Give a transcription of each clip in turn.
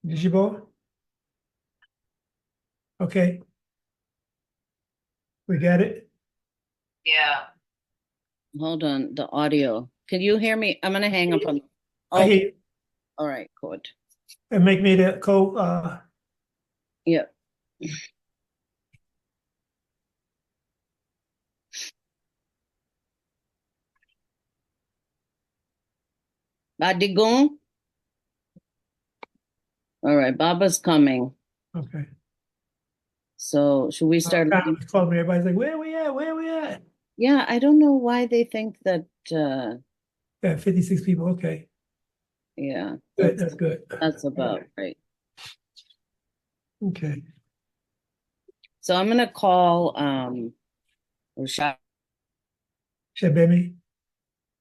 Digital? Okay. We got it? Yeah. Hold on, the audio. Can you hear me? I'm gonna hang up on. I hear you. All right, good. And make me the Yep. Badigun. All right, Baba's coming. okay. So should we start? Call me. Everybody's like, where we at? Where we at? Yeah, I don't know why they think that. Yeah, 56 people. Okay. Yeah, Good. That's good. that's about right. Okay. So I'm gonna call Rashad. Shabemi.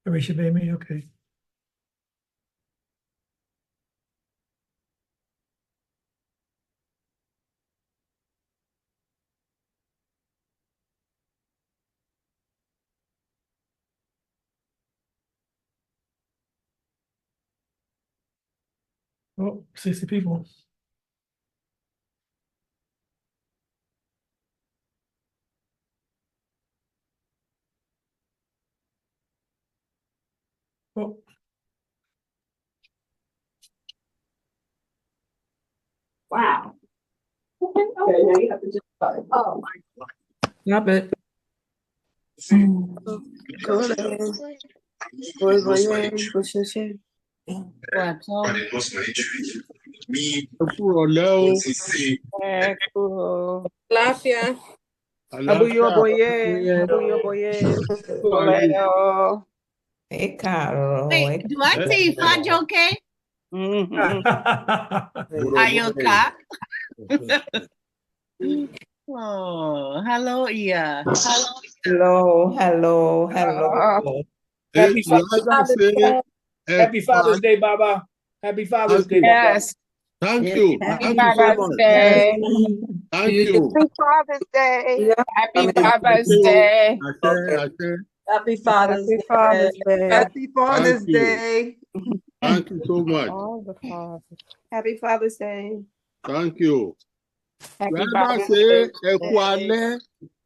Shabemi. Okay. Oh, 60 people. Oh. Wow. Okay, now you have to just start. Oh my God. Not bad. Láfíà. Abuyo boye. Oleo. Hey, Carol. Wait, do I say Fajoke? Ayoka. Oh, hello, Iya. Hello. Happy Father's Day. Happy Father's Day, Baba. Happy Father's Day, Baba. Yes. Thank you. Happy Father's Day. Thank you. Happy Father's Day. Happy Father's Day. Happy Father's Day. Happy Father's Day. Thank you so much. All the fathers. Happy Father's Day. Thank you. Happy Grandma Father's say, Day. Ekwale.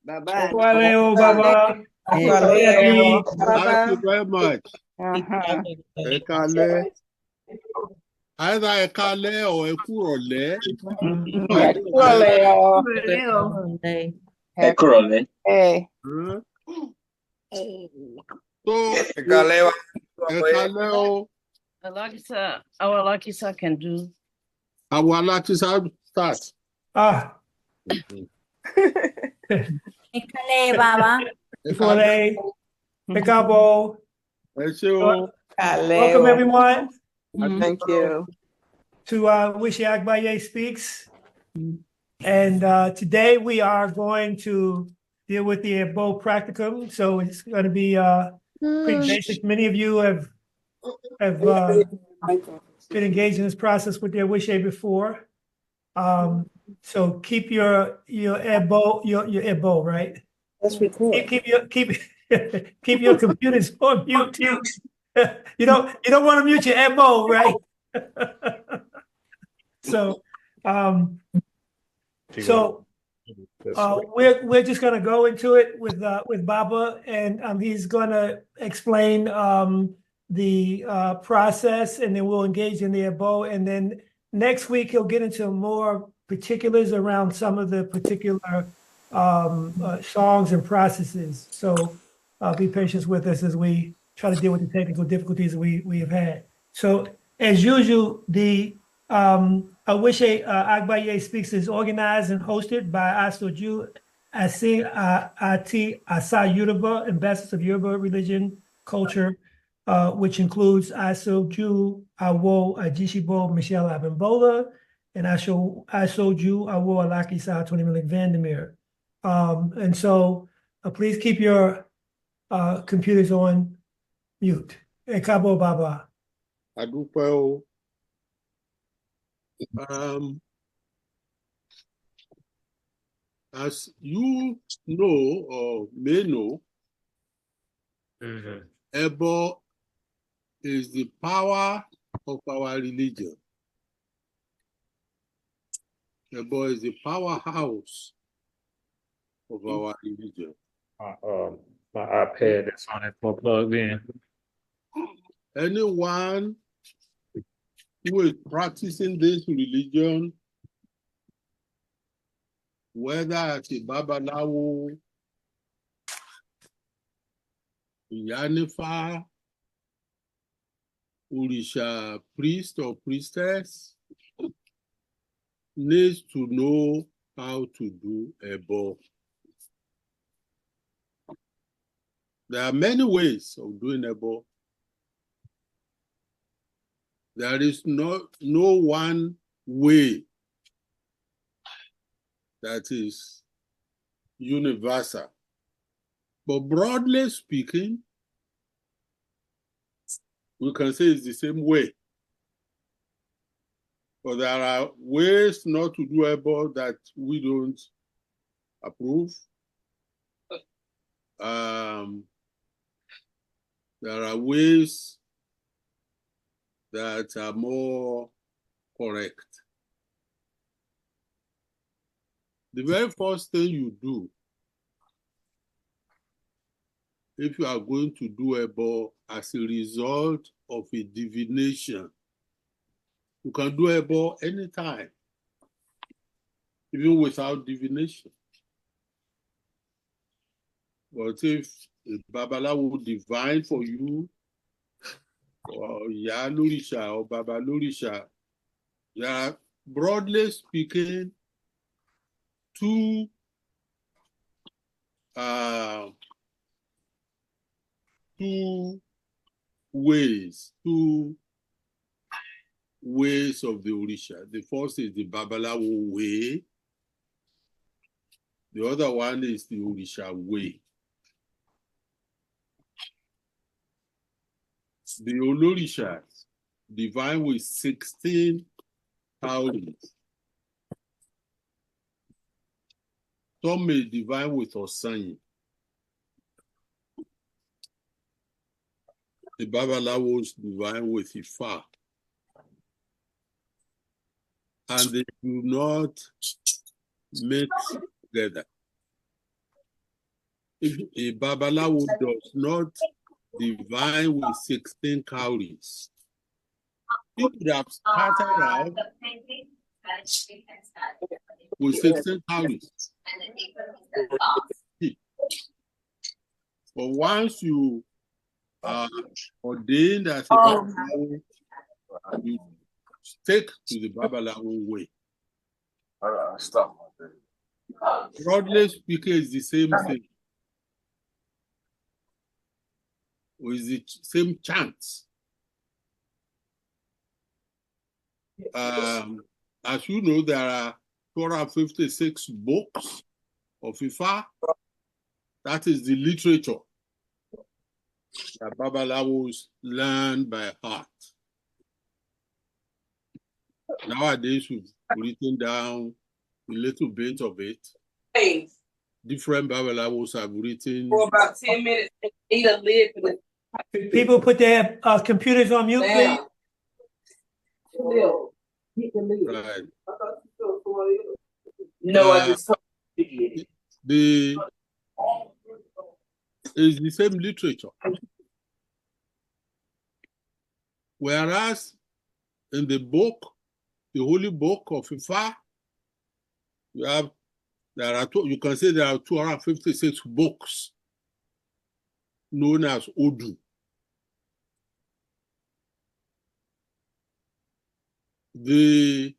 Bye-bye. Wale, Baba. Ekwale. Thank you very much. Uh-huh. Ekale. Either Ekale or Ekurole. Ekwale. Hey. So, Ekale. Our Lakisa can do. I would like to start. Ekale, Baba. Ekale. Ekabo. Welcome, everyone. Thank you. To AwiseAgbaye Speaks. And today we are going to deal with the AwiseAgbayeSpeaksEboPracticum. So it's going to be pretty basic. Many of you have been engaged in this process with the Awise before. So keep your ebo, right? Let's record. Keep your computers on mute. You don't want to mute your ebo, right? So we're just going to go into it with Baba, and he's going to explain the process, and then we'll engage in the ebo, and then next week he'll get into more particulars around some of the particular songs and processes. So be patient with us as we try to deal with the technical difficulties that we have had. So as usual, the AwiseAgbaye Speaks is organized and hosted by Asoju Asa Yoruba, ambassadors of Yoruba religion, culture, which includes Asoju Awo Ajishibo Michelle Abimbola and Asoju Awo Alakisa 20 Million Vandermeer. And so please keep your computers on mute. Ekabo Baba. Adupeo. As you know or may know, Ebo is the power of our religion. Ebo is the powerhouse of our religion. My iPad that's on it for plugged in. Anyone who is practicing this religion, whether as a Babalawo, Yanifa, Orisha priest or priestess, needs to know how to do Ebo. There are many ways of doing Ebo. There is no one way that is universal. But broadly speaking, we can say it's the same way. But there are ways not to do Ebo that we don't approve. There are ways that are more correct. The very first thing you do, if you are going to do Ebo as a result of a divination, you can do Ebo anytime, even without divination. But if a Babalawo divine for you, or Ya Lorisha or Baba Lorisha, there are, broadly speaking, two ways of the Orisha. The first is the Babalawo way. The other one is the Orisha way. The Olorishas divine with 16 cowries. Some may divine with Osanyi. The Babalawos divine with Ifa. And they do not mix together. If a Babalawo does not divine with 16 cowries, he could have started out with 16 cowries. But once you are ordained as a Babalawo, you stick to the Babalawo way. Broadly speaking, it's the same thing. With the same chants. As you know, there are 256 books of Ifa. That is the literature that Babalawos learn by heart. Nowadays, we've written down a little bit of it. Hey, Different Babalawos have written. for about 10 minutes, eat a lid for the People put their computers on mute, please. Right. You know, I just It's the same literature. Whereas in the book, the holy book of Ifa, you can say there are 256 books known as Odu. The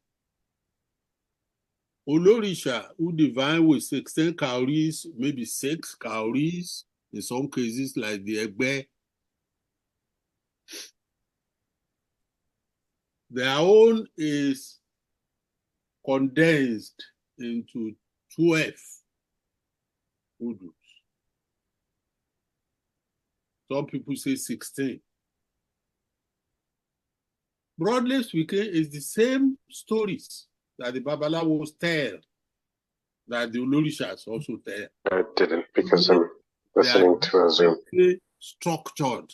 Olorisha who divine with 16 cowries, maybe 6 cowries, in some cases like the Egbe, their own is condensed into 12 Odus. Some people say 16. Broadly speaking, it's the same stories that the Babalawos tell, that the Olorishas also tell. I didn't because I'm listening to a Zoom. Structured.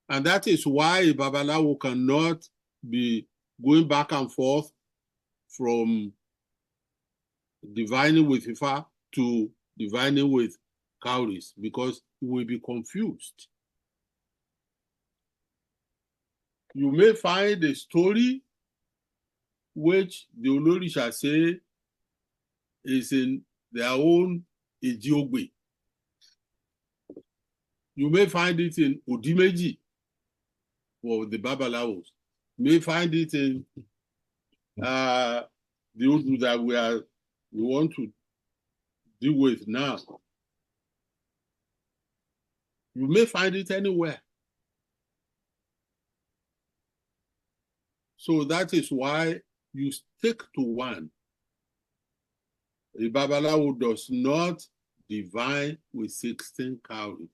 And that is why a Babalawo cannot be going back and forth from divining with Ifa to divining with cowries because you will be confused. You may find a story which the Olorisha say is in their own Ejiogbe. You may find it in Odimeji for the Babalawos. You may find it in the Odu that we want to deal with now. You may find it anywhere. So that is why you stick to one. The Babalawo does not divine with 16 cowries.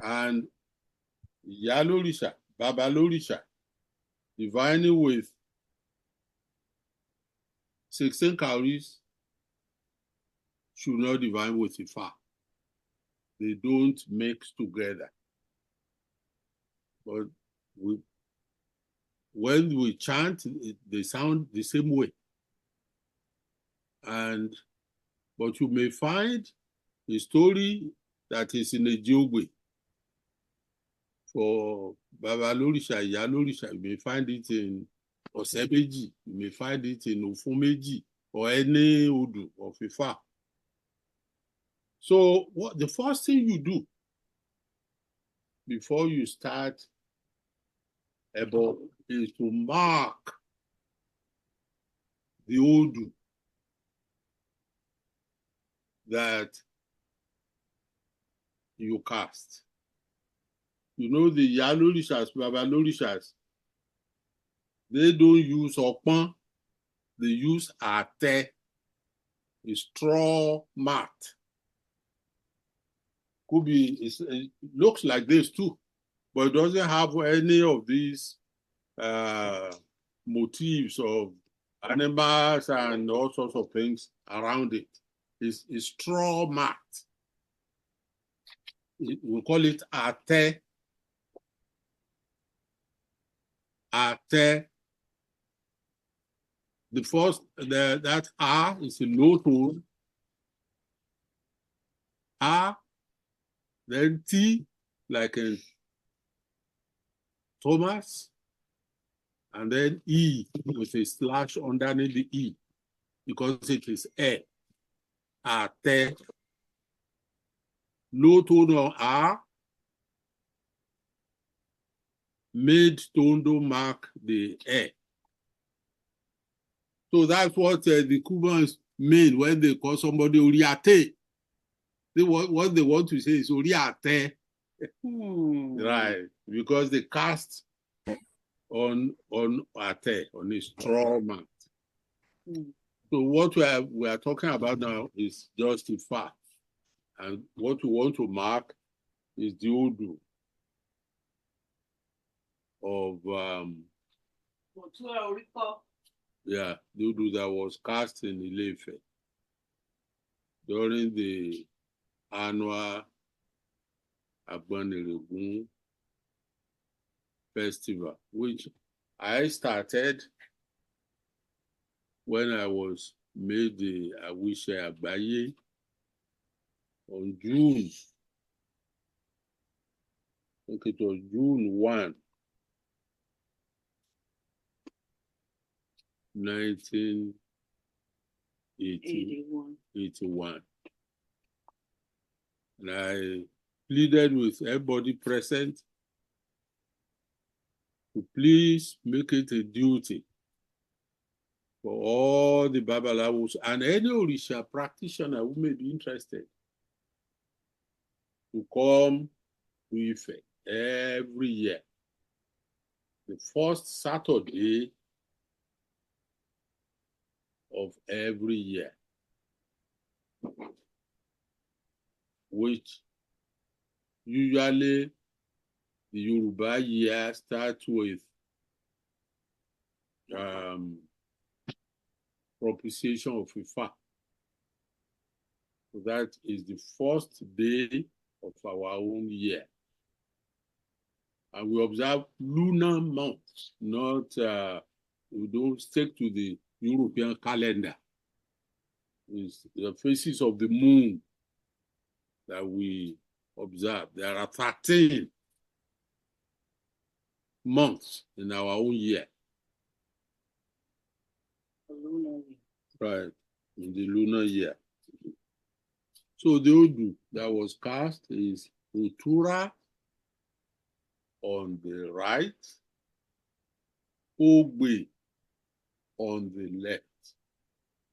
And Yalorisha, Babalorisha, divining with 16 cowries should not divine with Ifa. They don't mix together. But when we chant, they sound the same way. But you may find a story that is in a Ejiogbe. For Babalorisha, Yalorisha, you may find it in Osebeji, you may find it in Ofumeji, or any Odu of Ifa. So the first thing you do before you start Ebo is to mark the Odu that you cast. You know the Yalorishas, Babalorishas, they don't use Okpan, they use Ate, a straw mat. Could be, it looks like this too, but it doesn't have any of these motifs of animals and all sorts of things around it. It's straw mat. We call it Ate. Ate. The first, that A is a low tone. A, then T, like in Thomas, and then E with a slash underneath the E, because it is A. Ate. Low tone on A, mid tone to mark the A. So that's what the Cubans mean when they call somebody Oriate. What they want to say is Oriate. Right, because they cast on Ate, on a straw mat. So what we are talking about now is just a fact. And what we want to mark is the Odu of the Odu that was cast in Ile-Ife during the annual AwiseAgbayeSpeaksEboPracticum1 festival, which I started when I was made the AwiseAgbaye on June. I think it was June 1, 1981. And I pleaded with everybody present to please make it a duty for all the Babalawos and any Orisha practitioner who may be interested to come to Ife every year. The first Saturday of every year, which usually the Yoruba year starts with propitiation of Ifa. So that is the first day of our own year. And we observe lunar months, not We don't stick to the European calendar. It's the phases of the moon that we observe. There are 13 months in our own year. Right, in the lunar year. So the Odu that was cast is Utura on the right, Ogbe on the left.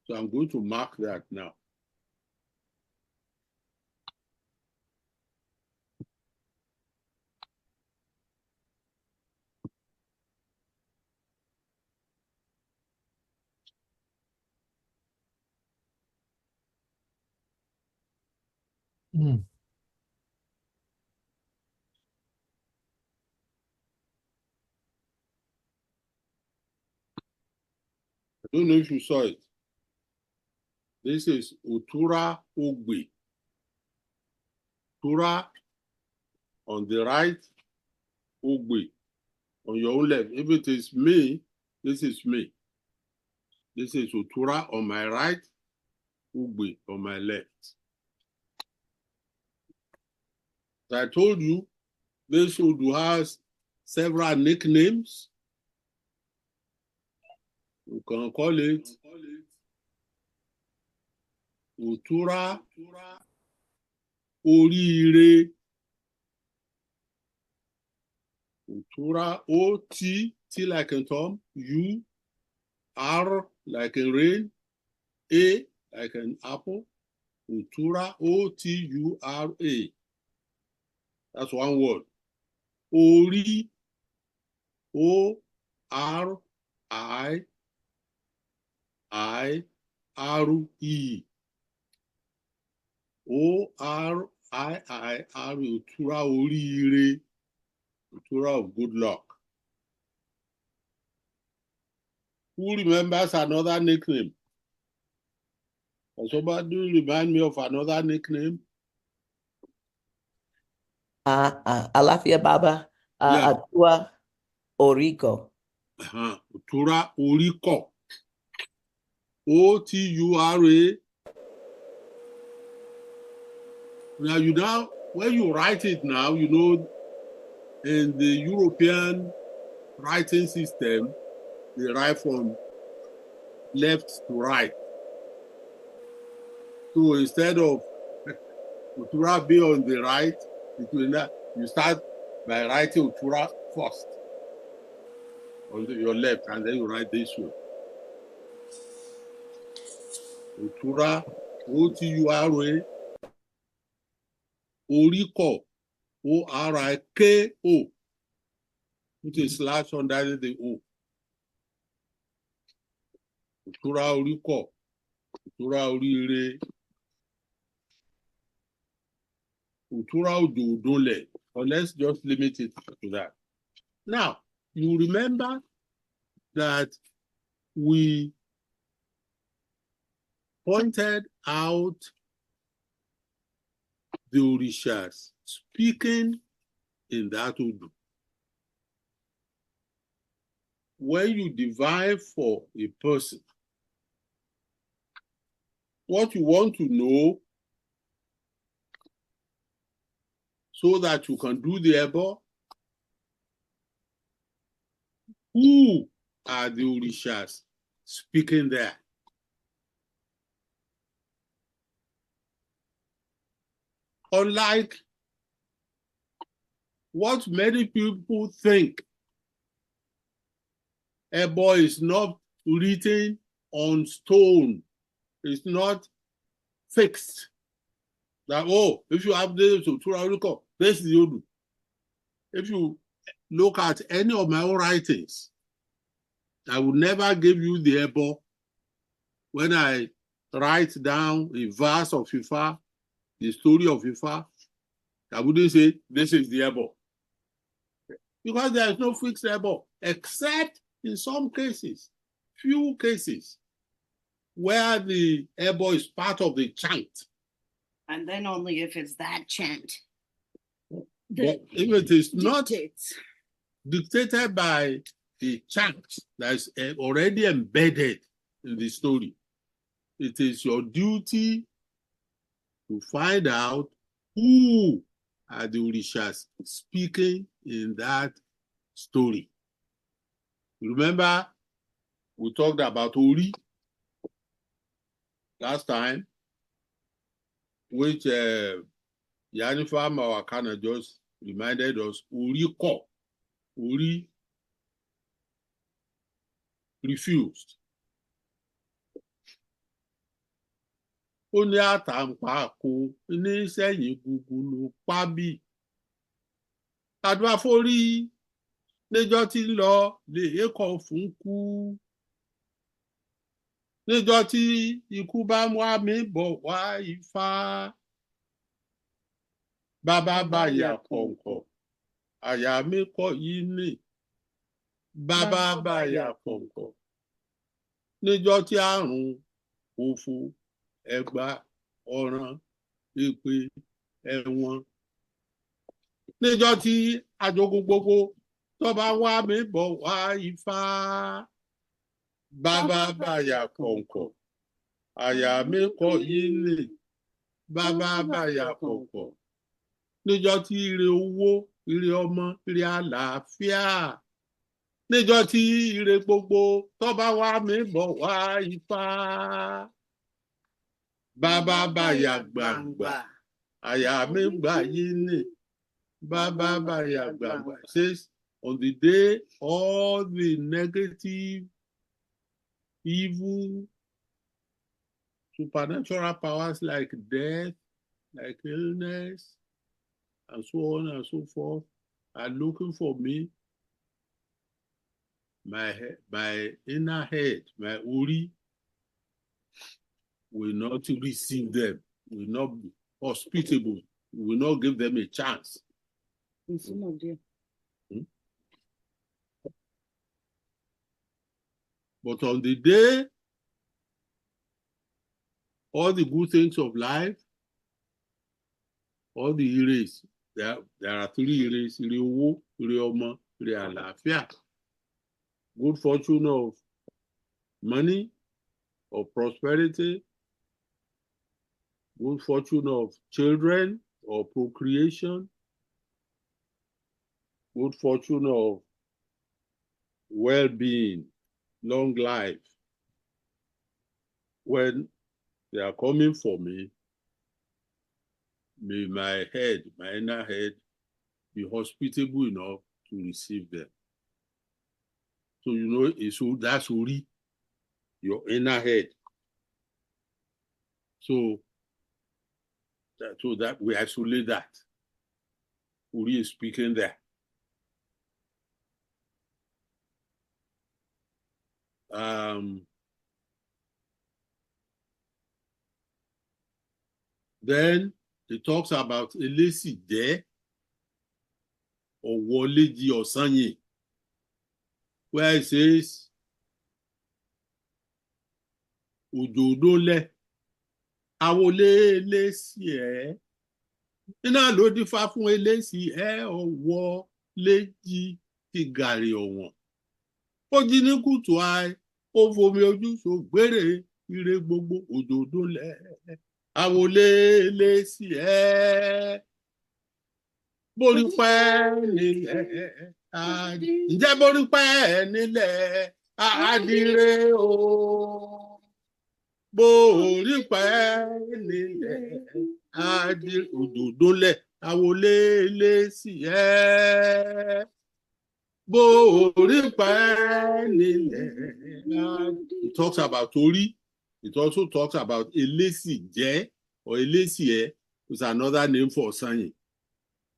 So I'm going to mark that now. Mm. I don't know if you saw it. This is Utura Ogbe. Utura on the right, Ogbe on your own left. If it is me, this is me. This is Utura on my right, Ogbe on my left. So I told you, this Odu has several nicknames. You can call it Utura Oríire. Utura O-T, T like in Tom, U, R like in rain, A like an apple. Utura O-T-U-R-A. That's one word. Ori, O-R-I-I-R-E. O-R-I-I-R-E. Utura Oríire. Utura of good luck. Who remembers another nickname? Can somebody remind me of another nickname? Alafia Baba, Yeah. Atua Orico. Utura Oriko. O-T-U-R-A. Now, when you write it now, you know, in the European writing system, they write from left to right. So instead of Utura be on the right, you start by writing Utura first on your left, and then you write this one. Utura, O-T-U-R-A, Oriko, O-R-I-K-O, which is slash under the O. Utura Oriko, Utura Oríire, Utura Ododole. Or let's just limit it to that. Now, you remember that we pointed out the Orishas speaking in that Odu. When you divine for a person, what you want to know so that you can do the Ebo, who are the Orishas speaking there? Unlike what many people think, Ebo is not written on stone. It's not fixed. That, oh, if you have this, this is the Odu. If you look at any of my own writings, I would never give you the Ebo when I write down a verse of Ifa, the story of Ifa. I wouldn't say this is the Ebo. Because there is no fixed Ebo, except in some cases, few cases, where the Ebo is part of the chant. And then only if it's that chant. But if it is not dictated by a chant that's already embedded in the story. It is your duty to find out who are the Orishas speaking in that story. Remember, we talked about Ori last time, which Yanifa Mawakana just reminded us. Ori refused. Ó ní àtàǹpàkò ní sẹ́yìn gúgúlù pábí. Àdúrà forí níjọ́ tí ń lọ lè kọ̀ fún kú. Níjọ́ tí ikú bá wá mi bọ̀ wá Ifá. Bàbá bá yà kọ̀ǹkọ̀, àyà mi kọ̀ yìí nì. Bàbá bá yà kọ̀ǹkọ̀. Níjọ́ tí àrùn òfò ẹgbà ọ̀ràn èpè ẹ̀wọ̀n. Níjọ́ tí àjogún gbogbo tó bá wá mi bọ̀ wá Ifá. Bàbá bá yà kọ̀ǹkọ̀, àyà mi kọ̀ yìí nì. Bàbá bá yà kọ̀ǹkọ̀. Níjọ́ tí ire owó, ire ọmọ, ire àlàáfíà. Níjọ́ tí ire gbogbo tó bá wá mi bọ̀ wá Ifá. Bàbá bá yà gbàǹgbà, àyà mi gbà yìí nì. Bàbá bá yà gbàǹgbà. It says, on the day all the negative, evil, supernatural powers like death, like illness, and so on and so forth, are looking for me. My inner head, my Ori, will not receive them, will not be hospitable, will not give them a chance. But on the day, all the good things of life, all the ires, there are 3 ires: ire owó, ire ọmọ, ire àlàáfíà. Good fortune of money, of prosperity, good fortune of children or procreation, good fortune of well-being, long life. When they are coming for me, may my head, my inner head, be hospitable enough to receive them. So you know, that's Ori, your inner head. So that we isolate that. Ori is speaking there. Then it talks about Elesi there or Woleji or Sanye, where it says Ojodole Awole Elesi iná ló dífá fún Elesi ọwọ́ léjì ti gàrí ọ̀wọ̀n. Ó jí ní kùtù àì, ó fomi ojú ṣògbére ire gbogbo Ojodole Awole Elesi borí pẹ́ nílẹ̀ ǹjẹ́ borí pẹ́ nílẹ̀ àdìrẹ o. Borí pẹ́ nílẹ̀ àdìrẹ Ojodole Awole Elesi borí pẹ́ nílẹ̀. It talks about Ori. It also talks about Elesi Je or Elesi is another name for Sanye.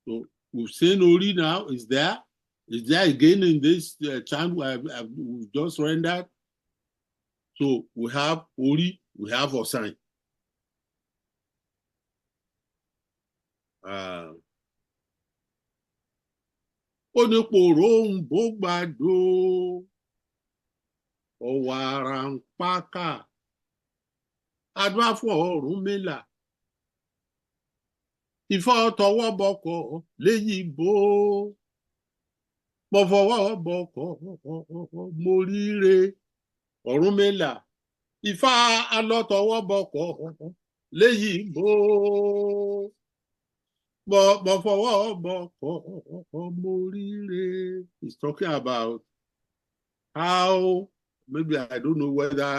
So we've seen Ori now. Is there again in this chant we've just rendered? So we have Ori, we have Osanye. Onípòrò ń bó gbàdó ọ̀wàrà ń pákà àdúrà fún Ọ̀rúnmìlà. Ifá tọwọ́ bọkọ̀ léyìnbó Mo fọwọ́ bọ̀kọ̀, mo ríre. Ọ̀rúnmìlà, Ifá alọ́tọwọ́ bọ̀kọ̀, léyìí bó. Mo fọwọ́ bọ̀kọ̀, mo ríre. He's talking about how, maybe I don't know whether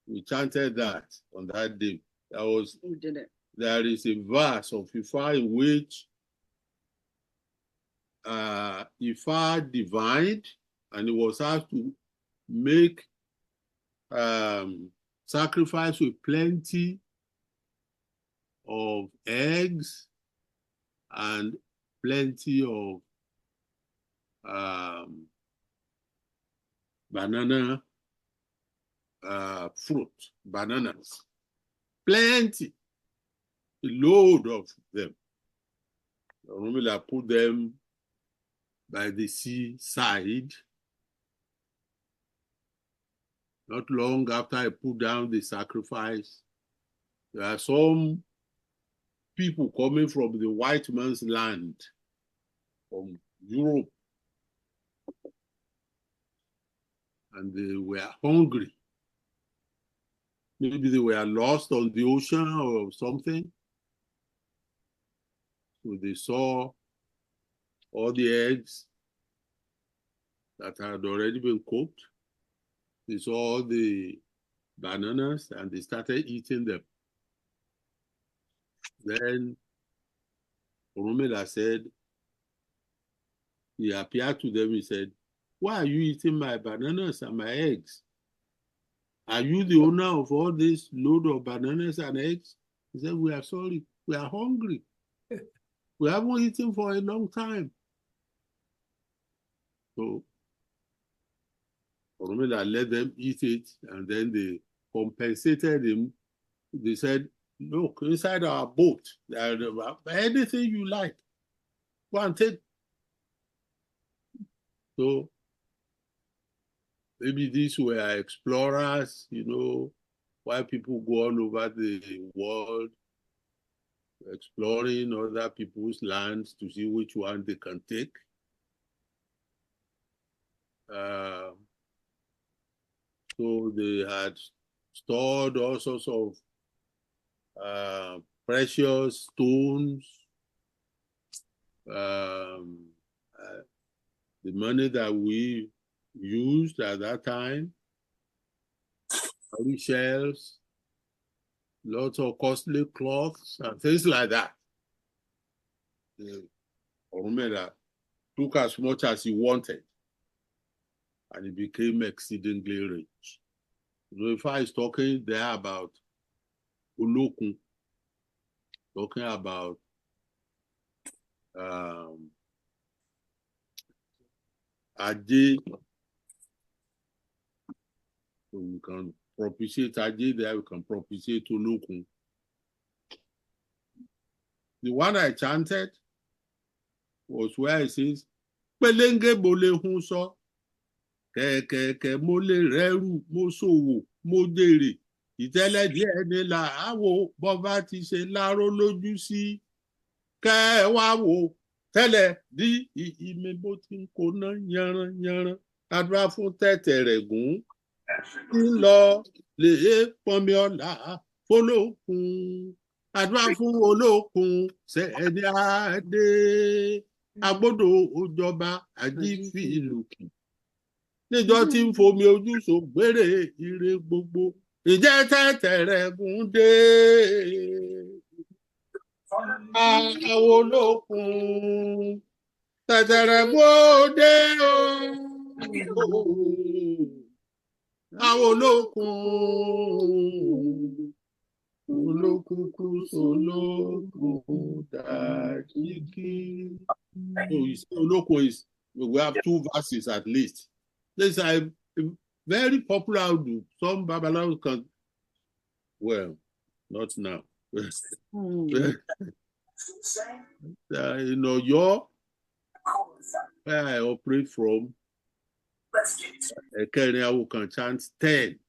we chanted that on that day. Who did it? There is a verse of Ifá in which Ifá divined, and he was asked to make sacrifice with plenty of eggs and plenty of banana fruit, bananas, plenty, a load of them. Orunmila put them by the seaside. Not long after I put down the sacrifice, there are some people coming from the white man's land, from Europe, and they were hungry. Maybe they were lost on the ocean or something. So they saw all the eggs that had already been cooked. They saw all the bananas and they started eating them. Then Orunmila said, he appeared to them, he said, why are you eating my bananas and my eggs? Are you the owner of all this load of bananas and eggs? He said, we are sorry, we are hungry. We haven't eaten for a long time. So Orunmila let them eat it, and then they compensated him. They said, look, inside our boat, anything you like, go and take. So maybe these were explorers, you know, why people go all over the world exploring other people's lands to see which one they can take. So they had stored all sorts of precious stones. The money that we used at that time, shells, lots of costly cloths and things like that. Orunmila took as much as he wanted, and he became exceedingly rich. You know, if I was talking there about Olokun, talking about Ajé, so we can propitiate Ajé there, we can propitiate Olokun. The one I chanted was where it says, Pelenge bole hun so, kẹ̀kẹ̀kẹ̀ mo lè rẹ́rù, mo ṣòwò, mo jèrè, ìtẹ́lẹ̀ díẹ̀ ni là á wò, bọ́ba ti ṣe láró lójú sí, kẹ́ ẹ wá wò, tẹ́lẹ̀ dí ìmí bó ti ń kóná yanran yanran, àdúrà fún Tẹ̀tẹ̀rẹ̀gún, tí ń lọ lè pọnmi ọ̀la fọlọ́kun, àdúrà fún Olókun, ṣẹ̀ẹ́dí adé, agbódò òjọba àjífìlùkì. Níjọ́ tí ń fomi ojú ṣògbérè ire gbogbo, ìjẹ́ Tẹ̀tẹ̀rẹ̀gún dé. Àwọn Olókun, Tẹ̀tẹ̀rẹ̀gún dé o. Àwọn Olókun, olókùnkù sólókun dàjíkì. So you see, Olókun is, we have 2 verses at least. This is a very popular Udu. Some Babalawo can, well, not now. You know, where I operate from, Kenya can chant 10,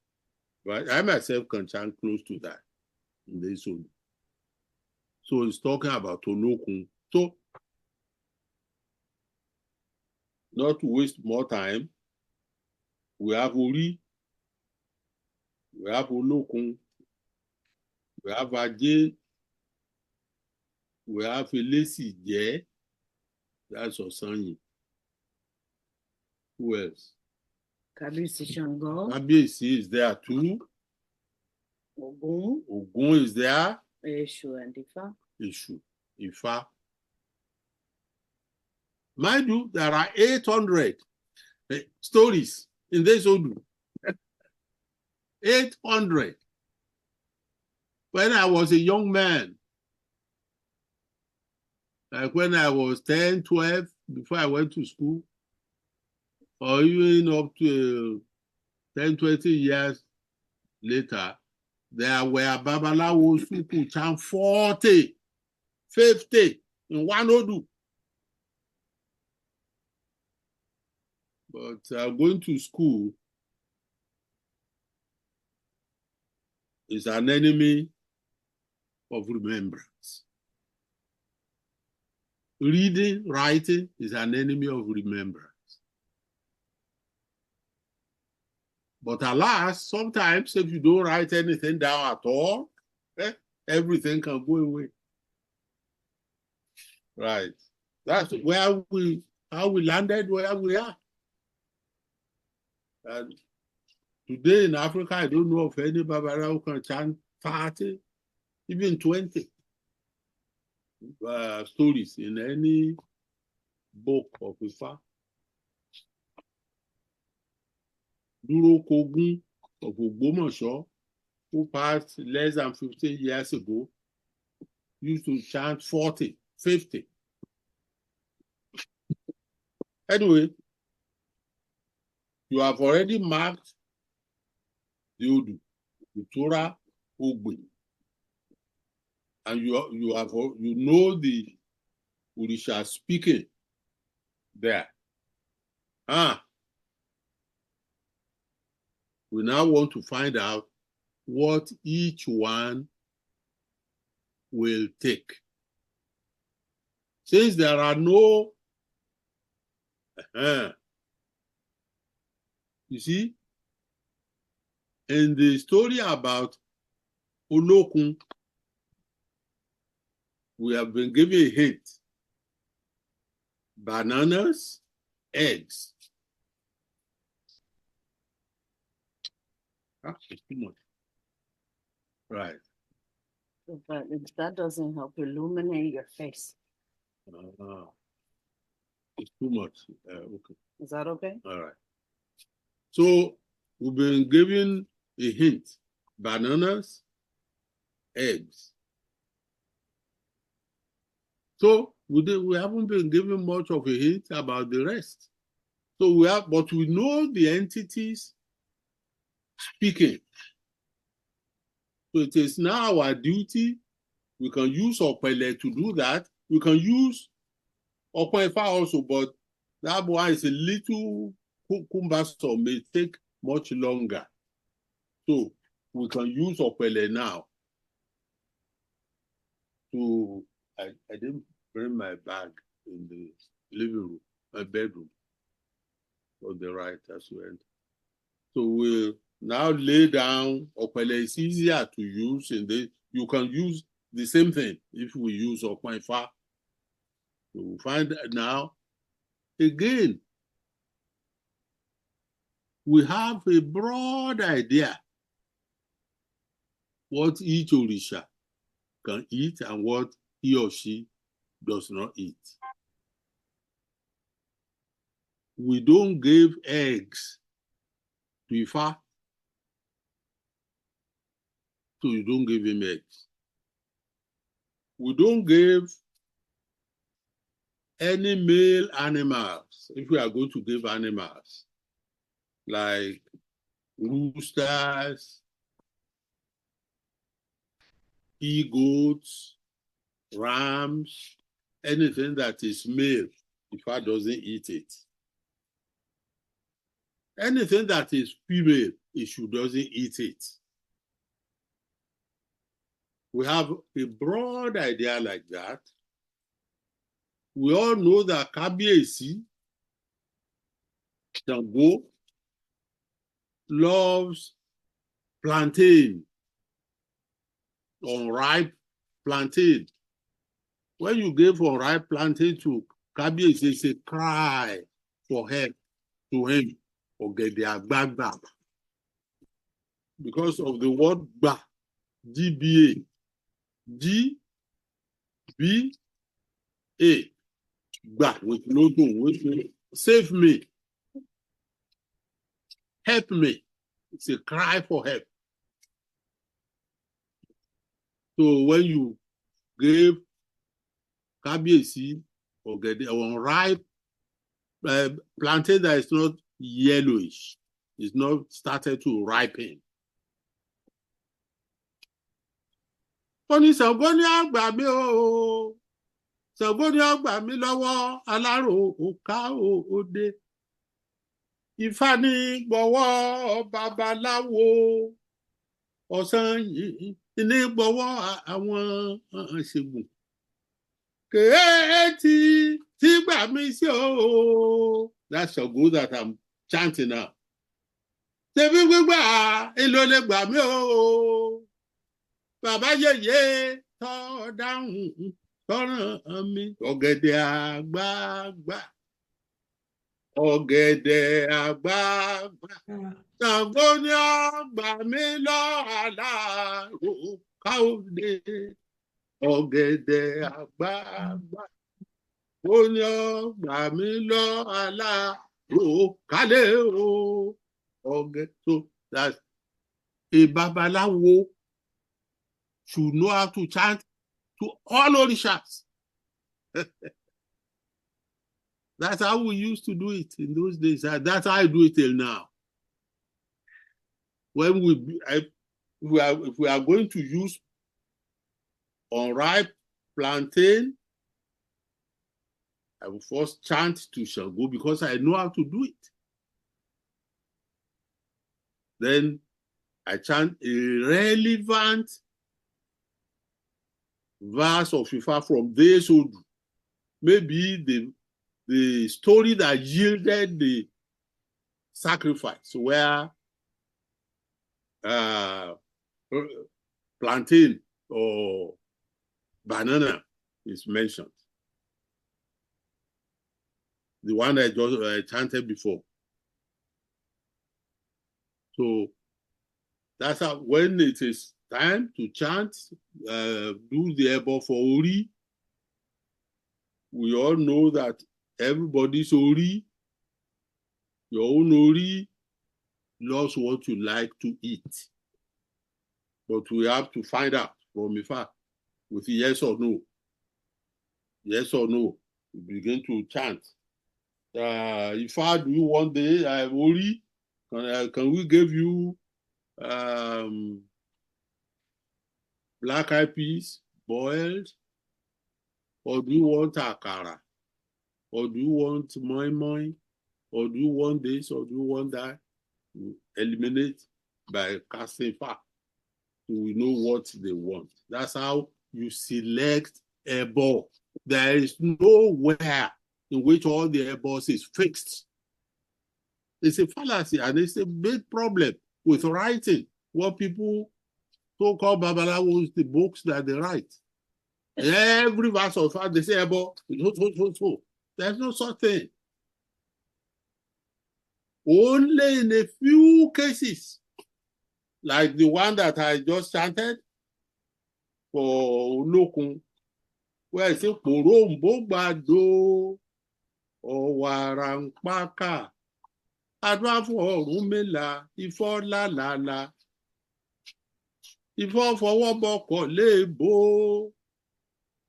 but I myself can chant close to that in this Udu. So he's talking about Olokun. So not to waste more time, we have Ori, we have Olokun, we have Ajé, we have Elesije, that's Osanyi. Who else? Kabisi Shango, Kabiyesi is there too. Ogun, Ogun is there. Eshu and Ifa. Ishu, Ifa. Mind you, there are 800 stories in this Odu. 800. When I was a young man, like when I was 10, 12, before I went to school, or even up to 10, 20 years later, there were Babalawos who could chant 40, 50 in one Odu. But going to school is an enemy of remembrance. Reading, writing is an enemy of remembrance. But alas, sometimes if you don't write anything down at all, everything can go away. Right. That's how we landed where we are. And today in Africa, I don't know of any Babara who can chant 30, even 20 stories in any book of Ifa. Duro Kogun of Ogbomoso, who passed less than 15 years ago, used to chant 40, 50. Anyway, you have already marked the Odu, the Torah, Ogbe, and you know the Orisha speaking there. We now want to find out what each one will take. Since there are no, you see, in the story about Olokun, we have been given a hint. Bananas, eggs. It's too much. Right. But that doesn't help illuminate your face. It's too much. Okay. Is that okay? All right. So we've been given a hint. Bananas, eggs. So we haven't been given much of a hint about the rest. So but we know the entities speaking. So it is now our duty. We can use Opele to do that. We can use Okwefa also, but that one is a little cumbersome, may take much longer. So we can use Opele now. So I didn't bring my bag in the living room, my bedroom, on the right as well. So we'll now lay down Opele. It's easier to use in the. You can use the same thing if we use Okwefa. So we'll find now. Again, we have a broad idea what each Orisha can eat and what he or she does not eat. We don't give eggs to Ifa, so you don't give him eggs. We don't give any male animals, if we are going to give animals, like roosters, he-goats, rams, anything that is male, Ifa doesn't eat it. Anything that is female, Ishu doesn't eat it. We have a broad idea like that. We all know that Kabiyesi Shango loves plantain, unripe plantain. When you give unripe plantain to Kabiyesi, it's a cry for help to him, Ogede-Agbagba. Because of the word Gba, GBA, G-B-A, Gba, with no tone, with no, save me, help me. It's a cry for help. So when you gave Kabiyesi Ogede unripe plantain that is not yellowish, it's not started to ripen. Ó ní Ṣàngó ní á gbà mí o, Ṣàngó ní á gbà mí lọ́wọ́ alárò òká òde. Ifá ní gbọ́wọ́ babaláwo, ọ̀sán yìí ní gbọ́wọ́ àwọn ṣègùn. Kéétì tí gbà mí sí o. That's Ṣàngó that I'm chanting now. Ṣebí gbígbà èlò lè gbà mí o. Bàbá yèyé tọ́ dáhùn tọ́ràn mi. Ọ̀gẹ̀dẹ̀-Àgbagbà. Ọ̀gẹ̀dẹ̀-Àgbagbà. Ṣàngó ní ó gbà mí lọ́ alárò káòdé. Ọ̀gẹ̀dẹ̀-Àgbagbà. Ó ní ó gbà mí lọ́ alárò kálé o. So that's a babaláwo should know how to chant to all orishas. That's how we used to do it in those days. That's how I do it till now. When if we are going to use unripe plantain, I will first chant to Ṣàngó because I know how to do it. Then I chant a relevant verse of Ifá from Desodu. Maybe the story that yielded the sacrifice, where plantain or banana is mentioned. The one I just chanted before. So that's how, when it is time to chant, do the Ebo for Ori, we all know that everybody's Ori, your own Ori, loves what you like to eat. But we have to find out from Ifá with yes or no. Yes or no. We begin to chant. Ifá, do you want the Ori? Can we give you black-eyed peas boiled? Or do you want akara? Or do you want moi-moi? Or do you want this? Or do you want that? We eliminate by casting Ifá. So we know what they want. That's how you select a ball. There is nowhere in which all the balls is fixed. It's a fallacy, and it's a big problem with writing. What people so-called babalawos, the books that they write. Every verse of fact they say about so. There's no such thing. Only in a few cases, like the one that I just chanted for Olókun, where it says Porombo gbàdo ọ̀wàràǹpákà adúláfọ̀ Ọ̀rúnmìlà ifọ̀ lálàlà ifọ̀ fọwọ́ bọkọ̀ léèbó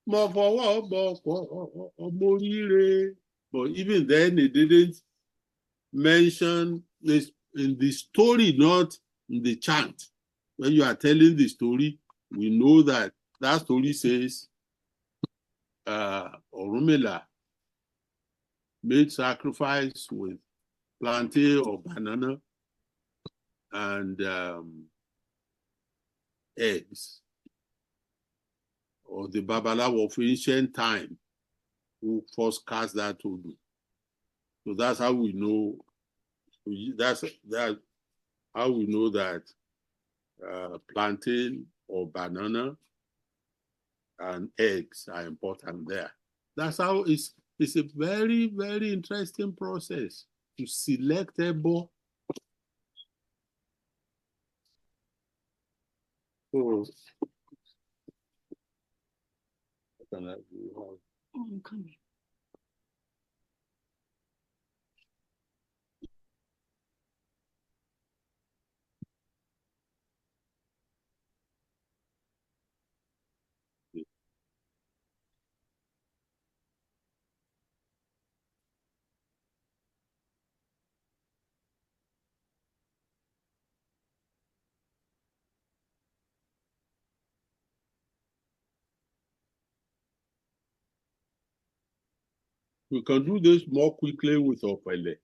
mo fọwọ́ bọkọ̀ ọmọríire. But even then, it didn't mention this in the story, not in the chant. When you are telling the story, we know that that story says Ọ̀rúnmìlà made sacrifice with plantain or banana and eggs, or the Babalawo of ancient time who first cast that to do. So that's how we know That's how we know that plantain or banana and eggs are important there. That's how it's a very, very interesting process to select ebo. So, what can I do? Oh, come here. We can do this more quickly with opele.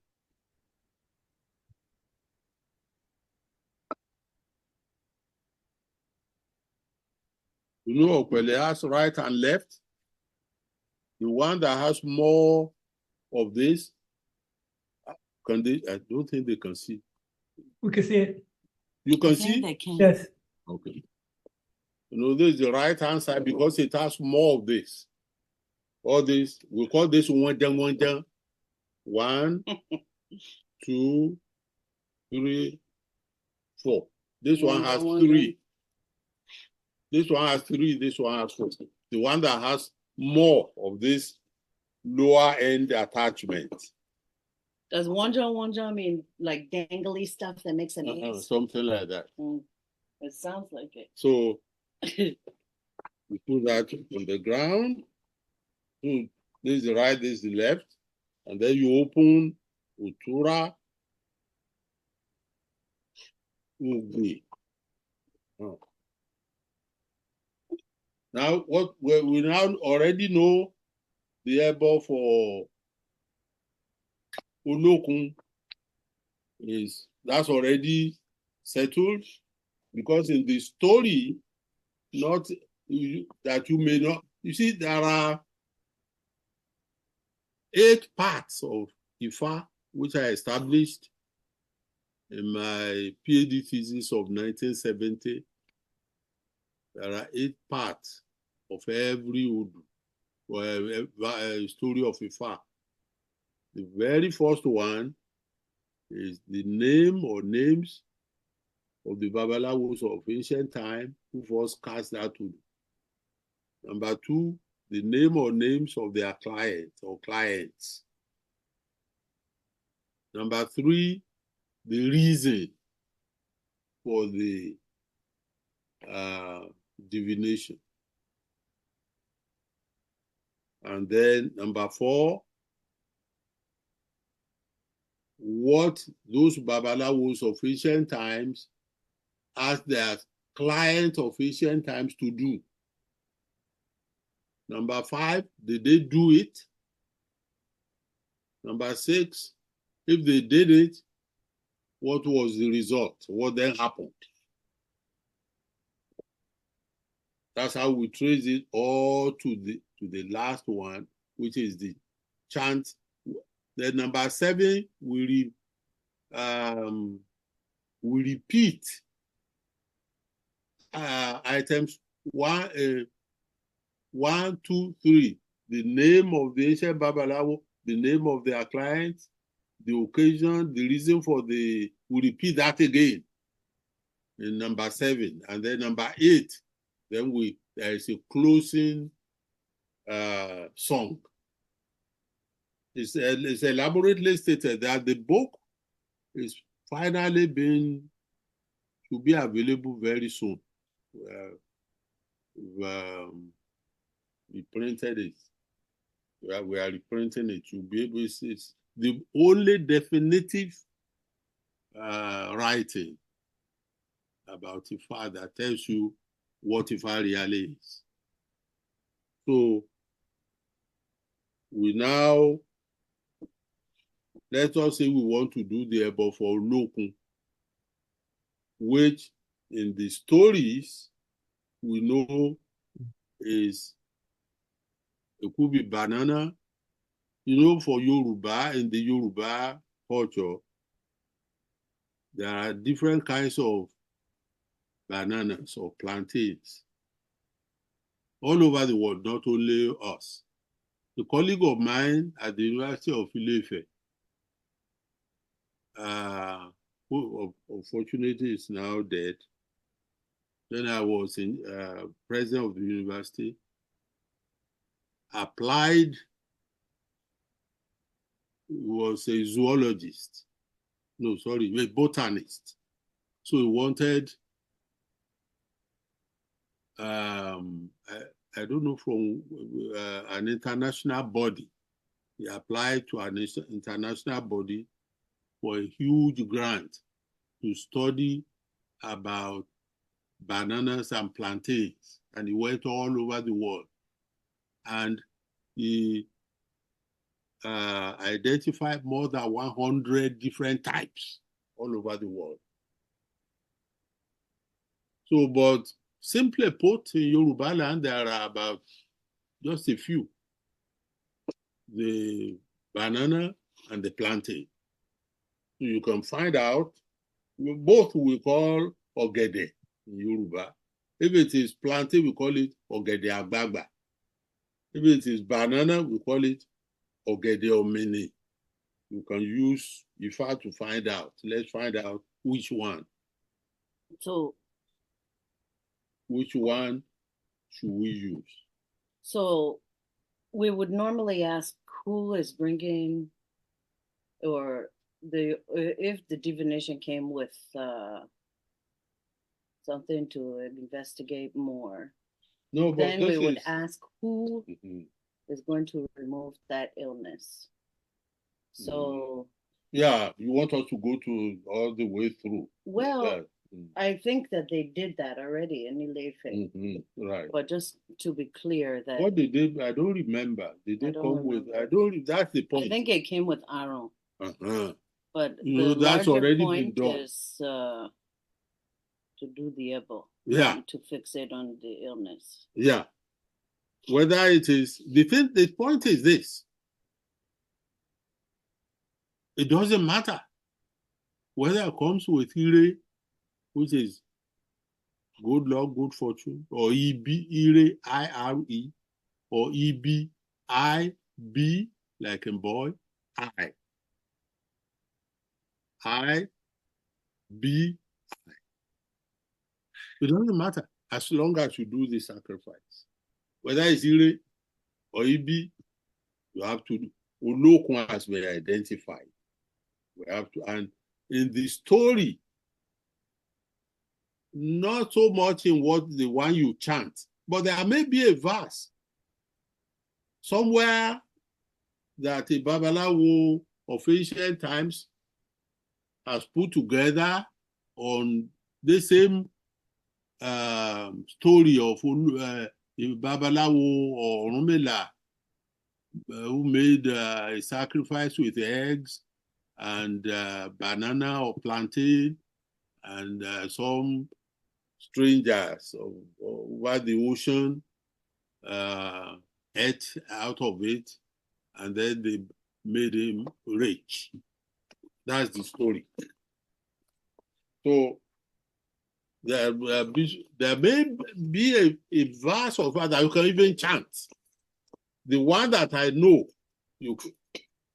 You know, opele has right and left. The one that has more of this, can they? I don't think they can see. We can see it. You can I think see? they can. Yes. Okay. You know, this is the right hand side because it has more of this. All this, we call this one down, 1, 2, 3, 4. This one has 3. This one has 3. This one has 4. The one that has more of this lower end attachment. Does one mean like dangly stuff that makes a noise? Something like that. It sounds like it. So we put that on the ground. This is the right, this is the left. And then you open Utura Ubi. Oh. Now, what we now already know the ebo for Olokun is that's already settled because in the story, not that you may not, you see, there are 8 parts of Ifa which I established in my PhD thesis of 1970. There are 8 parts of every Udu, or a story of Ifa. The very first one is the name or names of the Babalawos of ancient time who first cast that Udu. Number 2, the name or names of their clients or clients. Number 3, the reason for the divination. And then number 4, what those Babalawos of ancient times asked their client of ancient times to do. Number 5, did they do it? Number 6, if they did it, what was the result? What then happened? That's how we trace it all to the last one, which is the chant. Then number 7, we repeat items 1, 2, 3. The name of the ancient Babalawo, the name of their client, the occasion, the reason for we repeat that again in number 7. And then number 8, then there is a closing song. It's elaborately stated that the book is finally to be available very soon. We printed it. We are reprinting it. You'll be able to see it. The only definitive writing about Ifa that tells you what Ifa really is. So we now, let us say we want to do the ebo for Olokun, which in the stories we know it could be banana. You know, for Yoruba, in the Yoruba culture, there are different kinds of bananas or plantains all over the world, not only us. A colleague of mine at the University of Ile-Ife, who unfortunately is now dead, when I was in president of the university, applied, was a zoologist. No, sorry, a botanist. So he wanted, I don't know, from an international body. He applied to an international body for a huge grant to study about bananas and plantains. And he went all over the world. And he identified more than 100 different types all over the world. So, but simply put, in Yoruba land, there are about just a few. The banana and the plantain. So you can find out, both we call ogede in Yoruba. If it is plantain, we call it AwiseAgbayeSpeaksEboPracticum1. If it is banana, we call it ogede-omini. You can use Ifa to find out. Let's find out which one. So, Which one should we use? so we would normally ask who is bringing, or if the divination came with something to investigate more. No, but Then we would is... ask who is going to remove that illness. So yeah, you want us to go to all the way through. well, I think that they did that already in Ile-Ife. Right. But just to be clear that what did they? I don't remember. Did they come with? I don't. That's the point. I think it came with Aaron. But you know, the that's larger already point been done. is to do the ebo. Yeah. To fixate on the illness. Yeah. Whether it is the thing, the point is this. It doesn't matter whether it comes with Ire, which is good luck, good fortune, or EB, Ire, I-R-E, or EB, I-B, like a boy, I-B, It doesn't matter as long as you do the sacrifice. Whether it's Ire or EB, you have to do. Olokun has been identified. We have to, and in the story, not so much in what the one you chant, but there may be a verse somewhere that a Babalawo of ancient times has put together on the same story of Babalawo or Orunmila, who made a sacrifice with eggs and banana or plantain, and some strangers over the ocean ate out of it, and then they made him rich. That's the story. So there may be a verse of that you can even chant. The one that I know,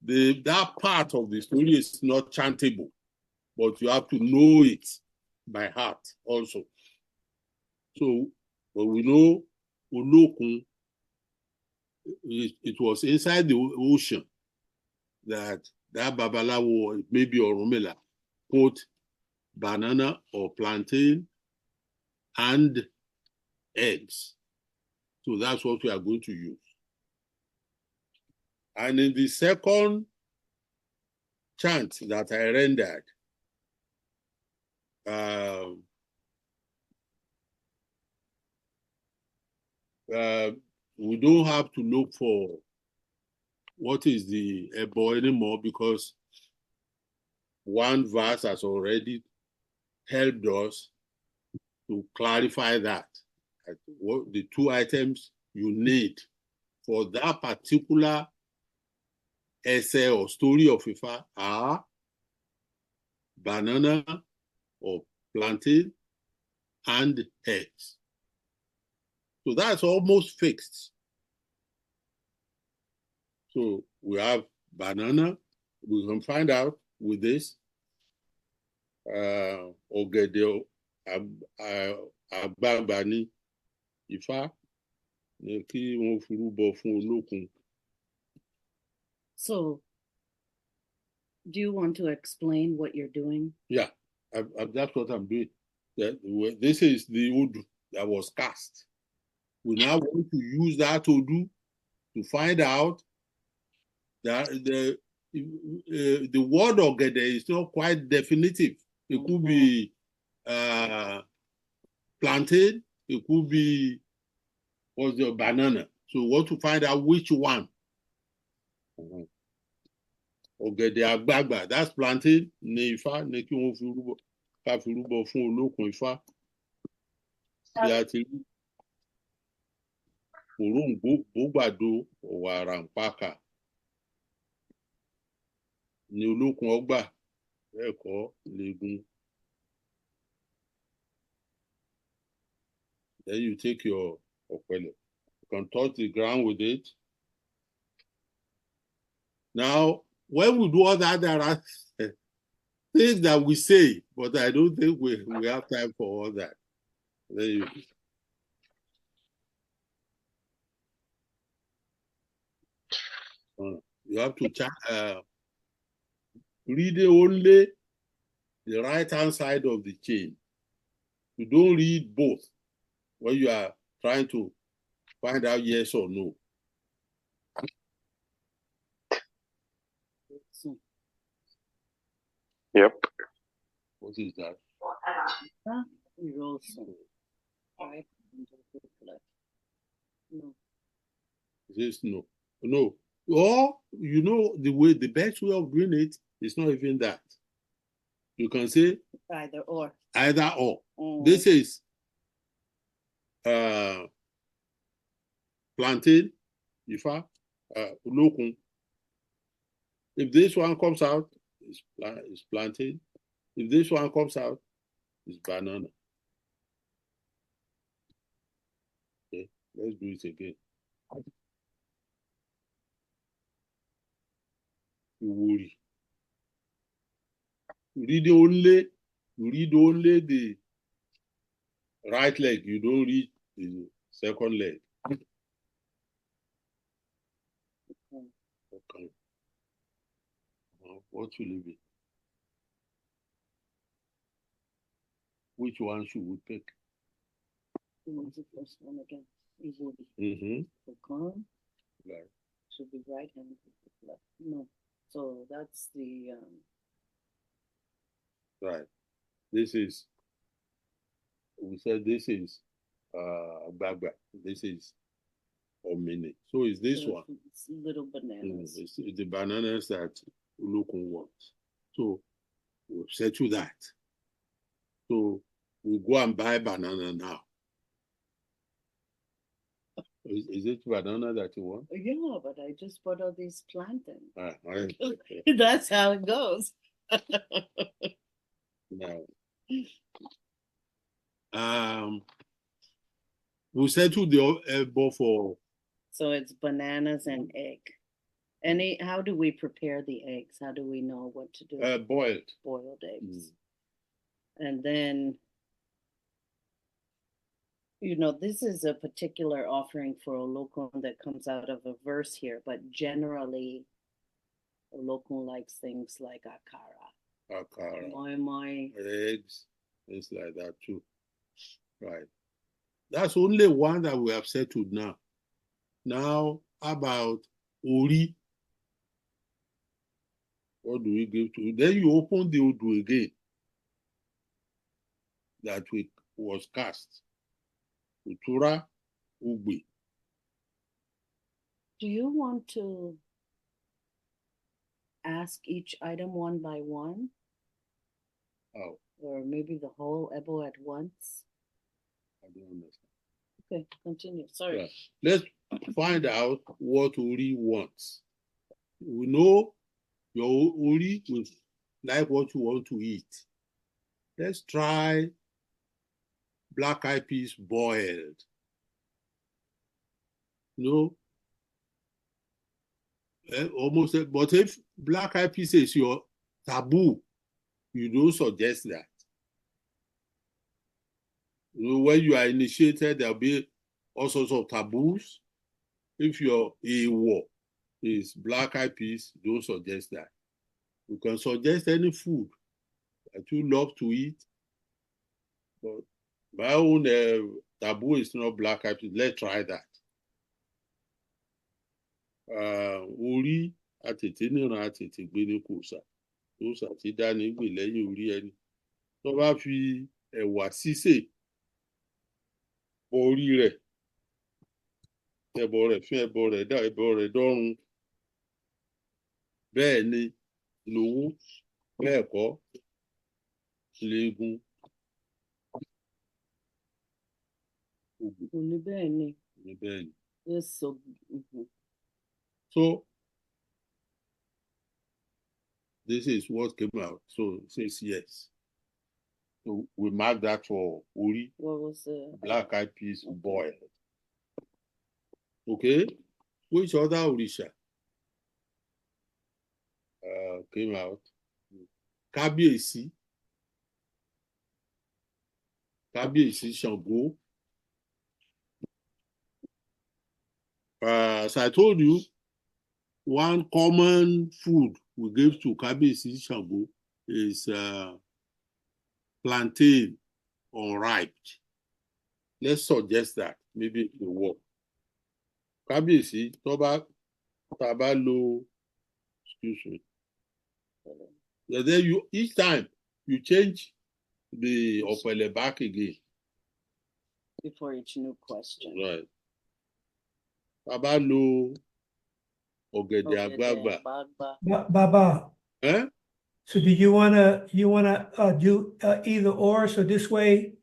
that part of the story is not chantable, but you have to know it by heart also. So, but we know Olokun, it was inside the ocean that Babalawo, maybe Orunmila, put banana or plantain and eggs. So that's what we are going to use. And in the second chant that I rendered, we don't have to look for what is the ebo anymore, because one verse has already helped us to clarify that what the two items you need for that particular essay or story of Ifa are banana of plantain and eggs. So that's almost fixed. So we have banana. We can find out with this. Ọ̀gẹ̀dẹ̀ àgbagbà ni Ifá ní kí wọ́n fi rúbọ fún olókun. So, do you want to explain what you're doing? Yeah, that's what I'm doing. This is the Odu that was cast. We now want to use that Odu to find out that the word Ọ̀gẹ̀dẹ̀ is not quite definitive. It could be plantain, it could be banana. So we want to find out which one. Ọ̀gẹ̀dẹ̀ àgbagbà, that's plantain, ní Ifá, ní kí wọ́n fi rúbọ, ká fi rúbọ fún olókun Ifá. Bí a ti rí òróǹgbó gbògbàdo ọ̀wàrà ǹpákà ní olókun ọgbà. Then you take your ọ̀pẹ̀lẹ̀. You can touch the ground with it. Now, when we do all that, there are things that we say, but I don't think we have time for all that. Then you have to read only the right-hand side of the chain. You don't read both when you are trying to find out yes or no. Yep. What is that? No. This no. No. Or, you know, the best way of doing it is not even that. You can say Either or. Either or. This is plantain, Ifá, olókun. If this one comes out, it's plantain. If this one comes out, it's banana. Okay, let's do it again. You read only the right leg. You don't read the second leg. Okay. What should it be? Which one should we pick? What's the first one again? Right. Should be right hand. Left. No. So that's the right. This is, we said this is Àgbagbà. This is Omini. So is this one. It's little bananas. It's the bananas that Olókun wants. So we'll settle that. So we'll go and buy banana now. Is it banana that you want? Yeah, but I just bought all these plantains. Right. That's how it goes. Now, we settle the elbow for. So it's bananas and egg. How do we prepare the eggs? How do we know what to do? Boiled. Boiled eggs. And then, you know, this is a particular offering for Olokun that comes out of a verse here, but generally, Olokun likes things like akara, moi, eggs, things like that too. Right. That's only one that we have settled now. Now, about Ori. What do we give to you? Then you open the Odu again. That was cast. Utura Ugbe. Do you want to ask each item one by one? Oh. Or maybe the whole Ebo at once? I don't understand. Okay, continue. Sorry. Yeah. Let's find out what Ori wants. We know your Ori will like what you want to eat. let's try black-eyed peas boiled. No, almost. But if black-eyed peas is your taboo, you don't suggest that. When you are initiated, there'll be all sorts of taboos. If your AWO is black-eyed peas, don't suggest that. You can suggest any food that you love to eat, but my own taboo is not black-eyed peas. Let's try that. Orí àtètè níran àtètè gbé ní kòsà kòsà tí dání gbè lẹ́yìn orí ẹni. Tó bá fi ẹ̀wà sísè bọ orí rẹ̀, ẹbọ rẹ̀ fún ẹbọ rẹ̀ dá ẹbọ rẹ̀ dọ́run. Bẹ́ẹ̀ ni lówó, bẹ́ẹ̀ kọ́ léegun. Ní bẹ́ẹ̀ ni. Ní bẹ́ẹ̀ ni. Yes, so. So this is what came out. So it says yes. So we mark that for Ori. What was the black-eyed peas boiled? Okay. Which other Orisha came out? Kábíyèsí. Kábíyèsí Ṣàngó. As I told you, one common food we give to Kábíyèsí Ṣàngó is plantain unripe. Let's suggest that. Maybe it will work. Kábíyèsí, tá bá lo, excuse me. And then you, each time you change the ọ̀pẹ̀lẹ̀ back again. Before each new question. Right. Tá bá lo ọ̀gẹ̀dẹ̀ àgbagbà. Baba. Eh? So do you wanna do either or? So this way,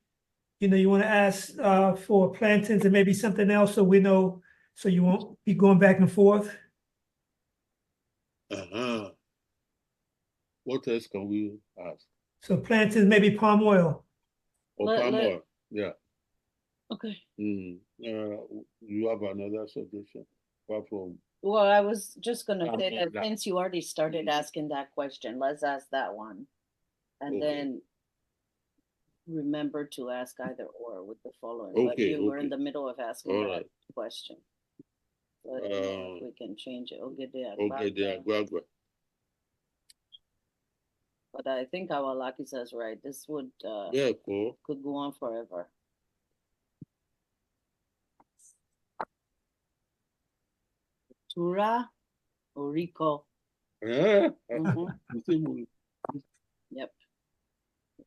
you wanna ask for plantains and maybe something else so we know, so you won't be going back and forth? Uh-huh. What else can we ask? So plantains, maybe palm oil. Or palm oil. Yeah. Okay. You have another suggestion apart from. Well, I was just gonna say that since you already started asking that question, let's ask that one. And then remember to ask either or with the following. But you were in the middle of asking that question. But we can change it. Ọ̀gẹ̀dẹ̀ àgbagbà. But I think our Lucky says right. This would could go on forever. Tura or Rico. Yeah. Yep.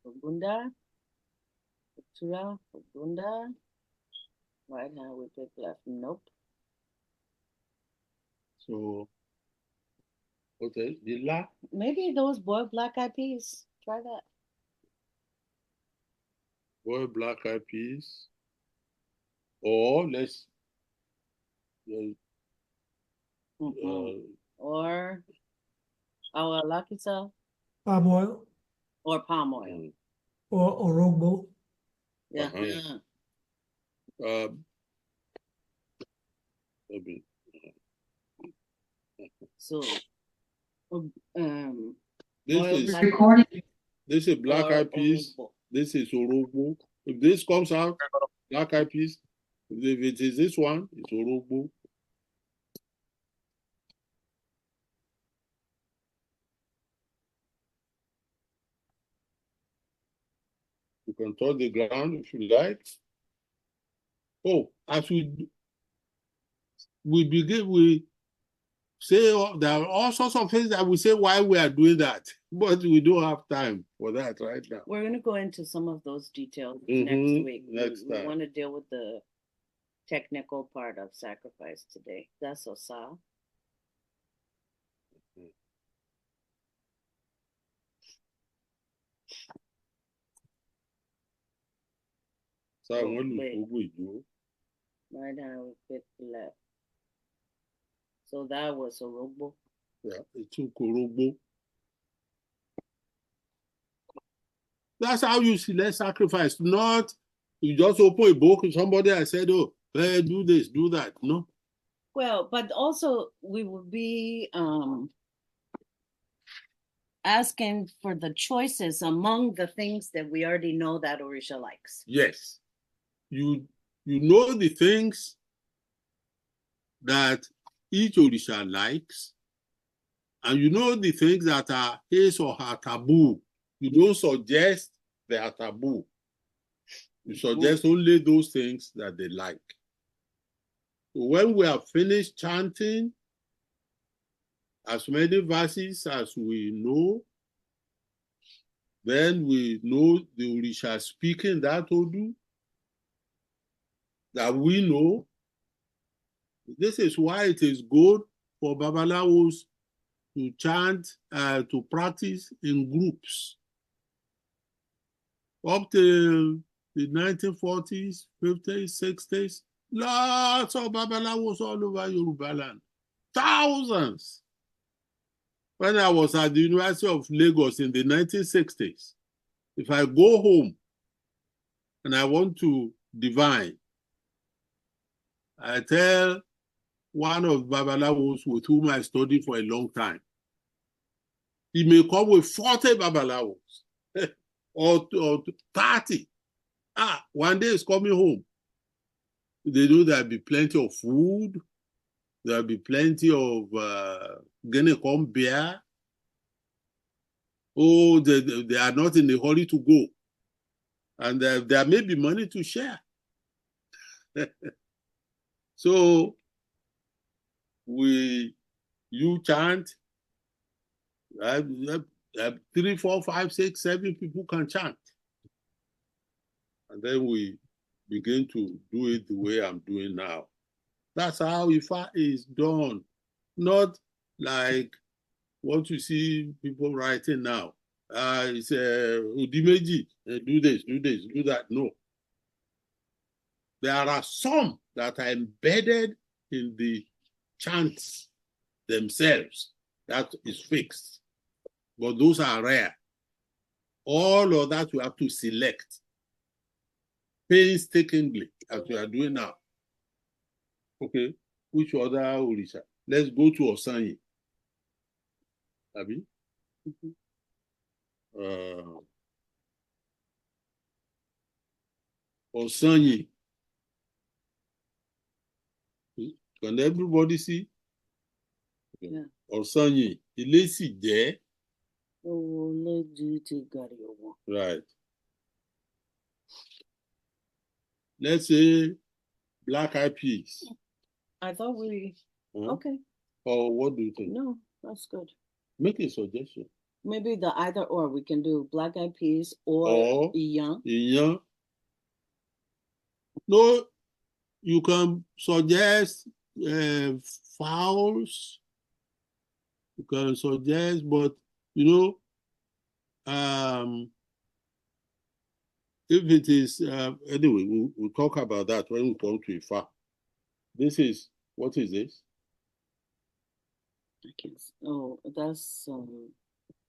Ogunda. Tura, Ogunda. Right hand we pick left. Nope. So okay, the la. Maybe those boiled black-eyed peas. Try that. Boiled black-eyed peas. Or let's. Or our lucky self. Palm oil. Or palm oil. Or orógbó. Yeah. So this is black-eyed peas. This is orógbó. If this comes out, black-eyed peas. If it is this one, it's orógbó. You can touch the ground if you like. Oh, as we begin, we say there are all sorts of things that we say why we are doing that, but we don't have time for that right now. We're going to go into some of those details next week. We want to deal with the technical part of sacrifice today. That's Osa. Right now we pick left. So that was orógbó. Yeah, it took orógbó. That's how you select sacrifice, not you just open a book and somebody has said, oh, do this, do that. No. Well, but also we will be asking for the choices among the things that we already know that Orisha likes. Yes. You know the things that each Orisha likes, and you know the things that are his or her taboo. You don't suggest they are taboo. You suggest only those things that they like. So when we have finished chanting as many verses as we know, then we know the Orisha speaking that Odu that we know. This is why it is good for Babalawos to chant, to practice in groups. Up till the 1940s, 50s, 60s, lots of Babalawos all over Yoruba land. Thousands. When I was at the University of Lagos in the 1960s, if I go home and I want to divine, I tell one of Babalawos with whom I studied for a long time, he may come with 40 Babalawos or 30. One day he's coming home. They know there'll be plenty of food, there'll be plenty of Guinea-corn beer. Oh, they are not in a hurry to go. And there may be money to share. So you chant, 3, 4, 5, 6, 7 people can chant. And then we begin to do it the way I'm doing now. That's how Ifa is done. Not like what you see people writing now. It's Udimeji, do this, do this, do that. No. There are some that are embedded in the chants themselves. That is fixed. But those are rare. All of that we have to select painstakingly, as we are doing now. Okay, which other Orisha? Let's go to Osanyi. Abi? Osanyi. Can everybody see? Yeah. Osanyi. Ilé sì jẹ́. Right. Let's say black eyed peas. I thought we okay. Or what do you think? No, that's good. Make a suggestion. Maybe the either or. We can do black eyed peas or Iyan. Iyan. No, you can suggest fowls. You can suggest, but you know, if it is anyway, we'll talk about that when we come to Ifa. This is what is this? I can't. Oh, that's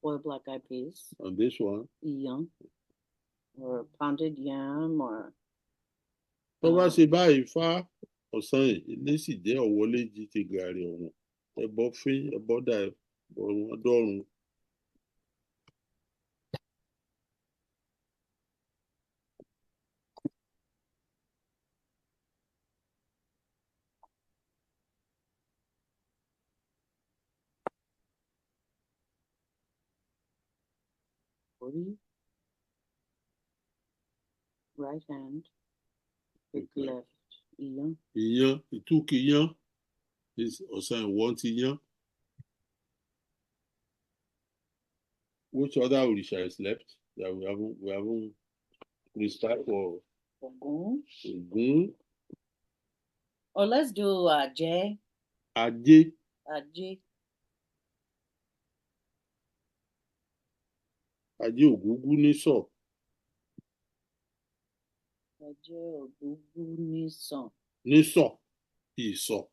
boiled black eyed peas. And this one? Yam. Or pounded yam or. Tó bá ṣe báyìí Ifá ọ̀sán yìí, ilé sì jẹ́ ọ̀wọ́lé jí ti gàrí ọ̀hún. Ẹbọ fín, ẹbọ dà ọ̀run ọdọ́run. Right hand. With left. Iyan. Iyan, it took Iyan. This ọ̀sán ìwọ̀n ti yan. Which other Orisha is left that we haven't restart for? Ogun. Or let's do Ajé. Ajé. Ajé. Ajé Ògúngún nísọ̀. Ajé Ògúngún nísọ̀. Nísọ̀. Ìsọ̀.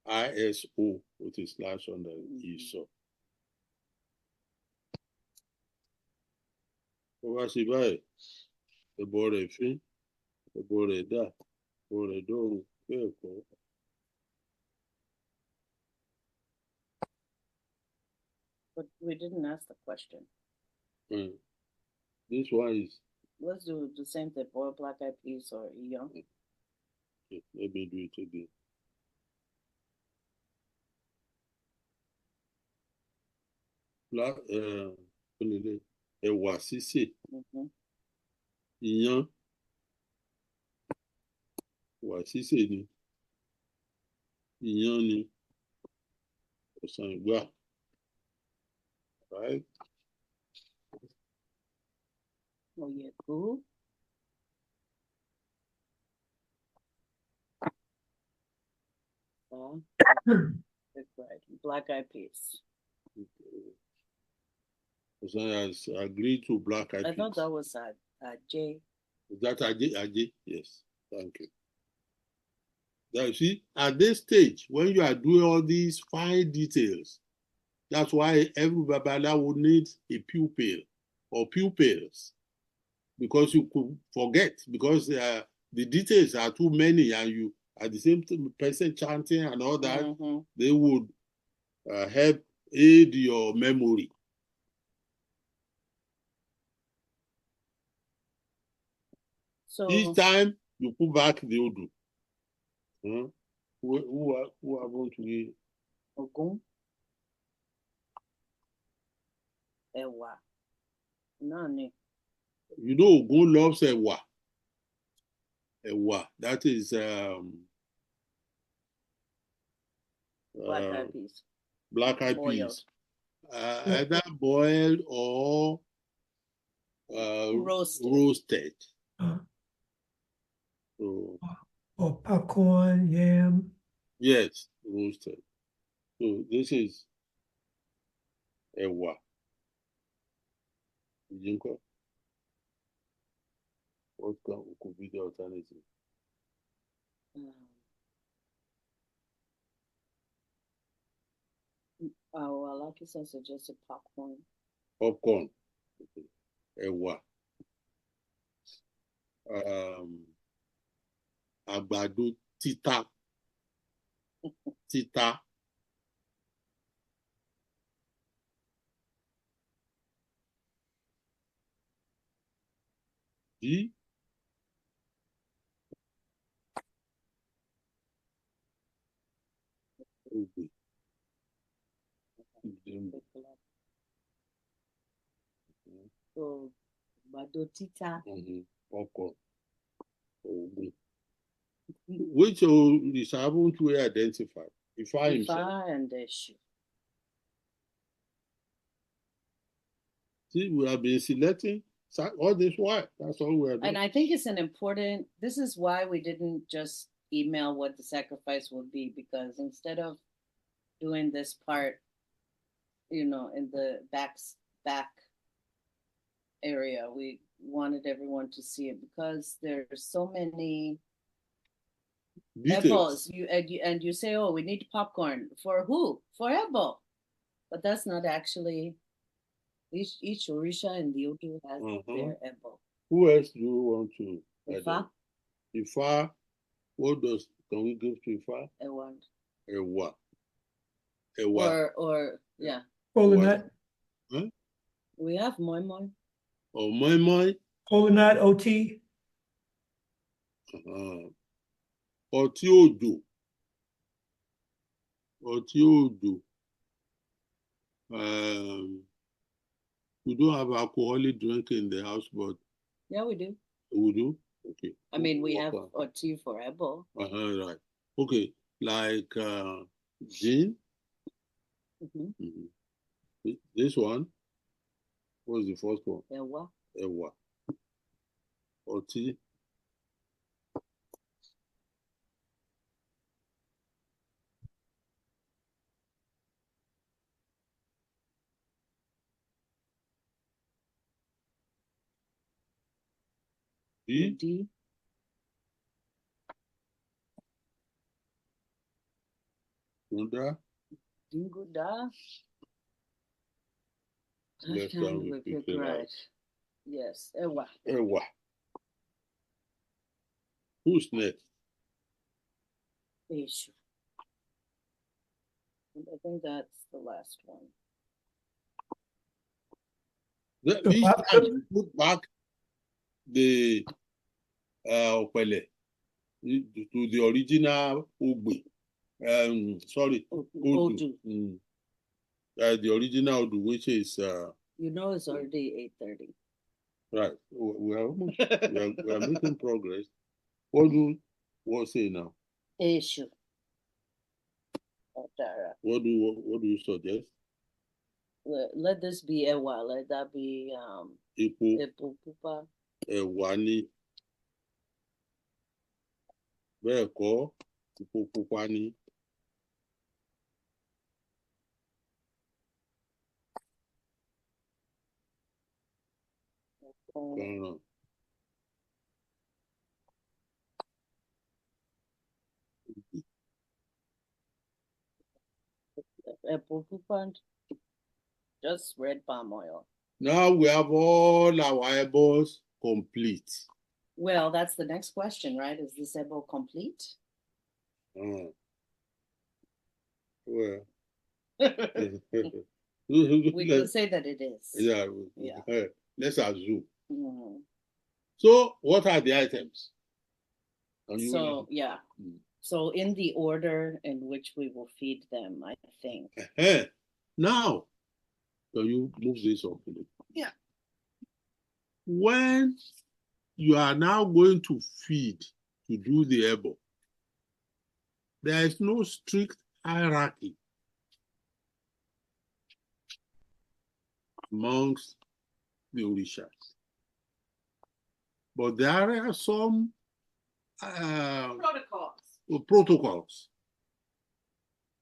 ISO with a slash under Ìsọ̀. Ó wá sí báyìí, ẹbọ rẹ̀ fín, ẹbọ rẹ̀ dà, ẹbọ rẹ̀ dọ̀run, bẹ́ẹ̀ kọ́. But we didn't ask the question. This one is. Let's do the same thing, boiled black eyed peas or young. Okay, let me do it again. Ẹ̀wà sísè, iyán, ẹ̀wà sísè ni, iyán ni, ọ̀sán ìgbà, right? Oh yeah, cool. Right. Black eyed peas. Ọ̀sán has agreed to black eyed peas. I thought that was J. Is that Ajay? Yes, thank you. Now, you see, at this stage, when you are doing all these fine details, that's why every Babalawo needs a pupil or pupils, because you could forget, because the details are too many, and you at the same time person chanting and all that, they would help aid your memory. So each time you put back the Odu. Who are going to be Ogun? Ewa. Nani. You know Ogun loves Ewa. Ewa. That is black eyed peas. Black eyed peas. Either boiled or roasted. So, or popcorn, yam. Yes, roasted. So this is Ewa. What could be the alternative? Like you said, suggested popcorn. Popcorn. Okay. Ewa. Àgbàdo títà. Títà. G. Okay. So, àgbàdo títà. Popcorn. Okay. Which is able to identify? Ifa himself. And the issue. See, we have been selecting all this while. That's all we are doing. And I think it's this is why we didn't just email what the sacrifice would be, because instead of doing this part, in the back area, we wanted everyone to see it, because there's so many details. You say, oh, we need popcorn. For who? For Ebo. But that's not actually, each Orisha and the Odu has their Ebo. Who else do you want to? Ifa. Ifa. What can we give to Ifa? Ewa. Ewa. Ewa. Or yeah. Coconut. Huh? We have moi moi. Oh, moi moi. Coconut, OT. Ọtí òjò. Ọtí òjò. We don't have alcoholic drink in the house, but yeah, we do. We do? Okay. I mean, we have tea for Ebo. Right. Okay. Like gin. This one. What was the first one? Ewa. Ewa. Or tea. D. Gunda. Dinguda. Left hand we pick it right. Yes, Ewa. Ewa. Who's next? Issue. I think that's the last one. Each time you put back the Opele to the original Ogbe. Sorry, Odu. The original Odu, which is You know it's already 8:30. right. We are almost we are making progress. What do you say now? Issue. Otara. What do you suggest? Let this be Ewa. Let that be Epo Pupa. Ẹ̀wà ni. Bẹ́ẹ̀ kọ́, epo pupa ni. Ọ̀ràn. Apple Pupa. Just red palm oil. Now we have all our eyeballs complete. Well, that's the next question, right? Is this ebo complete? Well, We can say that it is. Yeah. Yeah. Let's assume. Mhm. So, what are the items? So, yeah. So, in the order in which we will feed them, I think. Now, can you move this up? Yeah. When you are now going to feed, to do the ebo, there is no strict hierarchy amongst the orishas. But there are some protocols.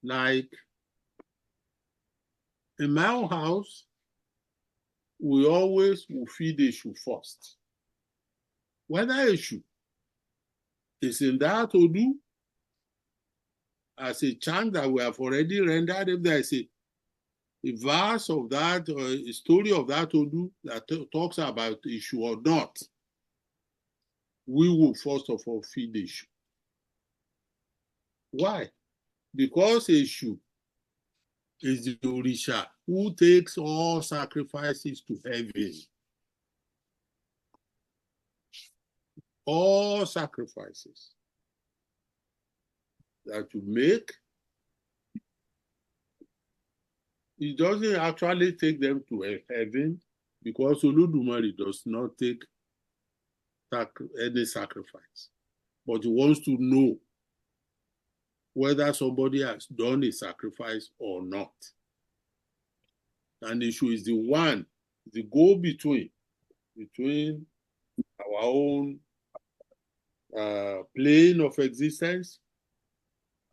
Like in my own house, we always will feed Eshu first. Whether Eshu is in that Odu, as a chant that we have already rendered, if there is a verse of that or a story of that Odu that talks about Eshu or not, we will first of all feed Eshu. Why? Because Eshu is the Orisha who takes all sacrifices to heaven. All sacrifices that you make, it doesn't actually take them to heaven because Olodumare does not take any sacrifice. But he wants to know whether somebody has done a sacrifice or not. And the issue is the one, the go-between our own plane of existence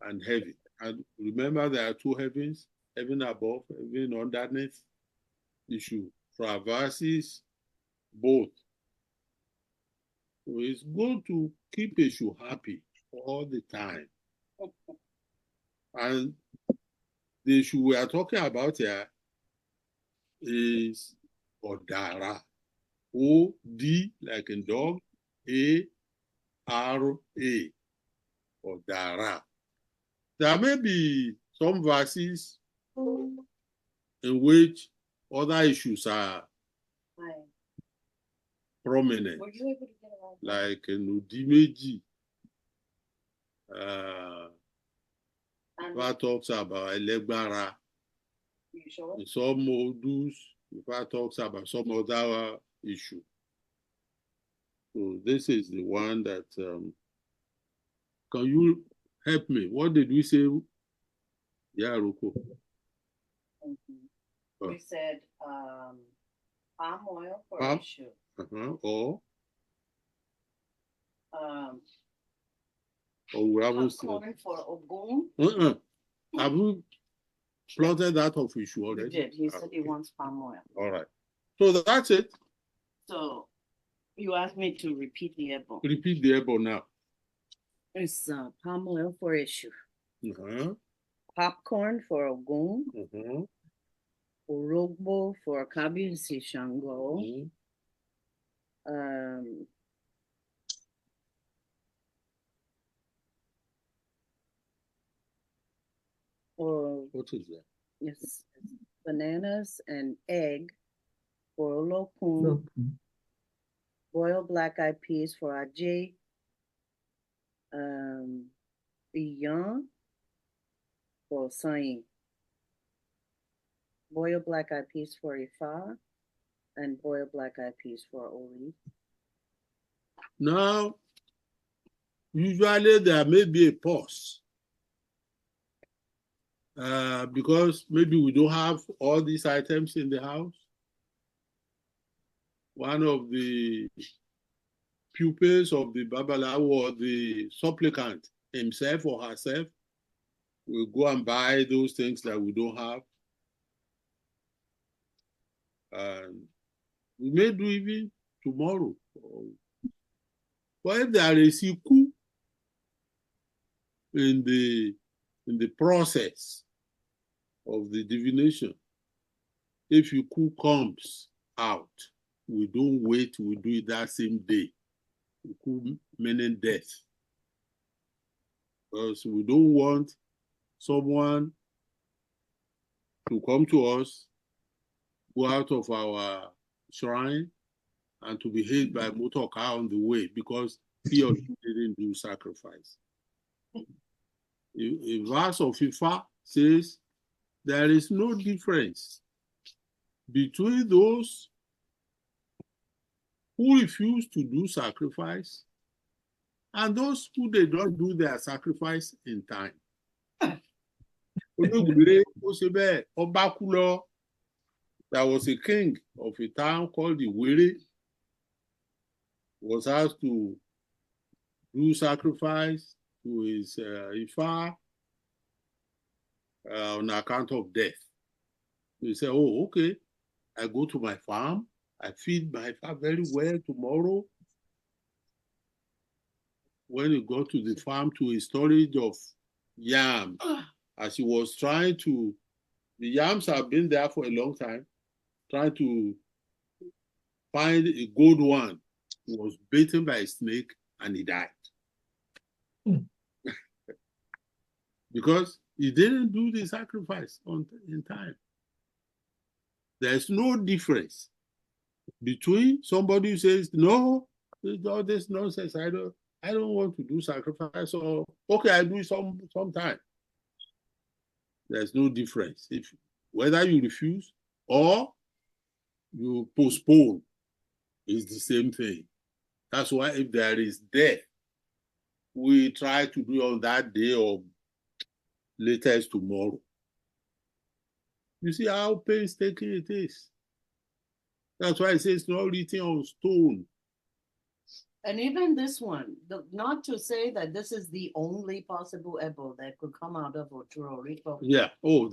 and heaven. And remember, there are two heavens, heaven above, heaven underneath. Issue traverses both. So it's good to keep Eshu happy all the time. And the issue we are talking about here is Odara. O-D, like in dog, A-R-A, Odara. There may be some verses in which other issues are prominent, like in Udimeji, that talks about Elegbara. In some Odus, that talks about some other issue. So this is the one that, can you help me? What did we say? Yeah, Ruko. We said palm oil for issue. Or we haven't popcorn for Ogun. Have you plotted that of issue already? He did. He said he wants palm oil. All right. So that's it. So you asked me to repeat the ebo. Repeat the ebo now. It's palm oil for issue. Popcorn for Ogun. Orogbo for Kabiyesi Shango. Or What is that? yes, bananas and egg for olokun, boiled black eyed peas for aje, iyan for sayin, boiled black eyed peas for ifa, and boiled black eyed peas for ori. Now, usually there may be a pause because maybe we don't have all these items in the house. One of the pupils of the Babalawo or the supplicant himself or herself will go and buy those things that we don't have. And we may do even tomorrow. But if there is a coup in the process of the divination, if a coup comes out, we don't wait, we do it that same day. A coup meaning death. Because we don't want someone to come to us, go out of our shrine, and to be hit by a motor car on the way because he or she didn't do sacrifice. A verse of Ifa says there is no difference between those who refuse to do sacrifice and those who they don't do their sacrifice in time. There was a king of a town called the Were, was asked to do sacrifice to his Ifa on account of death. He said, oh, okay, I go to my farm, I feed my Ifa very well tomorrow. When he got to the farm to a storage of yams, as he was trying to, the yams have been there for a long time, trying to find a good one. He was bitten by a snake and he died. Because he didn't do the sacrifice in time. There's no difference between somebody who says, no, all this nonsense, I don't want to do sacrifice, or okay, I do it sometime. There's no difference. If whether you refuse or you postpone, it's the same thing. That's why if there is death, we try to do it on that day or latest tomorrow. You see how painstaking it is. That's why it says it's not written on stone. And even this one, not to say that this is the only possible ebo that could come out of Puerto Rico. Yeah. Oh,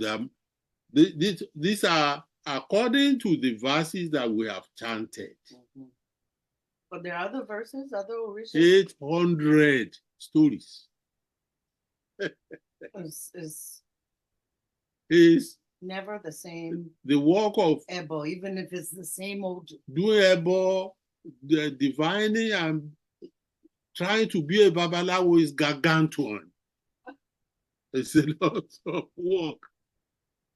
these are according to the verses that we have chanted. Mm-hmm. But there are other verses, other orishas. 800 stories. Is never the same. The work of ebo, even if it's the same old. Doing ebo, the divining and trying to be a babalawo is gargantuan. It's a lot of work.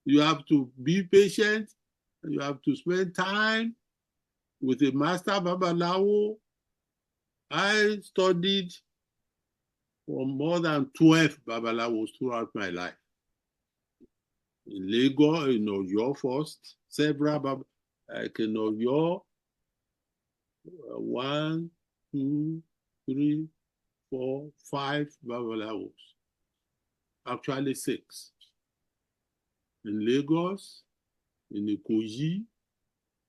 You have to be patient. You have to spend time with a master babalawo. I studied for more than 12 babalawos throughout my life. In Lagos, in Oyo first, several like in Oyo, 1, 2, 3, 4, 5 babalawos. Actually 6. In Lagos, in Ikoyi,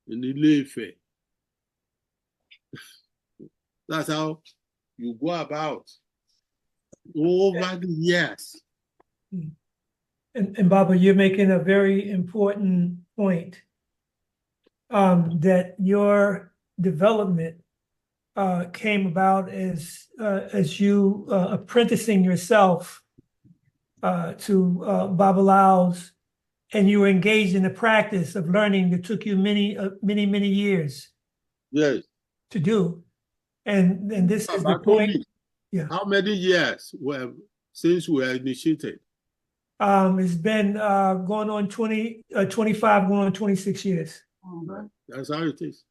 in Ile-Ife. That's how you go about over the years. And Baba, you're making a very important point, that your development came about as you apprenticing yourself to Babalaos, and you were engaged in the practice of learning that took you many years. Yes. to do. And this is the But told point. me, Yeah. how many years since we were initiated? It's been going on 25, going on 26 years. That's how it is.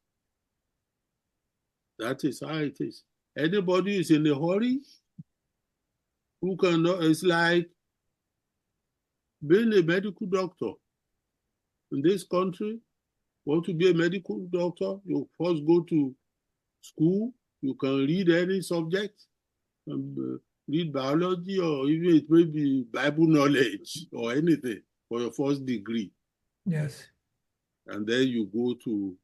That is how it is. Anybody who's in a hurry, who cannot, it's like being a medical doctor in this country. Want to be a medical doctor, you first go to school. You can read any subject, read biology, or even it may be Bible knowledge or anything for your first degree. Yes. And then you go to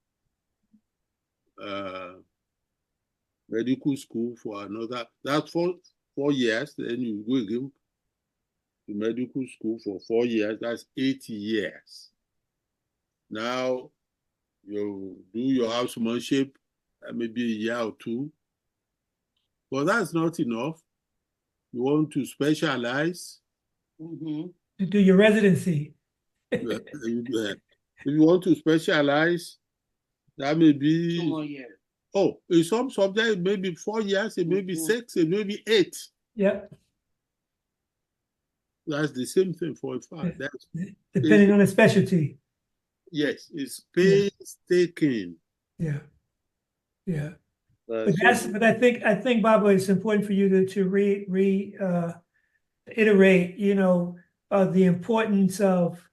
medical school for another, that's 4 years. Then you go again to medical school for 4 years. That's 8 years. Now you do your housemanship, maybe a year or two. But that's not enough. You want to specialize. To do your residency. If you want to specialize, that may be 2 more years. Oh, in some subjects, maybe 4 years, it may be 6, it may be 8. Yep. That's the same thing for a fact. Depending on the specialty. Yes, it's painstaking. Yeah. Yeah. But But I think, Baba, it's important for you to reiterate, the importance of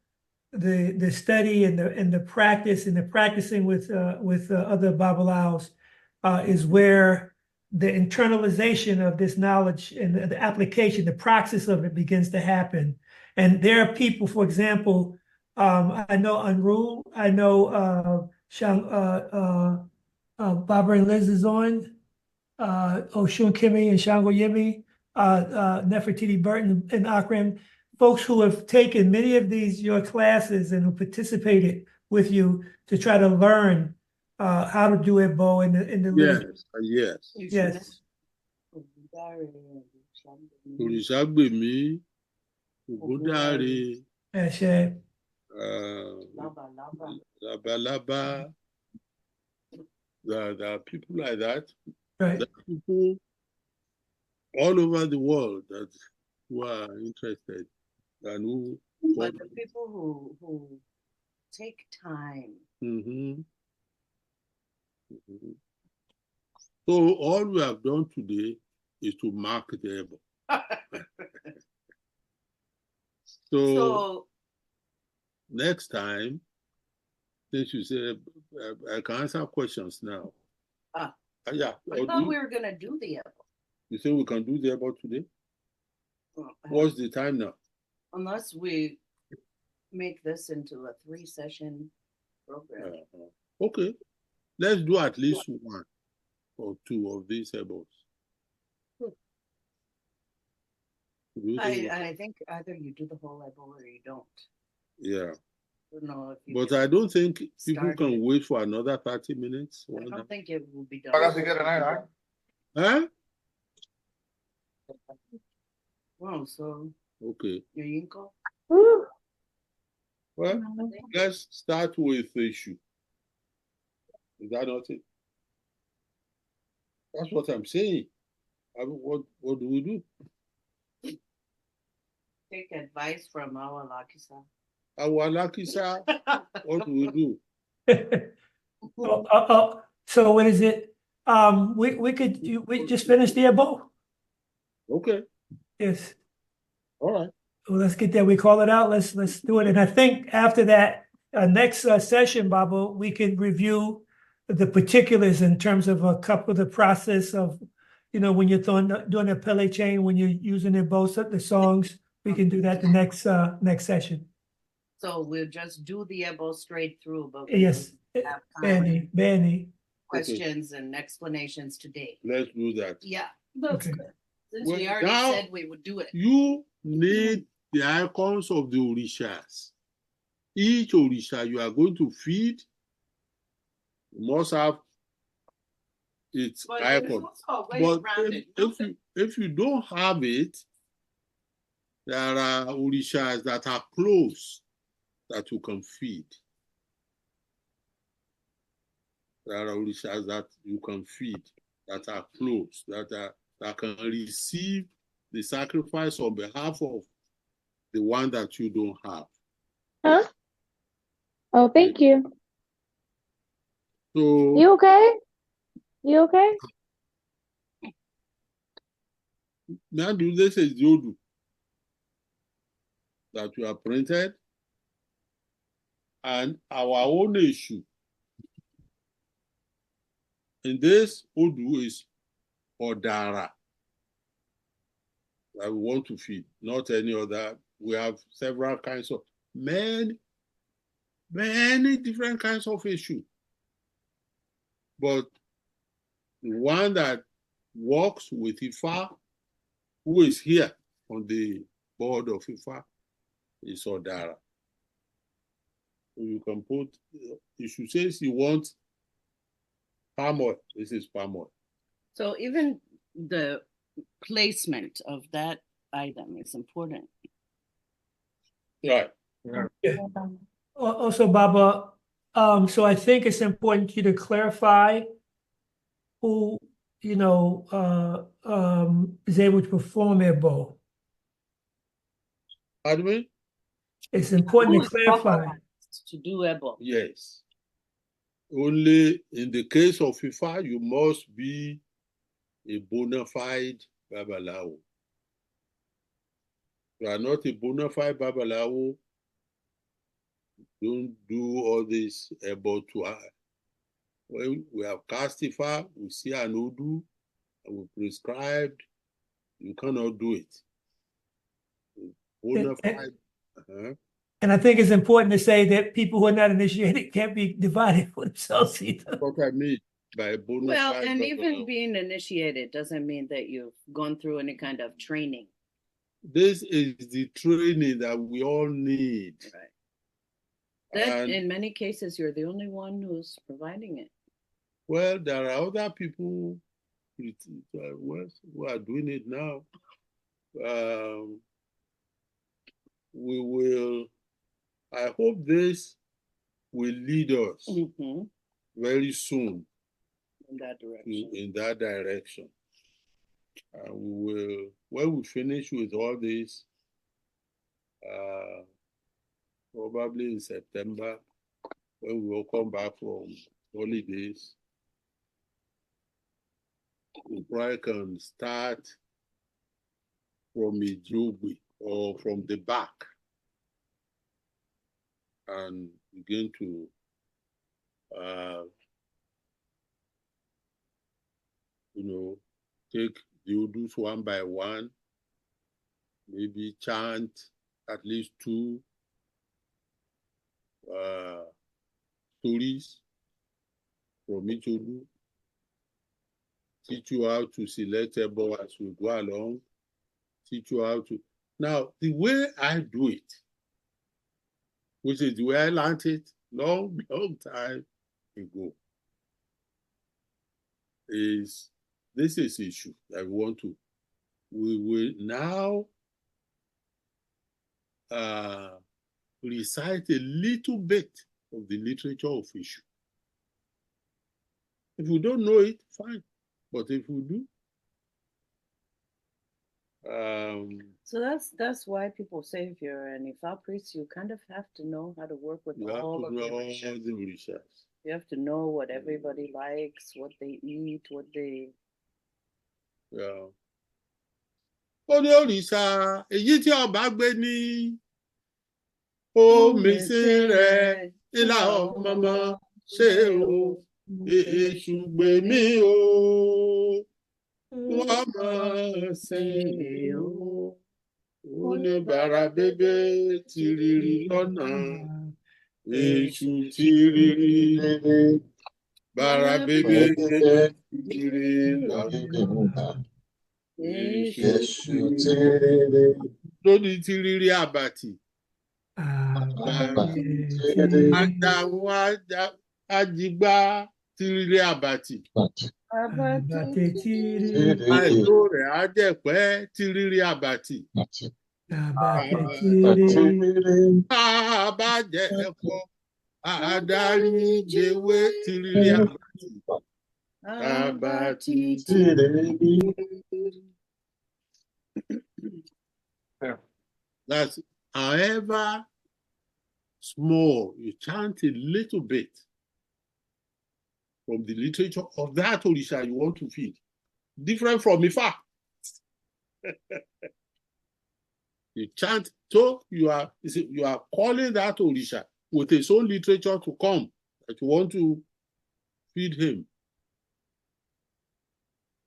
the study and the practice and the practicing with other Babalaos is where the internalization of this knowledge and the application, the praxis of it begins to happen. And there are people, for example, I know Anru, I know Barbara and Liz is on, Oshun Kimi and Shango Yimi, Nefertiti Burton and Akram, folks who have taken many of your classes and who participated with you to try to learn how to do Ebo in the Yes. Yes. AwiseAgbayeSpeaksEboPracticum1, Ogundare, Ashe. Labalaba. There are people like that. Right. There are people all over the world who are interested and who. But the people who take time. So all we have done today is to mark the Ebo. So next time, since you say I can answer questions now. Yeah. I thought we were going to do the Ebo. You say we can do the Ebo today? What's the time now? Unless we make this into a 3-session program. Okay. Let's do at least 1 or 2 of these Ebos. I think either you do the whole Ebo or you don't. Yeah. No, but I don't think people can wait for another 30 minutes. I don't think it will be done. Huh? Well, so. Okay. Your Yinko? Well, let's start with the issue. Is that not it? That's what I'm saying. What do we do? Take advice from our Lakisa. Our Lakisa, what do we do? So what is it? We just finished the Ebo. Okay. Yes. All right. Well, let's get that. We call it out. Let's do it. And I think after that next session, Baba, we can review the particulars in terms of a couple of the process of, when you're doing a Pele chain, when you're using the songs. We can do that the next session. So we'll just do the Ebo straight through, but yes, Benny. Questions and explanations today. Let's do that. Yeah, that's good. Since we already said we would do it. You need the icons of the Orishas. Each Orisha you are going to feed must have its icon. But if you don't have it, there are Orishas that are close that you can feed. There are orishas that you can feed, that are close, that can receive the sacrifice on behalf of the one that you don't have. Huh? Oh, thank you. So You okay? You okay? now this is Yodu that we have printed, and our own issue in this Odu is Odara that we want to feed, not any other. We have several kinds of many different kinds of issue, but the one that works with Ifa, who is here on the board of Ifa, is Odara. So you can put, if you say you want palm oil, this is palm oil. So even the placement of that item is important. Right. Yeah. Also, Baba, so I think it's important for you to clarify who, is able to perform Ebo. Pardon me? It's important Who to is clarify. authorized to do Ebo? Yes. Only in the case of Ifa, you must be a bona fide Babalawo. You are not a bona fide Babalawo, don't do all this Ebo to her. When we have cast Ifa, we see an Odu, and we prescribed, you cannot do it. Bona fide. And I think it's important to say that people who are not initiated can't be divided for themselves either. That's what I mean by bona Well, fide. and even Babalawo. being initiated doesn't mean that you've gone through any kind of training. This is the training that we all need. Right. That And, in many cases, you're the only one who's providing it. well, there are other people who are doing it now. We will, I hope this will lead us very soon In that direction. in that direction. And we will, when we finish with all this, probably in September, when we will come back from holidays, we probably can start from Ijobi or from the back and begin to take the Odus one by one, maybe chant at least 2 stories from each Odu, teach you how to select Ebo as we go along, teach you how to. Now, the way I do it, which is the way I learned it long time ago, is this is issue that we will now recite a little bit of the literature of issue. If we don't know it, fine. But if we do, so that's why people say if you're an Ifa priest, you kind of have to know how to work with all of the orishas. You have to know what everybody likes, what they eat, what they. Yeah. Ó ní òrìṣà èyí tí ọba gbé ní omi sí rẹ̀ ìlà ọmọọmọ ṣe o èṣù gbé mi o wọ́n mọ̀ sí o oníbàárà bébé tìrìrì lọ́nà èṣù tìrìrì bàrà bébé tìrìrì lọ́nà. Lórí tìrìrì àbàtì. Àdàwọn ajígbá tìrìrì àbàtì. Àìló rẹ̀ á jẹ́ pẹ́ tìrìrì àbàtì. Bá a bá jẹ ẹ̀kọ́ Adari jewe tirili abati. That's however small, you chant a little bit from the literature of that Orisha you want to feed. Different from Ifa. You chant, so you are calling that Orisha with his own literature to come that you want to feed him.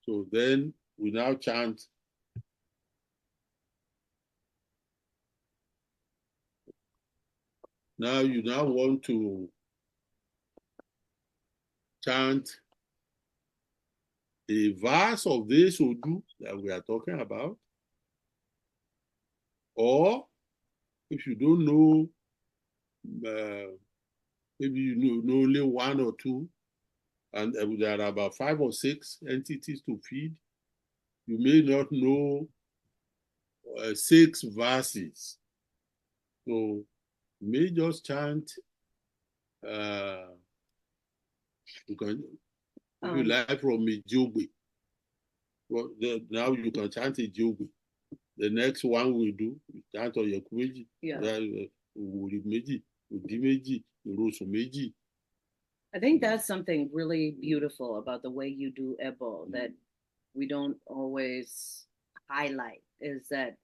So then we now chant. Now you now want to chant a verse of this Odu that we are talking about. Or if you don't know, maybe you know only one or two, and there are about 5 or 6 entities to feed. You may not know 6 verses. So you may just chant, you can, if you like, from Ijogbe. Well, now you can chant Ijogbe. The next one we do, we chant on Yakumeji. Yeah. Meji, Udimeji, Urosumeji. I think that's something really beautiful about the way you do Ebo that we don't always highlight, is that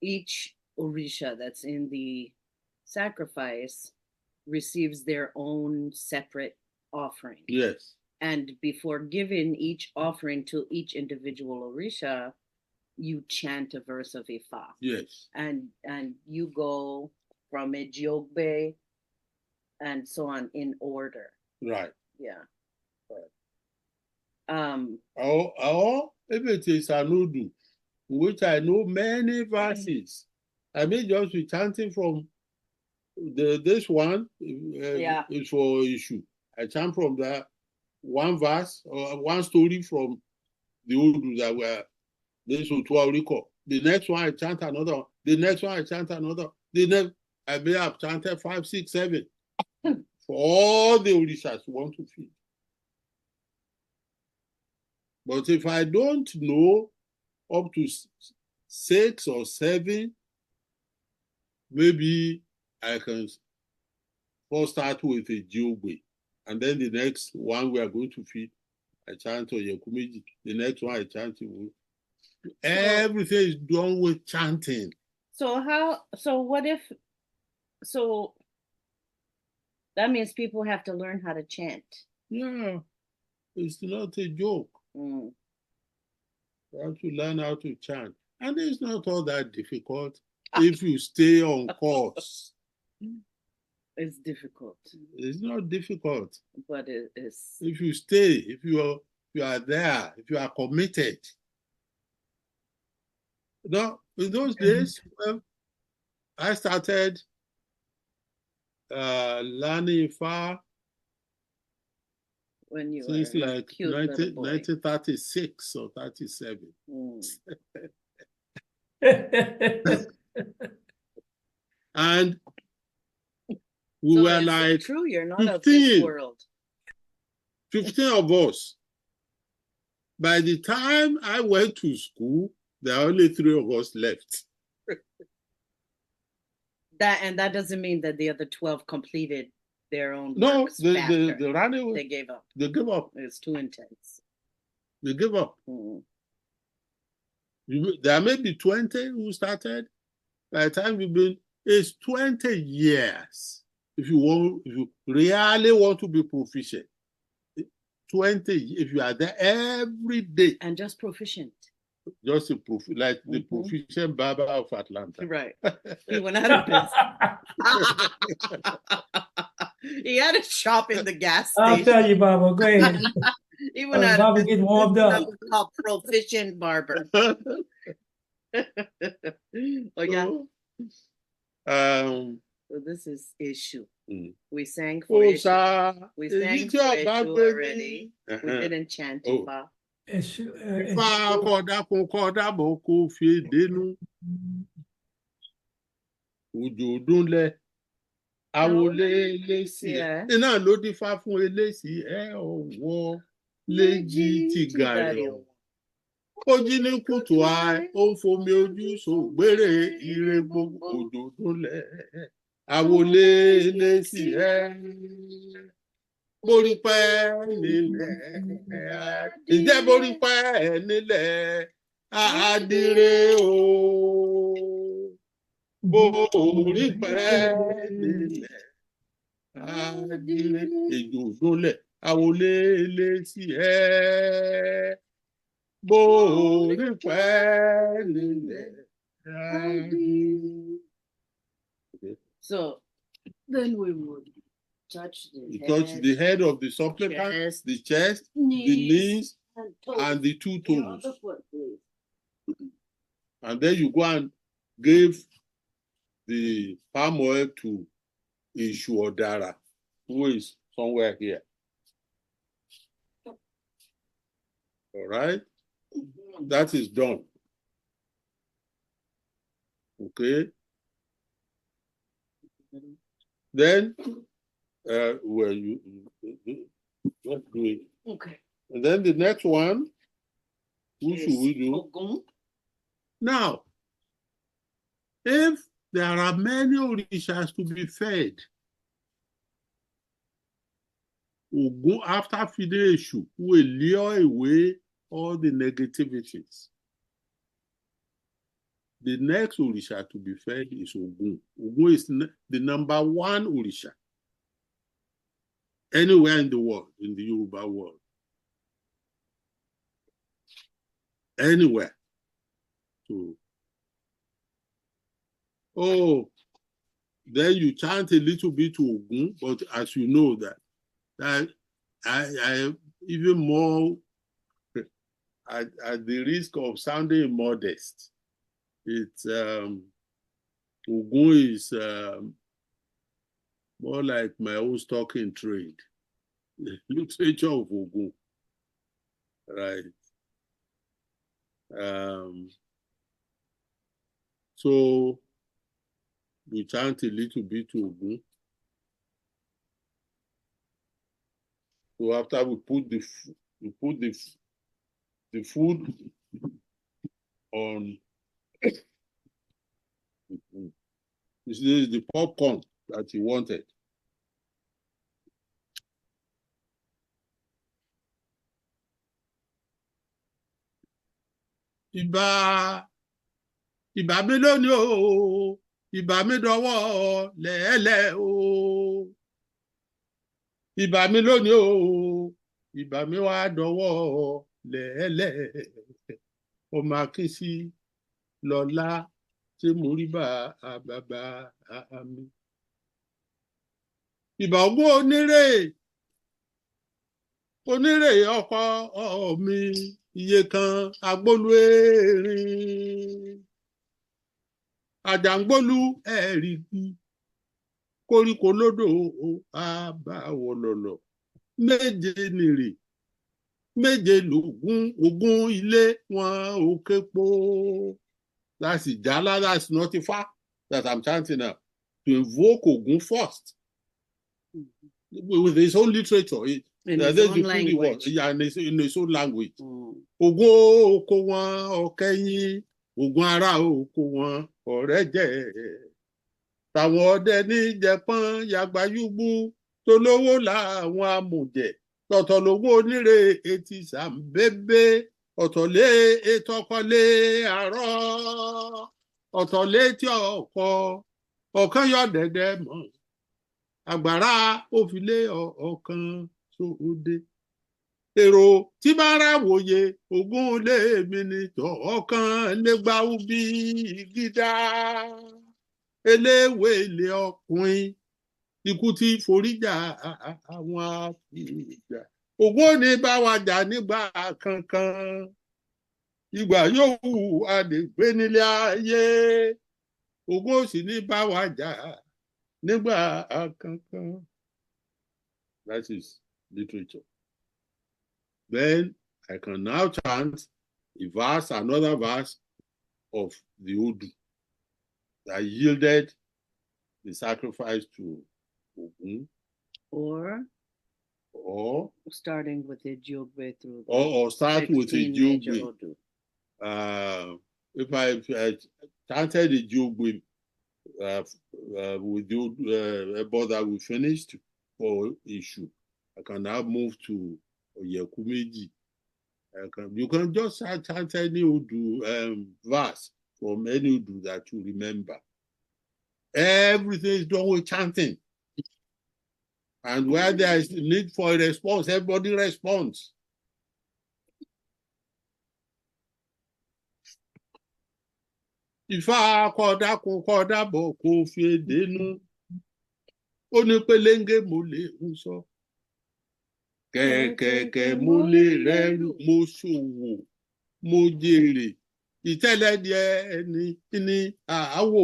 each Orisha that's in the sacrifice receives their own separate offering. Yes. And before giving each offering to each individual Orisha, you chant a verse of Ifa. Yes. And you go from Ejiobe and so on in order. Right. Yeah. But, if it is an Odu, which I know many verses, I may just be chanting from this one is for issue. I chant from the one verse or one story from the Odu that were this Utuauriko. The next one I chant another. The next one I chant another. The next I may have chanted 5, 6, 7 for all the Orishas who want to feed. But if I don't know up to 6 or 7, maybe I can first start with a Jiogbe. And then the next one we are going to feed, I chant on Yakumeji. The next one I chant. Everything is done with chanting. So that means people have to learn how to chant. Yeah, it's not a joke. Mm. You have to learn how to chant. And it's not all that difficult if you stay on course. It's difficult. It's not difficult. But it is. If you stay, if you are there, if you are committed. Now, in those days, I started learning Ifa when you since were like 1936 or 37. And we were like true, you're not 15, of this world. 15 of us. By the time I went to school, there are only 3 of us left. That doesn't mean that the other 12 completed their own works. They ran away. They gave up. They gave up. It's too intense. They gave up. There may be 20 who started. By the time you've been, it's 20 years. If you really want to be proficient, 20, if you are there every day. And just proficient. Just like the proficient barber of Atlanta. Right. He went out of business. He had a shop in the gas station. I'll tell you, Baba. Go ahead. He went out Baba of getting warmed up. Called proficient barber. So this is issue. We sang for issue. We sang for issue already. We didn't chant Ifa. Àwòlé eléṣì Yeah. iná ló dífá fún eléṣì ọ̀wọ́ léjì tìgàrẹ̀ ọ̀. Ó jí ní kùtù àì, ó ń fomi ojú sògbérè ire gbogbo òjò tó lẹ̀. Àwòlé eléṣì borí pẹ́ nílẹ̀. Ǹjẹ́ borí pẹ́ nílẹ̀? Àdìrẹ o. Borí pẹ́ nílẹ̀. Àdìrẹ èjò dólẹ̀. Àwòlé eléṣì borí pẹ́ nílẹ̀. So then we would touch the You head, touch the head of the supplicant, chest, the chest, the knees, and toes. and the two The toes. other foot, please. And then you go and give the palm oil to Ishuodara, who is somewhere here. All right? That is done. Okay? Then, well, you let's do it. Okay. And then the next one, who should we do? Ogun. Now, if there are many orishas to be fed, Ogun, after feeding Eshu, will lure away all the negativities. The next Orisha to be fed is Ogun. Ogun is the number one Orisha anywhere in the world, in the Yoruba world. Anywhere. So, then you chant a little bit to Ogun, but as you know that I even more at the risk of sounding modest, it's Ogun is more like my own stock in trade. The literature of Ogun, right? So we chant a little bit to Ogun. So after we put the food on. This is the popcorn that you wanted. Ìbà mi lónìí o, ìbà mi dọwọ́ lẹ́ẹ̀lẹ́ o. Ìbà mi lónìí o, ìbà mi wá dọwọ́ lẹ́ẹ̀lẹ́. Ọmọ Akínsí lọ́lá tí mo rí bá bàbá mi. Ìbà Ògún onírè ọkọ mi, iye kan agbólú erin. Àjàngbólú ẹ̀rí koríko lódò àbáwọlọ̀lọ̀. Méje nìrè, méje lògún, Ògún ilé wọn ò képo. That's Ìjálá, that's not Ifá that I'm chanting now. To invoke Ogun first. With his own literature. In his own language. Yeah, in his own language. Ogun oko wọn ọ̀kẹ́yìn, Ogun ará oko wọn ọ̀rẹ́ jẹ́. Tàwọn ọdẹ ní jẹpọ́n yàgbáyúgbú, tolówó làwọn amòjẹ̀. Tọ̀tọ̀ lówó onírè etí sàmbébé, ọ̀tọ̀lé etọ́kọ́lé àárọ̀, ọ̀tọ̀lé tí ọkọ̀ ọ̀kan yọ dẹ̀dẹ̀ mọ́. Àgbàrá òfìlé ọ̀kan sóde. Èrò tí bá ra wòye Ògún lé mi ní tọ̀ ọ̀kan lè gba ubi gídá. Eléwé ilé ọkùnrin, ikú tí foríjà àwọn àfìjà. Ògún ò ní bá wa jà nígbà kankan. Ìgbà yòówù a lè gbé nílé ayé. Ògún ò sì ní bá wa jà nígbà kankan. That is literature. Then I can now chant a verse, another verse of the Odu that yielded the sacrifice to Ogun, or or starting with Ejogbe through the or start with 16 major Ejogbe. Odu. If I chanted Ejogbe with the about that we finished for issue, I can now move to Oyekumeji. You can just chant any Odu verse from any Odu that you remember. Everything is done with chanting. And where there is need for a response, everybody responds. Ifá kódà kún kódà bọ̀ kó fi dénú. Ó ní pelenge mo lè ń sọ. Kẹ̀kẹ̀kẹ̀ mo lè rẹ́rù, mo ṣòwò, mo jèrè. Ìtẹ́lẹ̀ díẹ̀ ní àwò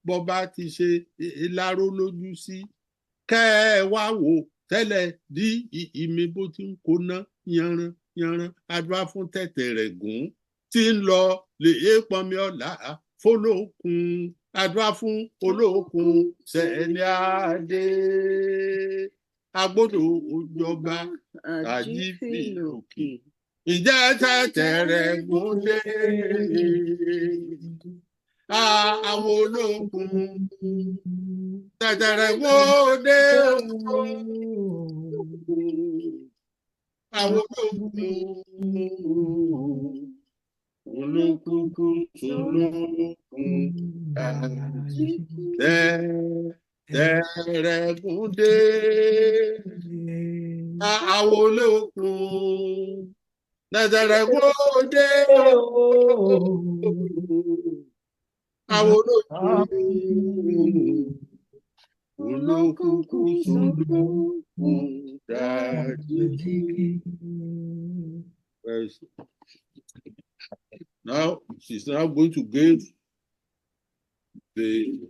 bọ́ba ti ṣe ìláró lójú sí. Kẹ́ ẹ wá wò tẹ́lẹ̀ dí ìmí bó ti ń kóná yanran yanran. Adúrà fún tẹ̀tẹ̀ rẹ̀ gùn tí ń lọ lè é pọnmi ọ̀la fọlọ́kun. Adúrà fún olókun sẹ́ni adé. Agbódò òjọba àjífìlòkè. Ìjẹ́ tẹ̀tẹ̀ rẹ̀ gùn lé. Àwọn olókun tẹ̀tẹ̀ rẹ̀ gùn dé. Àwọn olókun tẹ̀tẹ̀ rẹ̀ gùn dé. Àwọn olókun tẹ̀tẹ̀ rẹ̀ gùn dé. Àwọn olókun dájú. Now she's now going to give the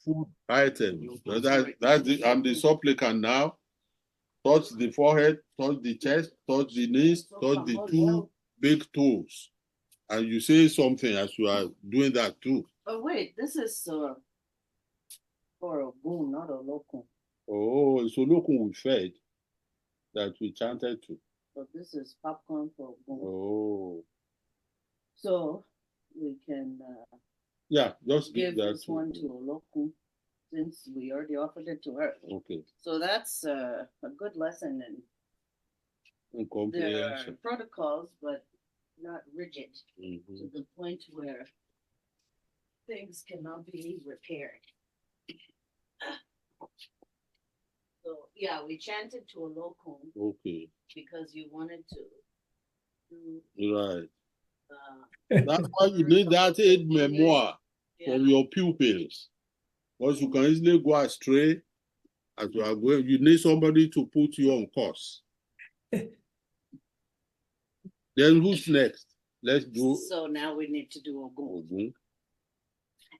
food item. I'm the supplicant now. Touch the forehead, touch the chest, touch the knees, touch the two big toes. And you say something as you are doing that too. Oh wait, this is for a boom, not a local. Oh, it's a local we fed that we chanted to. So this is popcorn for a boom. Oh. So we can yeah, just give this one to a local since we already offered it to her. Okay. So that's a good lesson in comprehension. There are protocols, but not rigid to the point where things cannot be repaired. So yeah, we chanted to a local. Okay. Because you wanted to. Right. That's why you need that aid memoir from your pupils. Because you can easily go astray as you are going. You need somebody to put you on course. Then who's next? Let's do. So now we need to do Ogun.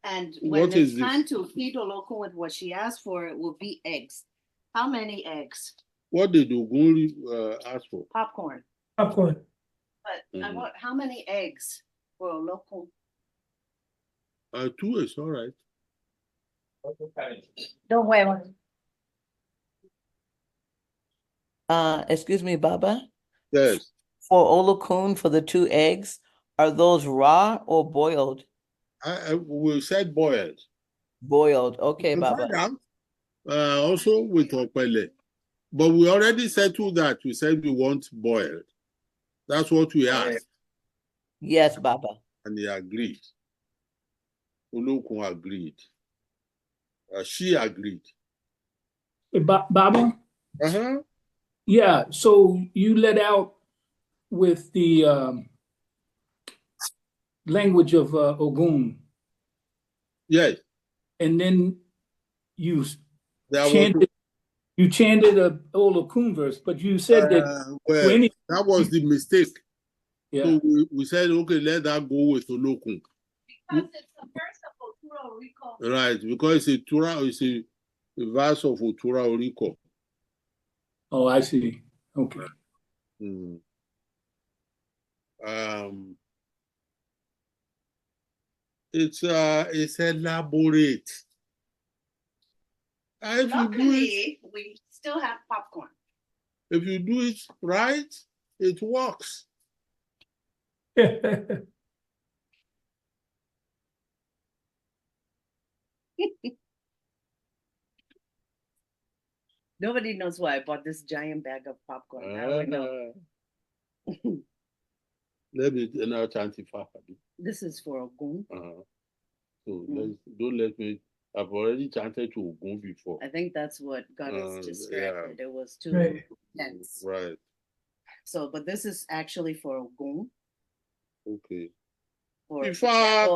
And what when it's time to feed Olokun with what she asked for, it will be eggs. How many eggs? What did Ogun ask for? Popcorn. Popcorn. But I want how many eggs for Olokun? 2 is all right. Don't worry. Excuse me, Baba. Yes. For Olokun, for the 2 eggs, are those raw or boiled? We said boiled. Boiled. Okay, Baba. Also with Opele. But we already settled that. We said we want boiled. That's what we asked. Yes, Baba. And he agreed. Olokun agreed. She agreed. Baba? Uh-huh. Yeah, so you let out with the language of Ogun. Yes. And then you chanted a Olokun verse, but you said that that was the mistake. Yeah. So we said, okay, let that go with Olokun. Because it's a verse of Otura Oriko. Right, because it's a verse of Otura Oriko. Oh, I see. Okay. It's elaborate. If you do it, we still have popcorn. if you do it right, it works. Nobody knows why I bought this giant bag of popcorn. Now I know. Let me now chant it. This is for Ogun. So don't let me. I've already chanted to Ogun before. I think that's what got us distracted. Yeah. It was too tense. Right. So, but this is actually for Ogun. Okay. For If I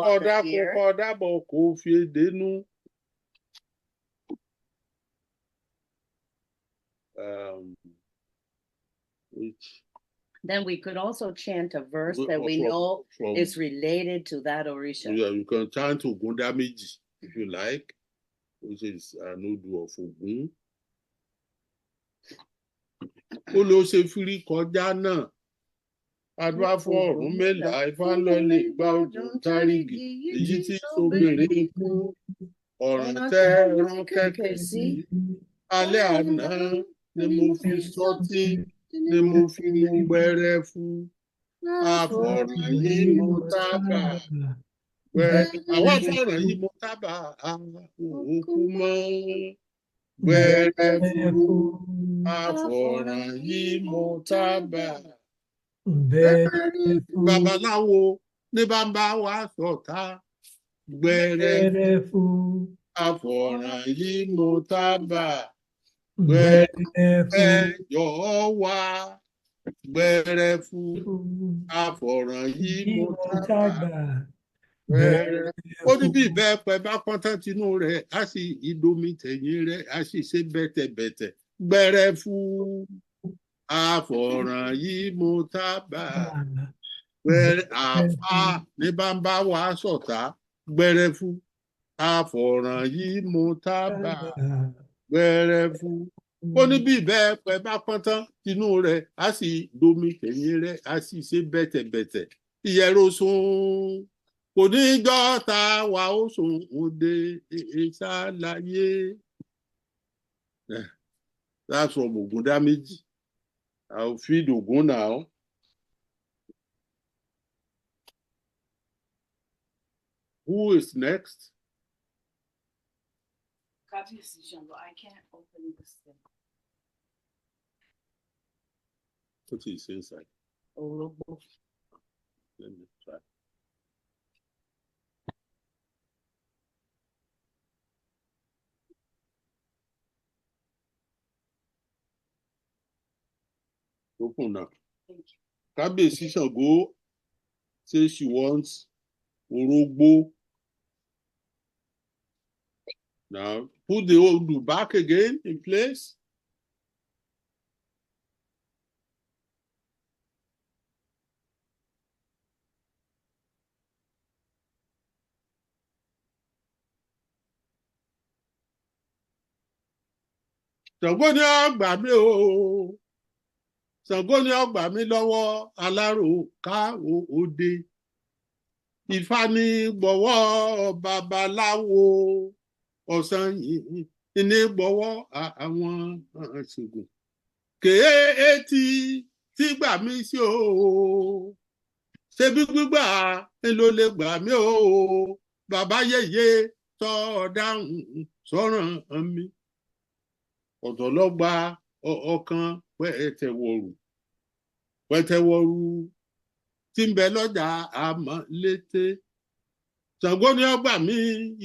which then we could also chant a verse that we know is related to that Orisha. Yeah, you can chant Ogun Damiji if you like, which is Anodu of Ogun. Olosefiri kọjá náà. Adúá fún ọ̀run mẹ́la, Ifá lọ́lẹ̀ gba òjò tárígì, èyí tí sóbìnrin kú. Ọ̀run tẹ́ rán kẹ̀kẹ́ sí. Alẹ́ àná ni mo fi sọ́tí, ni mo fi mú gbẹ́rẹ́ fún. Àfọ̀ràn yìí mo tábà. Àwọn àfọ̀ràn yìí mo tábà. Òkú mọ́ gbẹ́rẹ́ fún. Àfọ̀ràn yìí mo tábà. Babaláwo ní bá ń bá wa sọ̀tá. Gbẹ́rẹ́ fún. Àfọ̀ràn yìí mo tábà. Gbẹ́rẹ́ jọ̀ọ́ wá. Gbẹ́rẹ́ fún. Àfọ̀ràn yìí mo tábà. Ó ní bí ìbẹ́pẹ bá pọ́n tán tinú rẹ̀, á sì ìdomi tẹ̀yìn rẹ̀, á sì ṣe bẹ́tẹ̀bẹ́tẹ̀. Gbẹ́rẹ́ fún. Àfọ̀ràn yìí mo tábà. Gbẹ́rẹ́ àfá ní bá ń bá wa sọ̀tá. Gbẹ́rẹ́ fún. Àfọ̀ràn yìí mo tábà. Gbẹ́rẹ́ fún. Ó ní bí ìbẹ́pẹ bá pọ́n tán tinú rẹ̀, á sì domi tẹ̀yìn rẹ̀, á sì ṣe bẹ́tẹ̀bẹ́tẹ̀. Ìyẹ̀rò sùn. Kò ní jọ́ ta wà ó sùn òde ìṣàlàyé. That's from Ogun Damiji. I'll feed Ogun now. Who is next? I can't open this thing. What is inside? Oh, Let me try. Open now. thank you. Kábíyèsí Ṣàngó says she wants orógbó. Now, put the old back again in place. Ṣàngó ni ó gbà mí o. Ṣàngó ni ó gbà mí lọ́wọ́ alárò ká òde. Ifá ní gbọ́wọ́ babaláwo. Ọ̀sán yìí ní gbọ́wọ́ àwọn ṣègùn. Kèé tí gbà mí sí o. Ṣebí gbígbà ló lè gbà mí o. Bàbá yèyé tọ́ dáhùn sọ́ràn mi. Ọ̀dọ̀ ló gba ọkàn pẹ̀tẹ̀wọ̀rù tí ń bẹ lọ́jà àmọ́ létè. Ṣàngó ni ó gbà mí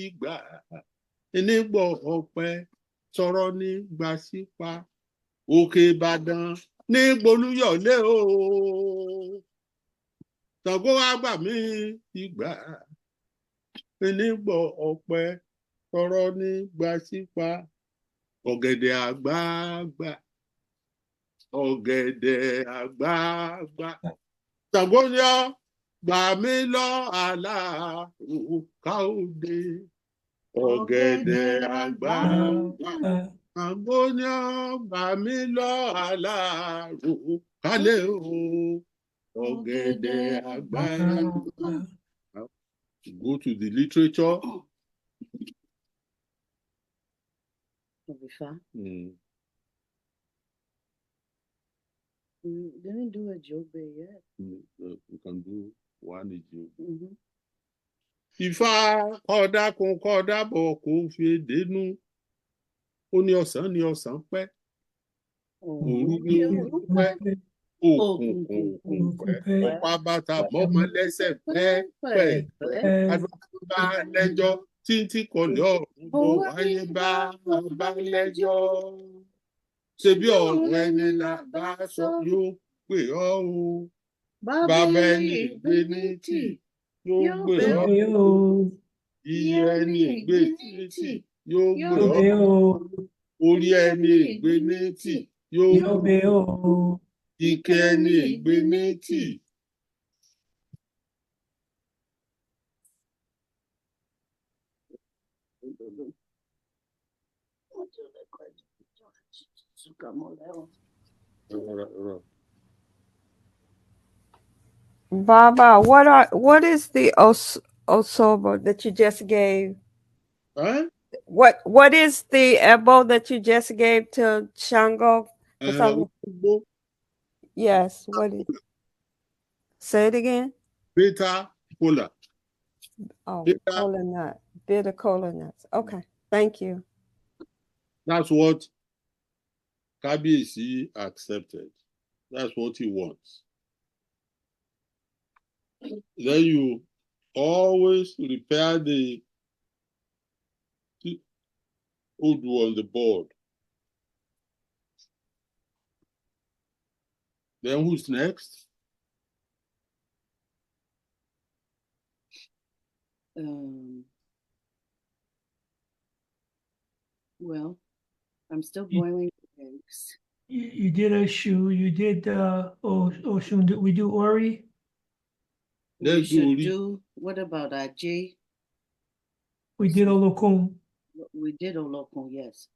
ìgbà. Nígbọ̀ ọ̀pẹ sọ̀rọ̀ ní gbàsípa. Òkè Ìbàdàn ní Gbolúyọ̀lé o. Ṣàngó wá gbà mí ìgbà. Nígbọ̀ ọ̀pẹ sọ̀rọ̀ ní gbàsípa. Ọ̀gẹ̀dẹ̀ àgbagbà. Ọ̀gẹ̀dẹ̀ àgbagbà. Ṣàngó ni ó gbà mí lọ alárò ká òde. Ọ̀gẹ̀dẹ̀ àgbagbà. Ṣàngó ni ó gbà mí lọ alárò kálẹ̀ o. Ọ̀gẹ̀dẹ̀ àgbagbà. Go to the literature. It'll be fine. Mm. We didn't do a joke yet. We can do one ijó. Mm-hmm. Ifá kọ́dákun kọ́dábọ̀ kò fi dénú. Ó ní ọ̀sán pẹ́. Òru ní òru pẹ́. Òkùnkùn pẹ́. Ọ̀pá bàtà bọ́mọ lẹ́sẹ̀ pẹ́. Adúlá lẹ́jọ́ títí kọ̀lẹ́ ọ̀run bó wáyé bá lẹ́jọ́. Ṣebí ọ̀rọ̀ ẹni là bá sọ yóò pè ọ́ o. Bàbá ẹni ìgbé ní tì yóò gbé ọ́. Iye ẹni ìgbé ní tì yóò gbé ọ́. Orí ẹni ìgbé ní tì yóò gbé ọ́. Ike ẹni ìgbé ní tì. Baba, what is the osobo that you just gave? Huh? What is the ebo that you just gave to Shango? Yes, what is? Say it again. Bitter cola. Oh, cola nut. Bitter cola nuts. Okay, thank you. That's what Kabiyesi accepted. That's what he wants. Then you always repair the old on the board. Then who's next? Well, I'm still boiling eggs. You did Oshu, you did Oshun, did we do Ori? We should do, what about Ajay? We did Olokun. We did Olokun, yes.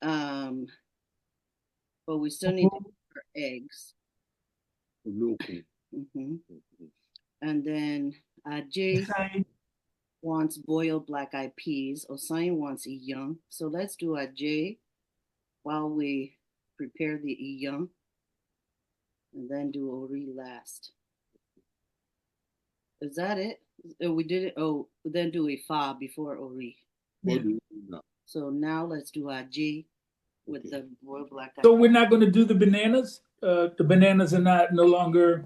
But we still need to do our eggs. Olokun. Mm-hmm. And then Ajay wants boiled black-eyed peas. Osayin wants iyang. So let's do Ajay while we prepare the iyang. And then do Ori last. Is that it? We did it. Oh, then do Ifa before Ori. What do we do now? So now let's do Ajay with the boiled black-eyed. So we're not going to do the bananas. The bananas are no longer.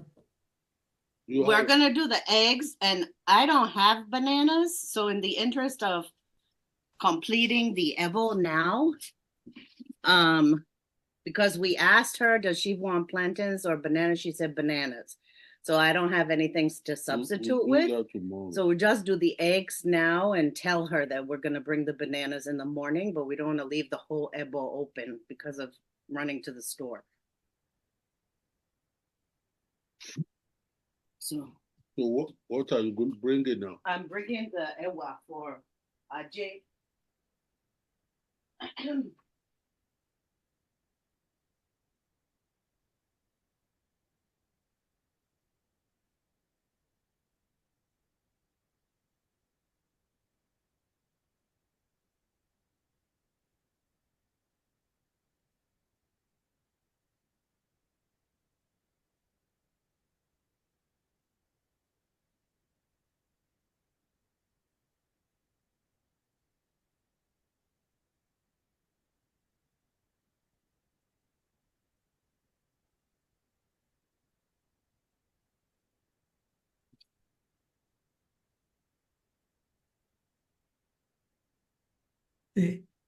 We're gonna do the eggs, and I don't have bananas. So in the interest of completing the ebo now, because we asked her, does she want plantains or bananas? She said bananas. So I don't have anything to substitute with. So we just do the eggs now and tell her that we're gonna bring the bananas in the morning, but we don't want to leave the whole ebo open because of running to the store. So what are you going to bring in now? I'm bringing the ewa for Ajay.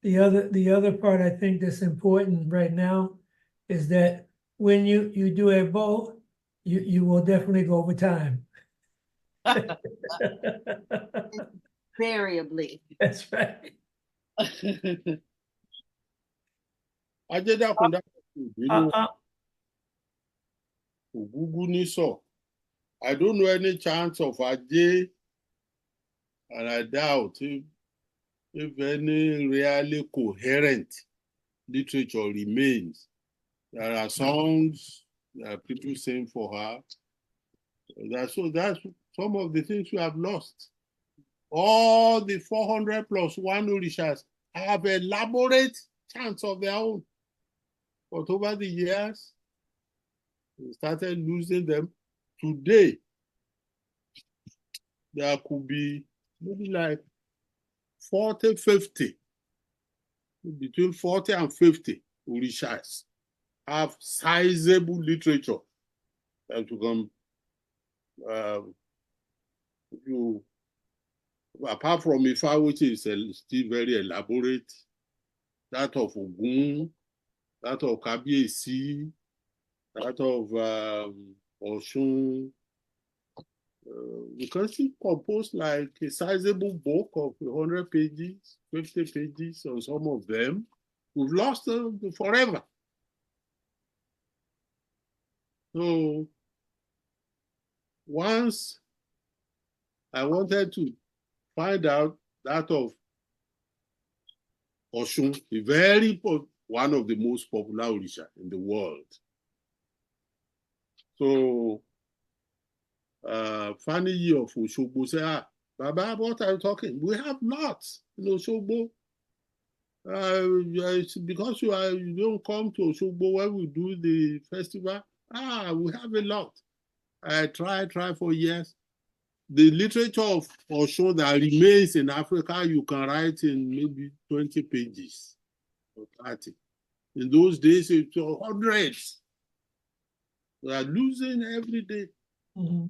The other part I think that's important right now is that when you do a bow, you will definitely go over time. Variably. That's right. I did that on that. I don't know any chance of Ajay, and I doubt if any really coherent literature remains. There are songs that people sing for her. That's some of the things we have lost. All the 400 plus one orishas have elaborate chants of their own. But over the years, we started losing them. Today, there could be maybe like 40, 50, between 40 and 50 orishas have sizable literature that you can, apart from Ifa, which is still very elaborate, that of Ogun, that of Kabiyesi, that of Osun, you can still compose like a sizable book of 100 pages, 50 pages on some of them. We've lost them forever. So once I wanted to find out that of Osun, one of the most popular Orisha in the world. So Faniyi of Osogbo said, Baba, what are you talking? We have not in Osogbo. It's because you don't come to Osogbo when we do the festival. We have a lot. I try for years. The literature of Osun that remains in Africa, you can write in maybe 20 pages or 30. In those days, it's hundreds. We are losing every day. Mm-hmm.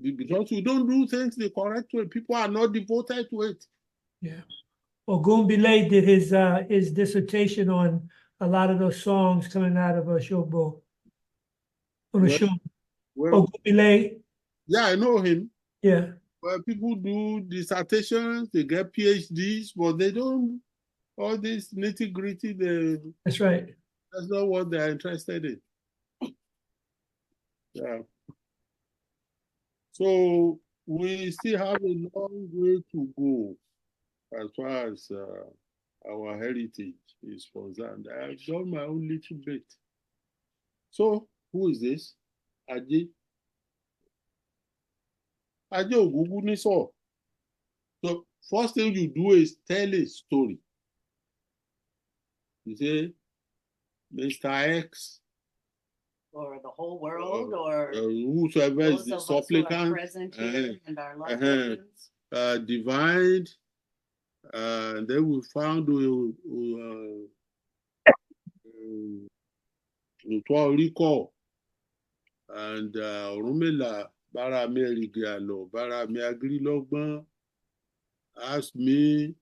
Because we don't do things the correct way. People are not devoted to it. Yeah. Ogunbile did his dissertation on a lot of those songs coming out of Oshogbo. Ogunbile. Yeah, I know him. Yeah. Well, people do dissertations, they get PhDs, but they don't, all this nitty-gritty, that's right. That's not what they're interested in. Yeah. So we still have a long way to go as far as our heritage is concerned. I've done my own little bit. So who is this? Aje. Aje Oguguniso. So first thing you do is tell a story. You say, Mr. X. Or the whole world, or whosoever is the supplicant, present here and our loved ones. Divined, and then we found recall, and Orunmila bara mi erigalo, bara mi agrilogban, asked me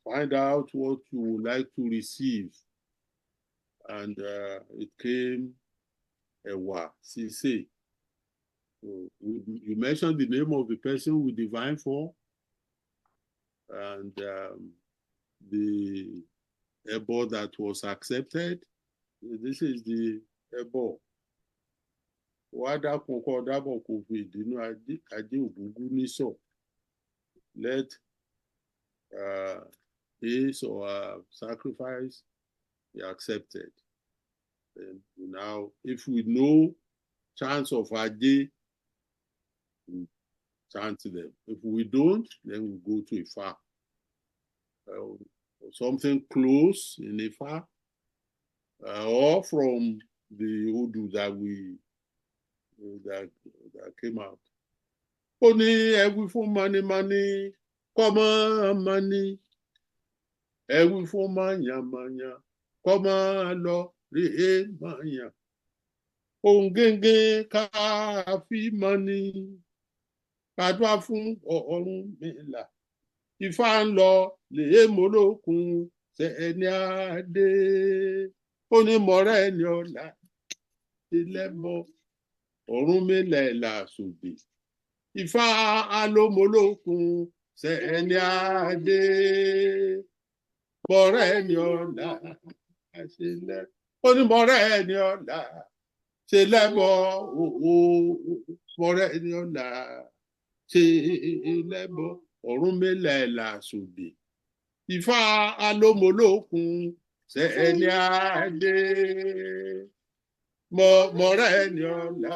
find out what you would like to receive. And it came Ewa Sise. You mentioned the name of the person we divine for, and the ebo that was accepted. This is the ebo. Wada koko dabo kofi dinu ade Oguguniso. Let his or her sacrifice be accepted. And now, if we know chants of Ade, we chant them. If we don't, then we go to Ifa. Something close in Ifa, or from the Odu that that came out. Only every for money, come on, money. Every for manya, come on, Lord, re manya. Ongenge káfí mọ́ni, kàdúrà fún Ọ̀rúnmìlà. Ifá ń lọ lèé molókun ṣe ẹni adé. Ó ní mọ̀rẹ́ ẹni ọ̀la ilẹ̀bọ Ọ̀rúnmìlà ẹ̀là sòdè. Ifá alómolókun ṣe ẹni adé. Mọ̀rẹ́ ẹni ọ̀la àṣìlẹ̀. Ó ní mọ̀rẹ́ ẹni ọ̀la. Ṣe lẹ́bọ̀ mọ̀rẹ́ ni ọ̀la ṣe lẹ́bọ̀ Ọ̀rúnmìlà ẹ̀là sòdè. Ifá alómolókun ṣe ẹni adé. Mọ̀rẹ́ ni ọ̀la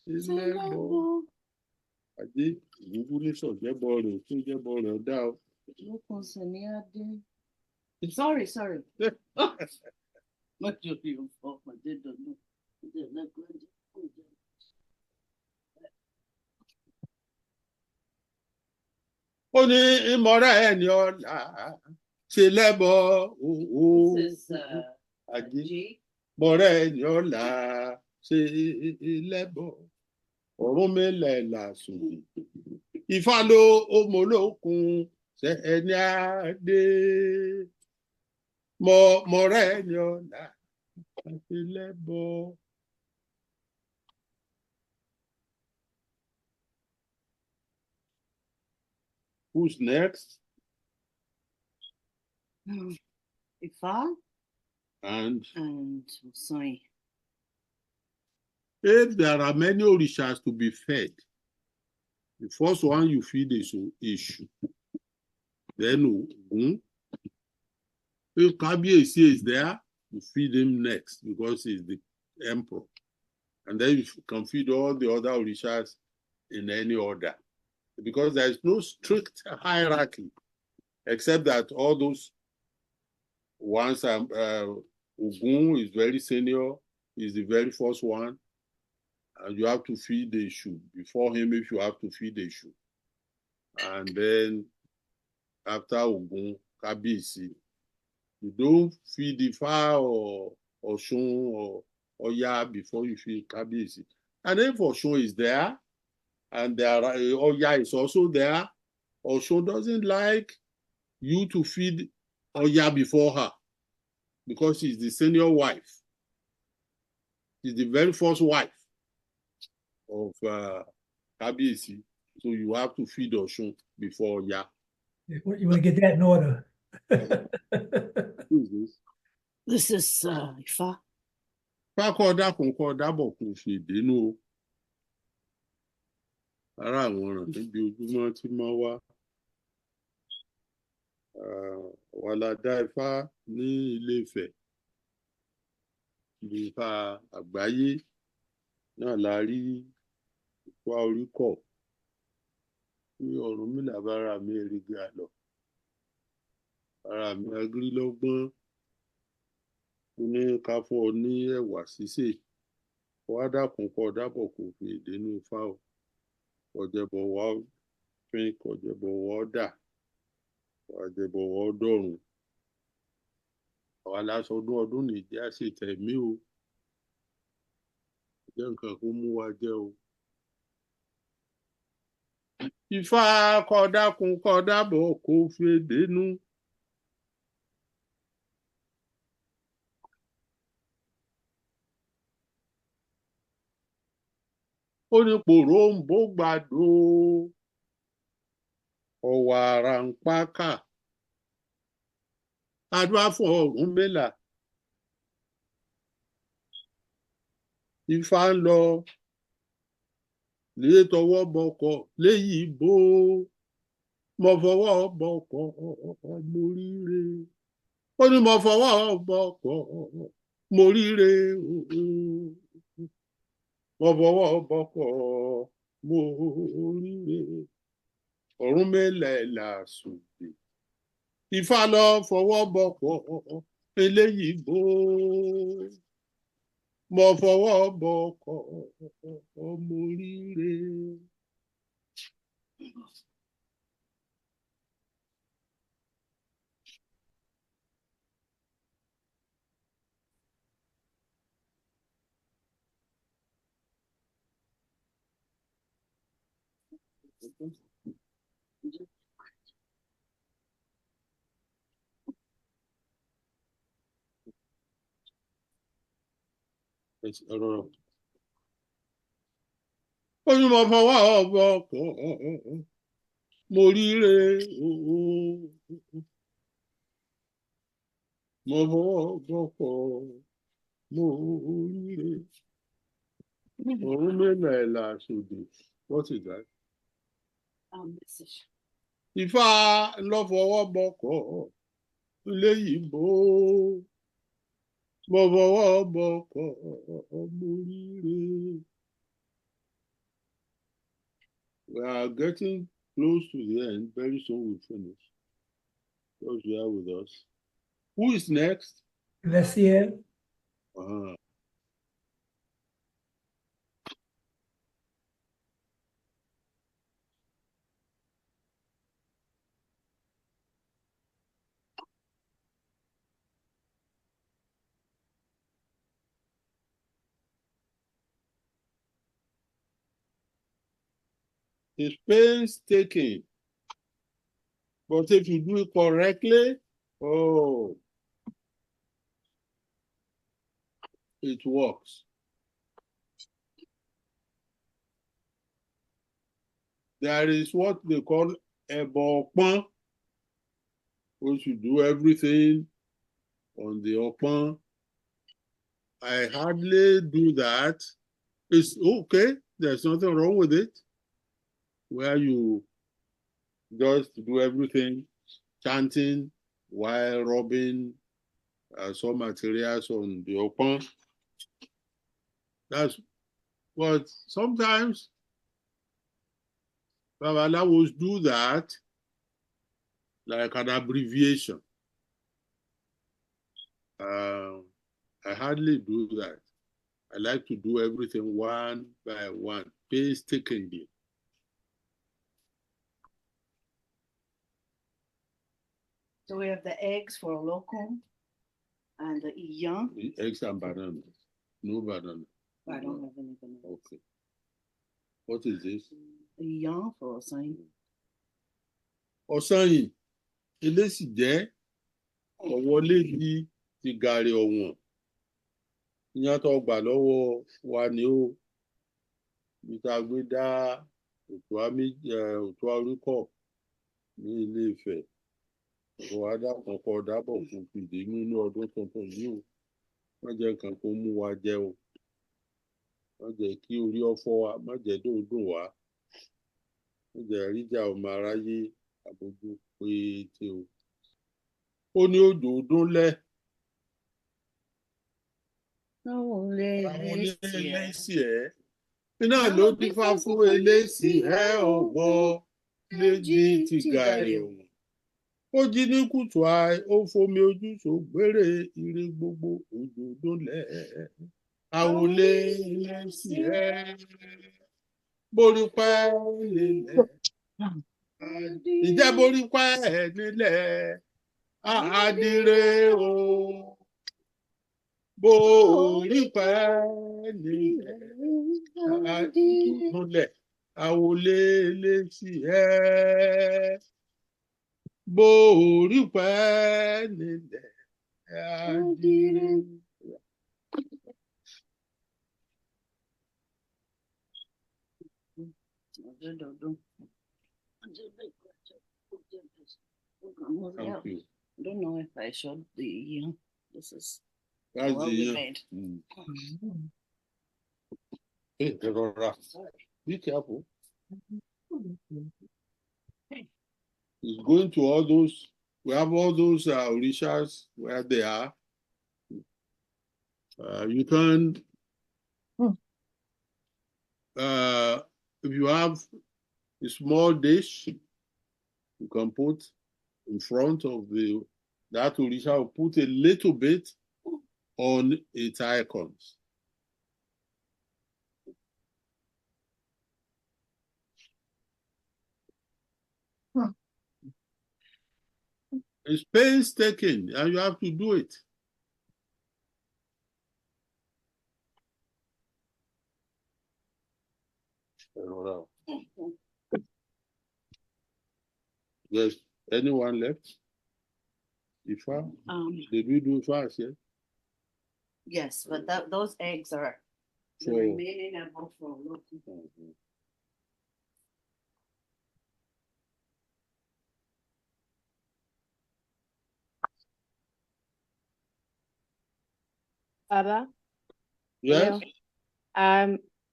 ṣe lẹ́bọ̀ Ajé ìwúwú ní sọ̀jẹ́bọ rẹ̀ tó jẹ́bọ rẹ̀ dá o. Olókun sì ní adé. Sorry. What do you for? I didn't know. Ó ní ìmọ̀ra ẹ̀ ní ọ̀la ṣe lẹ́bọ ajé mọ̀ra ẹ̀ ní ọ̀la ṣe lẹ́bọ Ọ̀rúnmìlà làsùn Ifá ló ọmọlókun ṣe ẹni adé mọ̀ra ẹ̀ ní ọ̀la ṣe lẹ́bọ. Who's next? Ifá And sorry. If there are many orishas to be fed, the first one you feed is Eshu. Then Ogun. If Kabiyesi is there, you feed him next because he's the emperor. And then you can feed all the other orishas in any order. Because there is no strict hierarchy, except that all those ones, Ogun is very senior, is the very first one, and you have to feed the Eshu before him if you have to feed the Eshu. And then after Ogun, Kabiyesi, you don't feed Ifá or Osun or Oya before you feed Kabiyesi. And if Osun is there, and there are, Oya is also there, Osun doesn't like you to feed Oya before her because she's the senior wife. She's the very first wife of Kabiyesi. So you have to feed Osun before Oya. You want to get that in order. Who is this? This is Ifá. Ifá kọ́ dákun kọ́ dábọ̀ kò fi dénú o. Ara àwọn ọ̀ràn níbi ojúmọ́ tí máa wá. Wà la dá Ifá ní Ilé-Ifẹ̀. Ifá àgbáyé náà la rí Ifá Oríkọ̀. Ní Ọ̀rúnmìlà bára mi erigi àlọ́. Ara mi agírílọ́gbọ́n. Ó ní ká fún ọ ní ẹ̀wà sísè. Wá dákun kọ́ dábọ̀ kò fi dénú Ifá o. Kọ̀jẹ̀bọ̀ wá fín kọ̀jẹ̀bọ̀ wá dà. Kọ̀jẹ̀bọ̀ wá dọ̀rùn. Àwa láṣọ ọdún nìjẹ́ àṣetẹ̀mí o. Jẹ́ nǹkan kó mú wa jẹ́ o. Ifá kọ́ dákun kọ́ dábọ̀ kò fi dénú. Ó ní pòròǹbó gbàdó ọ̀wàrà ń pákà. Adúá fún Ọ̀rúnmìlà. Ifá ń lọ lé tọwọ́ bọkọ̀ léyìí bó mo fọwọ́ bọkọ̀ mo ríre. Ó ní mo fọwọ́ bọkọ̀ mo ríre. Mo fọwọ́ bọkọ̀ mo ríre. Ọ̀rúnmìlà làsùnjè. Ifá lọ fọwọ́ bọkọ̀ eléyìí bó mo fọwọ́ bọkọ̀ mo ríre. Ó ní mo fọwọ́ bọkọ̀ mo ríre. Mo fọwọ́ bọkọ̀ mo ríre. Ọ̀rúnmìlà làsùnjè. What is that? Ifá lọ fọwọ́ bọkọ̀ léyìí bó mo fọwọ́ bọkọ̀ mo ríre. We are getting close to the end. Very soon we'll finish. Those who are with us. Who is next? Let's see it. It's painstaking. But if you do it correctly, oh, it works. There is what they call ebopon, which you do everything on the open. I hardly do that. It's okay. There's nothing wrong with it. Where you just do everything, chanting while rubbing some materials on the open. That's what sometimes Babalawos do that like an abbreviation. I hardly do that. I like to do everything one by one, painstakingly. So we have the eggs for local and the young. Eggs and bananas. No banana. I don't have any banana. Okay. What is this? Young for Osayin. Osayin. Eléyìí jẹ́ ọ̀wọ́lé ti gàrí ọ̀wọ̀n. Ìyẹn tó gbà lọ́wọ́ wa ni ó. Ìta gbé dá òtún orúkọ ní Ilé Ifẹ̀. Ọ̀rọ̀ adákọ̀ọ́kọ́ dábọ̀ fún fìdí nínú ọdún tuntun yìí o. Má jẹ́ nǹkan kó mú wa jẹ o. Má jẹ́ kí orí ọ̀fọ̀ wa, má jẹ́ dòdò wa. Má jẹ́ ríjà ọmọ aráyé àbójú pété o. Ó ní òjò ọdún lẹ̀. Àwọn onílẹ̀sì ẹ̀. Iná ló dífá fún eléṣì ẹ̀ ọ̀gbọ́ méjì ti gàrí ọ̀hún. Ó jí ní kùtù àì, ó fomi ojú ṣògbérè ire gbogbo òjò ọdún lẹ̀. Àwọn onílẹ̀sì ẹ̀ borí pẹ́ nílẹ̀. Ìjẹ́ borí pẹ́ nílẹ̀. Àdìrẹ o. Borí pẹ́ nílẹ̀. Àdìrẹ. Àwòlé létí ẹ̀. Borí pẹ́ nílẹ̀. Àdìrẹ. Thank you. I don't know if I showed the this is That's well the made. Hey, be careful. It's going to all those. We have all those orishas where they are. You can, if you have a small dish, you can put in front of that orisha, or put a little bit on its icons. It's painstaking, and you have to do it. Yes, anyone left? Ifa? Did we do fast yet? Yes, but those eggs are the remaining above for local. Baba? Yes.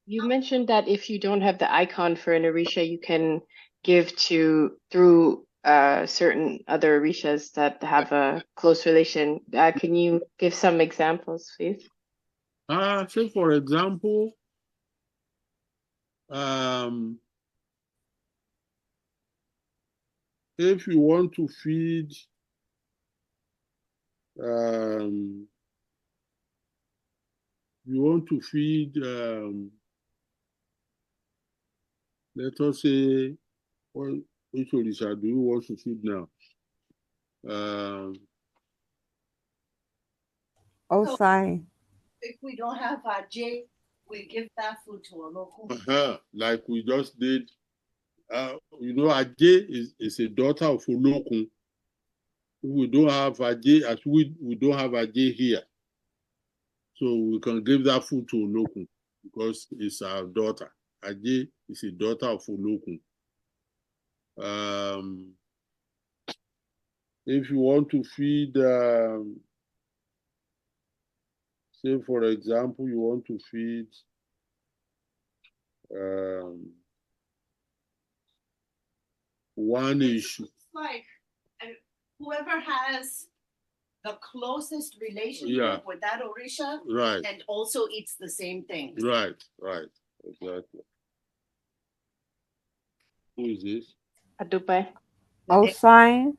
You mentioned that if you don't have the icon for an orisha, you can give through certain other orishas that have a close relation. Can you give some examples, please? Say for example, if you want to feed let us say, which Orisha do you want to feed now? Osai. If we don't have our J, we give that food to a local. Like we just did. You know, Ajay is a daughter of Olokun. We don't have Ajay, as we don't have Ajay here. So we can give that food to Olokun because it's our daughter. Ajay is a daughter of Olokun. If you want to feed, say for example, you want to feed one issue. It's like whoever has the closest relationship with that Orisha, right, and also eats the same thing. Right, exactly. Who is this? Adupe. Osai.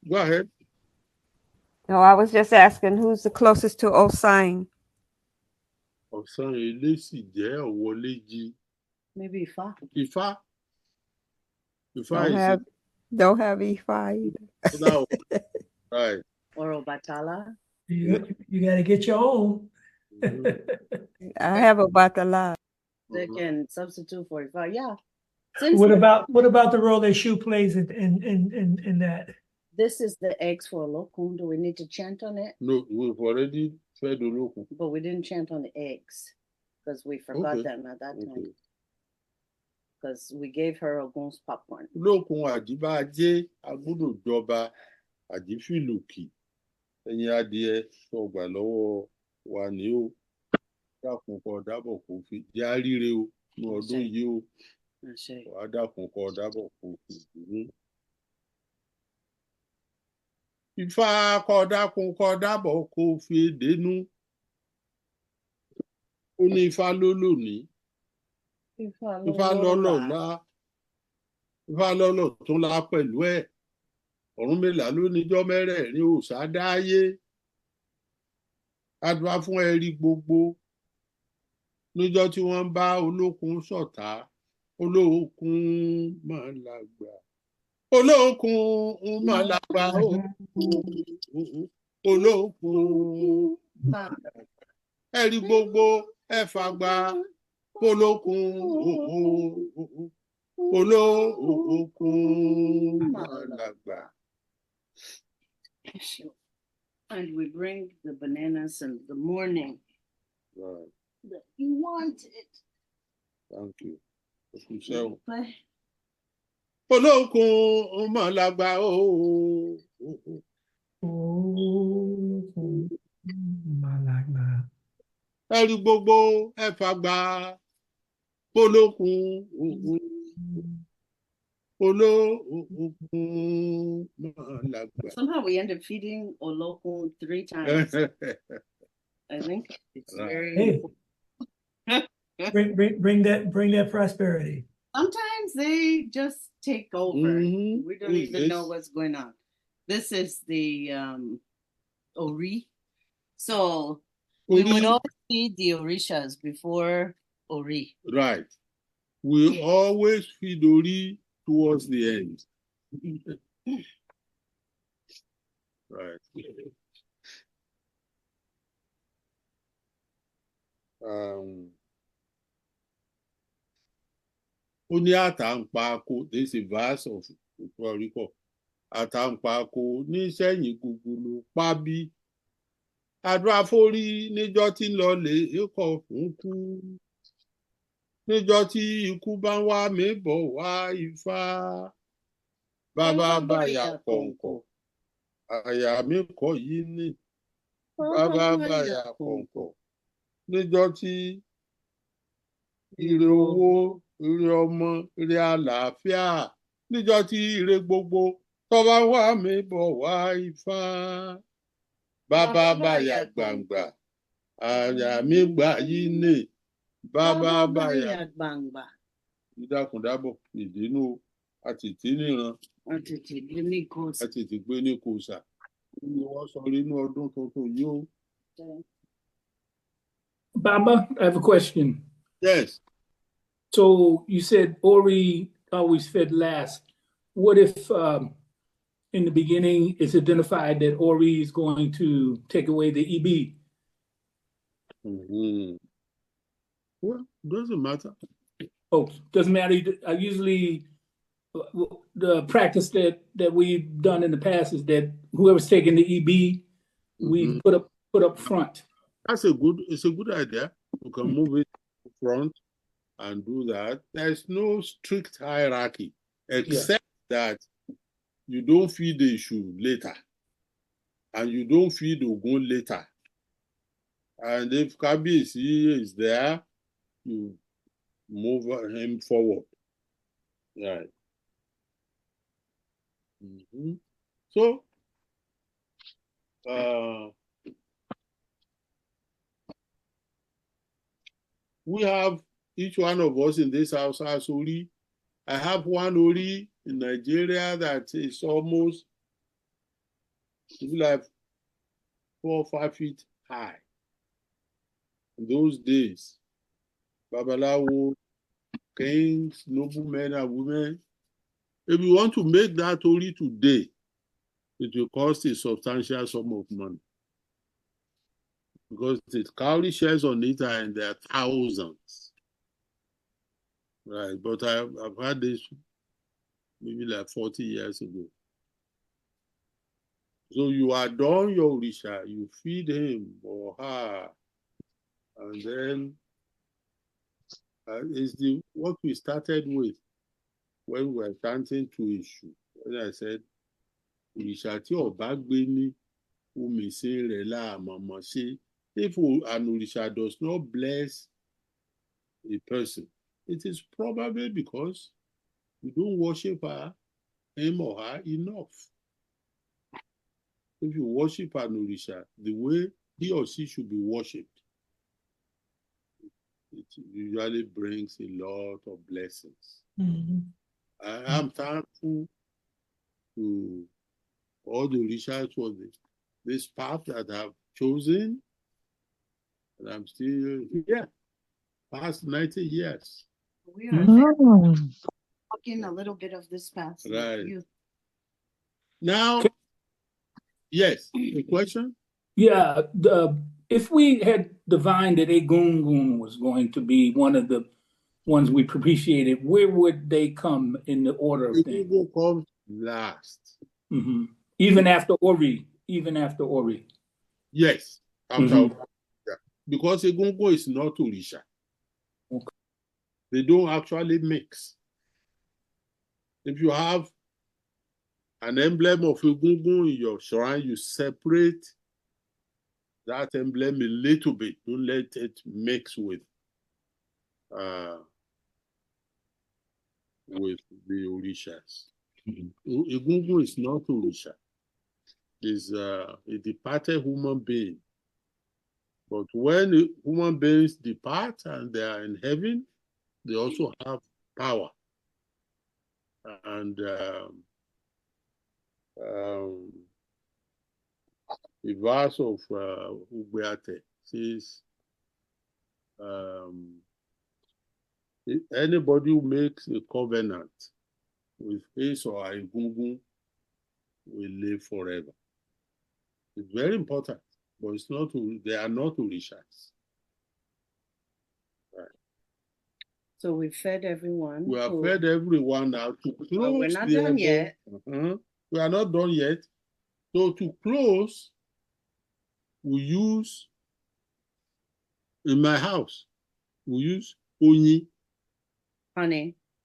Go ahead. No, I was just asking who's the closest to Osai. Maybe Ifa. Ifa. Don't have E5 either. Right. Or Obatala. You got to get your own. I have Obatala. They can substitute for Ifa. Yeah. What about the role that Shu plays in that? This is the eggs for Olokun. Do we need to chant on it? No, we've already fed Olokun. But we didn't chant on the eggs because we forgot them at that time. Because we gave her Ogun's popcorn. Olokun Ajibaje Agudo Joba Ajifiluki. Ẹ̀yin adìẹ sọgbà lọ́wọ́ wa ní o. Dákun kó dábọ̀ kó fi jẹ́ àríre o ní ọdún yìí o. Wàá dákun kó dábọ̀ kó fi dùnú. Ifá kó dákun kó dábọ̀ kó fi dénú. Ó ní Ifá ló lónìí. Ifá lọ́lọ́ tún lá pẹ̀lú ẹ̀. Ọ̀rúnmìlà ló níjọ́ mẹ́rẹ̀ẹ̀rin òòṣà dáyé. Adúá fún ẹ̀rí gbogbo. Níjọ́ tí wọ́n bá Olókun ṣọ̀tá, Olókun máa lágbà. Olókun máa lágbà. Olókun máa lágbà. Ẹ̀rí gbogbo ẹ fàgbà. Olókun máa lágbà. And we bring the bananas in the morning. Right. You want it. Thank you. Olókun máa lágbà o. Máa lágbà. Ẹ̀rí gbogbo ẹ fàgbà. Olókun. Somehow we end up feeding Olokun 3 times. I think it's very bring that prosperity. Sometimes they just take over. We don't even know what's going on. This is the Ori. So we would always feed the Orishas before Ori. Right. We always feed Ori towards the end. Right. Ó ní àtàǹpàkò, there's a verse of Puerto Rico. Àtàǹpàkò ní sẹ́yìn gúgúlù pábí. Àdúrà forí níjọ́ tí ń lọ lè ékọ̀ fún kú. Níjọ́ tí ikú bá ń wá mi bọ̀ wá Ifá. Bàbá báyà kọ̀ǹkọ̀. Àyà mi kọ̀ yìí ní. Bàbá báyà kọ̀ǹkọ̀. Níjọ́ tí ire owó, ire ọmọ, ire àlàáfíà. Níjọ́ tí ire gbogbo tó bá wá mi bọ̀ wá Ifá. Bàbá báyà gbàǹgbà. Àyà mi gbà yìí ní. Bàbá báyà gbàǹgbà. Ìdákùndábọ̀ ìdínú àtètè níran àtètè gbé ní kòsà. àtètè gbé ní kòsà ni wọ́n sọ nínú ọdún tuntun yìí o. Baba, I have a question. Yes. So you said Ori always fed last. What if in the beginning it's identified that Ori is going to take away the EB? Mm-hmm. Well, doesn't matter. Oh, doesn't matter. Usually the practice that we've done in the past is that whoever's taking the EB, we put up front. It's a good idea. You can move it to front and do that. There's no strict hierarchy, except that you don't feed the issue later, and you don't feed Ogun later. And if Kabiyesi is there, you move him forward. Right. So, we have, each one of us in this house has Ori. I have one Ori in Nigeria that is almost like 4 or 5 feet high. In those days, Babalawo, kings, noblemen and women, if you want to make that Ori today, it will cost a substantial sum of money. Because the cowrie shares on it and there are thousands. Right, but I've had this maybe like 40 years ago. So you adorn your Orisha, you feed him or her, and then it's what we started with when we were chanting to issue. When I said, Orisha tí ọba gbé ní omi ṣe rẹ̀ láàmọ̀mọ̀ ṣe. If an Orisha does not bless a person, it is probably because you don't worship him or her enough. If you worship an Orisha the way he or she should be worshipped, it usually brings a lot of blessings. I am thankful to all the Orishas for this path that I've chosen, and I'm still here, past 90 years. We are talking a little bit of this past. Right. Now, yes, the question? Yeah, if we had divined that Egungun was going to be one of the ones we propitiated, where would they come in the order of things? Egungun comes last. Even after Ori. Yes, after because Egungun is not Orisha. Okay. They don't actually mix. If you have an emblem of Egungun in your shrine, you separate that emblem a little bit. Don't let it mix with the Orishas. Egungun is not Orisha. Is a departed human being. But when human beings depart and they are in heaven, they also have power. And the verse of Ubeate says, anybody who makes a covenant with his or her Egungun will live forever. It's very important, but it's not. They are not Orishas. Right. So we fed everyone. We have fed everyone now to close. But we're not done yet. We are not done yet. So to close, we use, in my house, we use honey.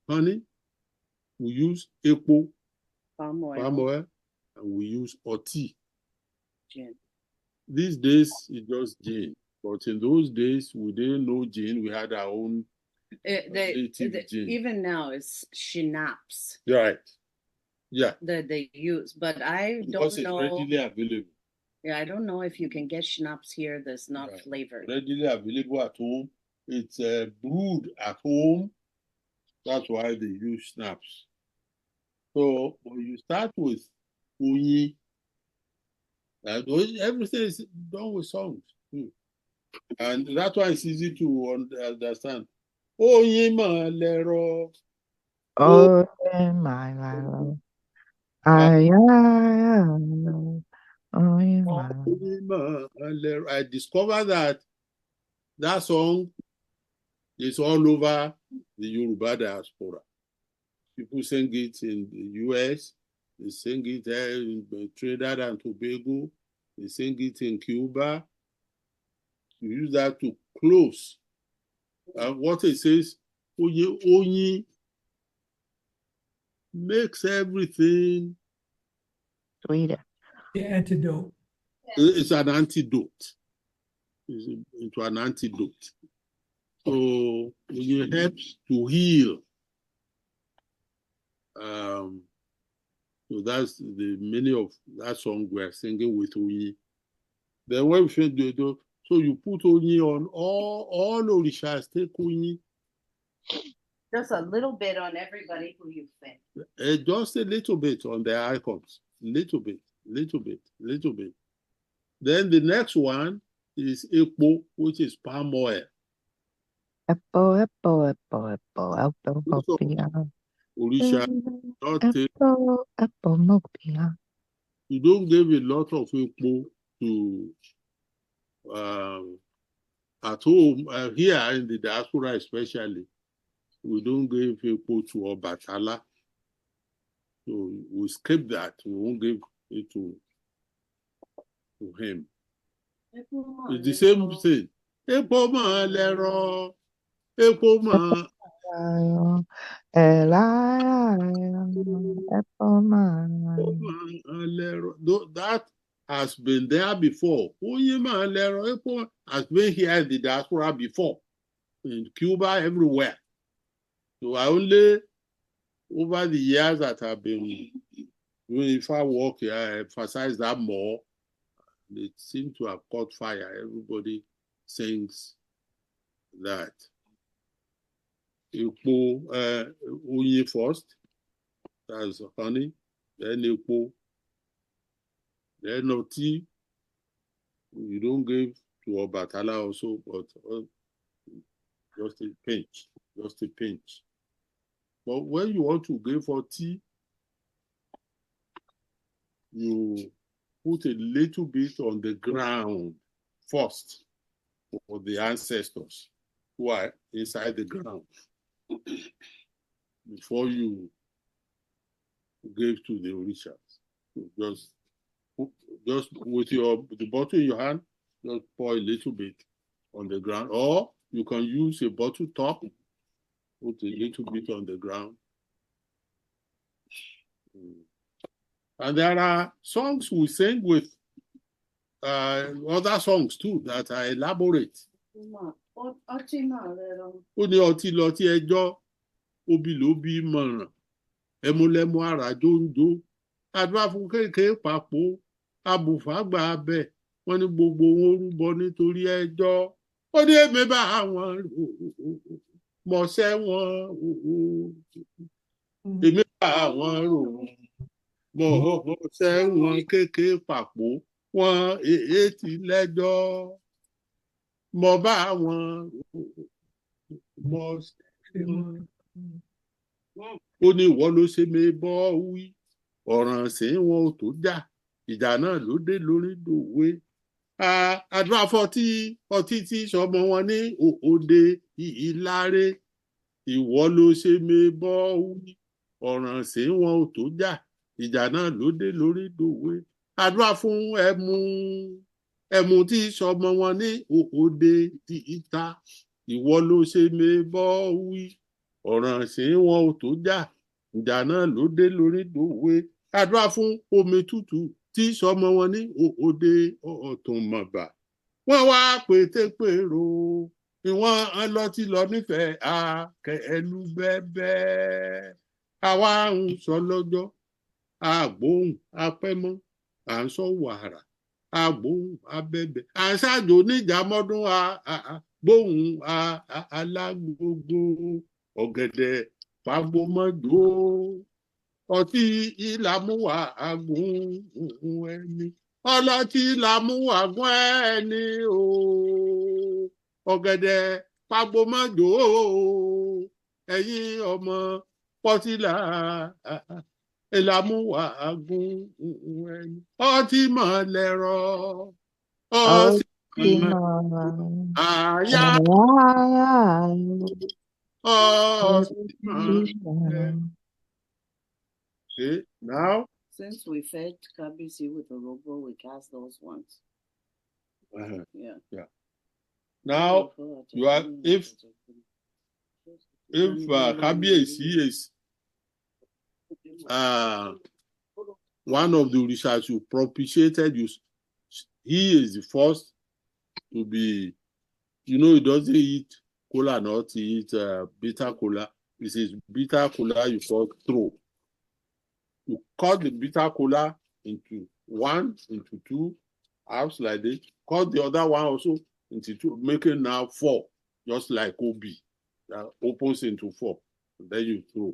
Honey. We use epo, palm oil, and we use oti. Gin. These days, it's just gin. But in those days, we didn't know gin. We had our own gin. Even now, it's schnapps. Right. Yeah. That they use. But I because don't know. It's readily available. Yeah, I don't know if you can get schnapps here that's not flavored. Readily available at home. It's brewed at home. That's why they use schnapps. So you start with Oyin. Everything is done with songs. And that's why it's easy to understand. Oyin ma lero. Oh, my love. I discovered that song is all over the Yoruba diaspora. People sing it in the US, they sing it in Trinidad and Tobago, they sing it in Cuba. You use that to close. What it says, Oyin makes everything sweeter. The antidote. It's an antidote. It's into an antidote. So it helps to heal. So that's the meaning of that song we're singing with Oyin. Then when we finish so you put Oyin on all orishas, take Oyin. Just a little bit on everybody who you think. Just a little bit on the icons. Little bit. Then the next one is Ekpo, which is palm oil. Apple. Orisha, Apple, mopia. you don't give a lot of Ekpo to at home, here in the diaspora especially, we don't give Ekpo to Obatala. So we skip that. We won't give it to him. It's the same thing. Ekpo ma lero. Ekpo ma. That has been there before. Oyin ma lero. Ekpo has been here in the diaspora before. In Cuba, everywhere. So I only, over the years that I've been doing IFA work here, I emphasize that more. It seems to have caught fire. Everybody sings that. Ekpo, Oyin first, that's honey, then Ekpo, then tea. You don't give to Obatala also, but just a pinch. But when you want to give for tea, you put a little bit on the ground first for the ancestors who are inside the ground before you give to the orishas. Just with the bottle in your hand, just pour a little bit on the ground, or you can use a bottle top, put a little bit on the ground. And there are songs we sing with other songs too that are elaborate. Ó ní ọtí lọtí ẹjọ́, obì ló bí mọ̀ràn, ẹmúlẹ́mú àràjò ń jó, àdúrà fún kéèké pàpọ̀, abùfàgbà abẹ, wọ́n ní gbogbo wọn rúbọ nítorí ẹjọ́. Ó ní èmi bá àwọn mọ̀ọ́sẹ́ wọn, èmi bá àwọn rò mọ̀ọ́sẹ́ wọn kéèké pàpọ̀, wọn èétí lẹ́jọ́. Mo bá wọn mọ̀ọ́sẹ́ wọn. Ó ní ìwọ ló ṣe mí bọ́ wí, ọ̀ràn sí wọn ò tó jà, ìjà náà ló dé lórí dòwe. Àdúrà fọtí ọtí tí sọmọ wọn ní òde ìláré, ìwọ ló ṣe mí bọ́ wí, ọ̀ràn sí wọn ò tó jà, ìjà náà ló dé lórí dòwe. Àdúrà fún ẹmu tí sọmọ wọn ní òde ìta, ìwọ ló ṣe mí bọ́ wí, ọ̀ràn sí wọn ò tó jà, ìjà náà ló dé lórí dòwe. Àdúrà fún omi tútù tí sọmọ wọn ní òde ọ̀túnmọ̀bà, wọ́n wá pétépèrò, ìwọ̀n lọ́tí lọ nífẹ̀ẹ́ akẹ́lú bẹ́ẹ̀. Àwa ń sọ lọ́jọ́, àgbóhùn apẹ́mọ́, à ń sọ wàrà, àgbóhùn abẹ́bẹ̀, à ń ṣàjò níjàmọ́dún, gbóhùn alágbogbo, ọ̀gẹ̀dẹ̀ fagbomọ́jò, ọtí ìlàmúwà agún ẹni ọlọ́tí ìlàmúwà agún ẹni o ọ̀gẹ̀dẹ̀ pàgbọ́mọ́jò ẹ̀yin ọmọ pọ́tìlà ìlàmúwà agún ẹni ọtí mọ̀lẹ́rọ ọtí àyà ọtí mọ̀lẹ́rọ. Okay, now. Since we fed Kabisi with the robo, we cast those ones. Yeah. Now you are if Kabiyesi is one of the Orishas you propitiated, he is the first to be. He doesn't eat cola, not he eat bitter cola. This is bitter cola you call throw. You cut the bitter cola into 1, into 2 halves like this. Cut the other one also into 2, making now 4, just like Obi. That opens into 4. Then you throw.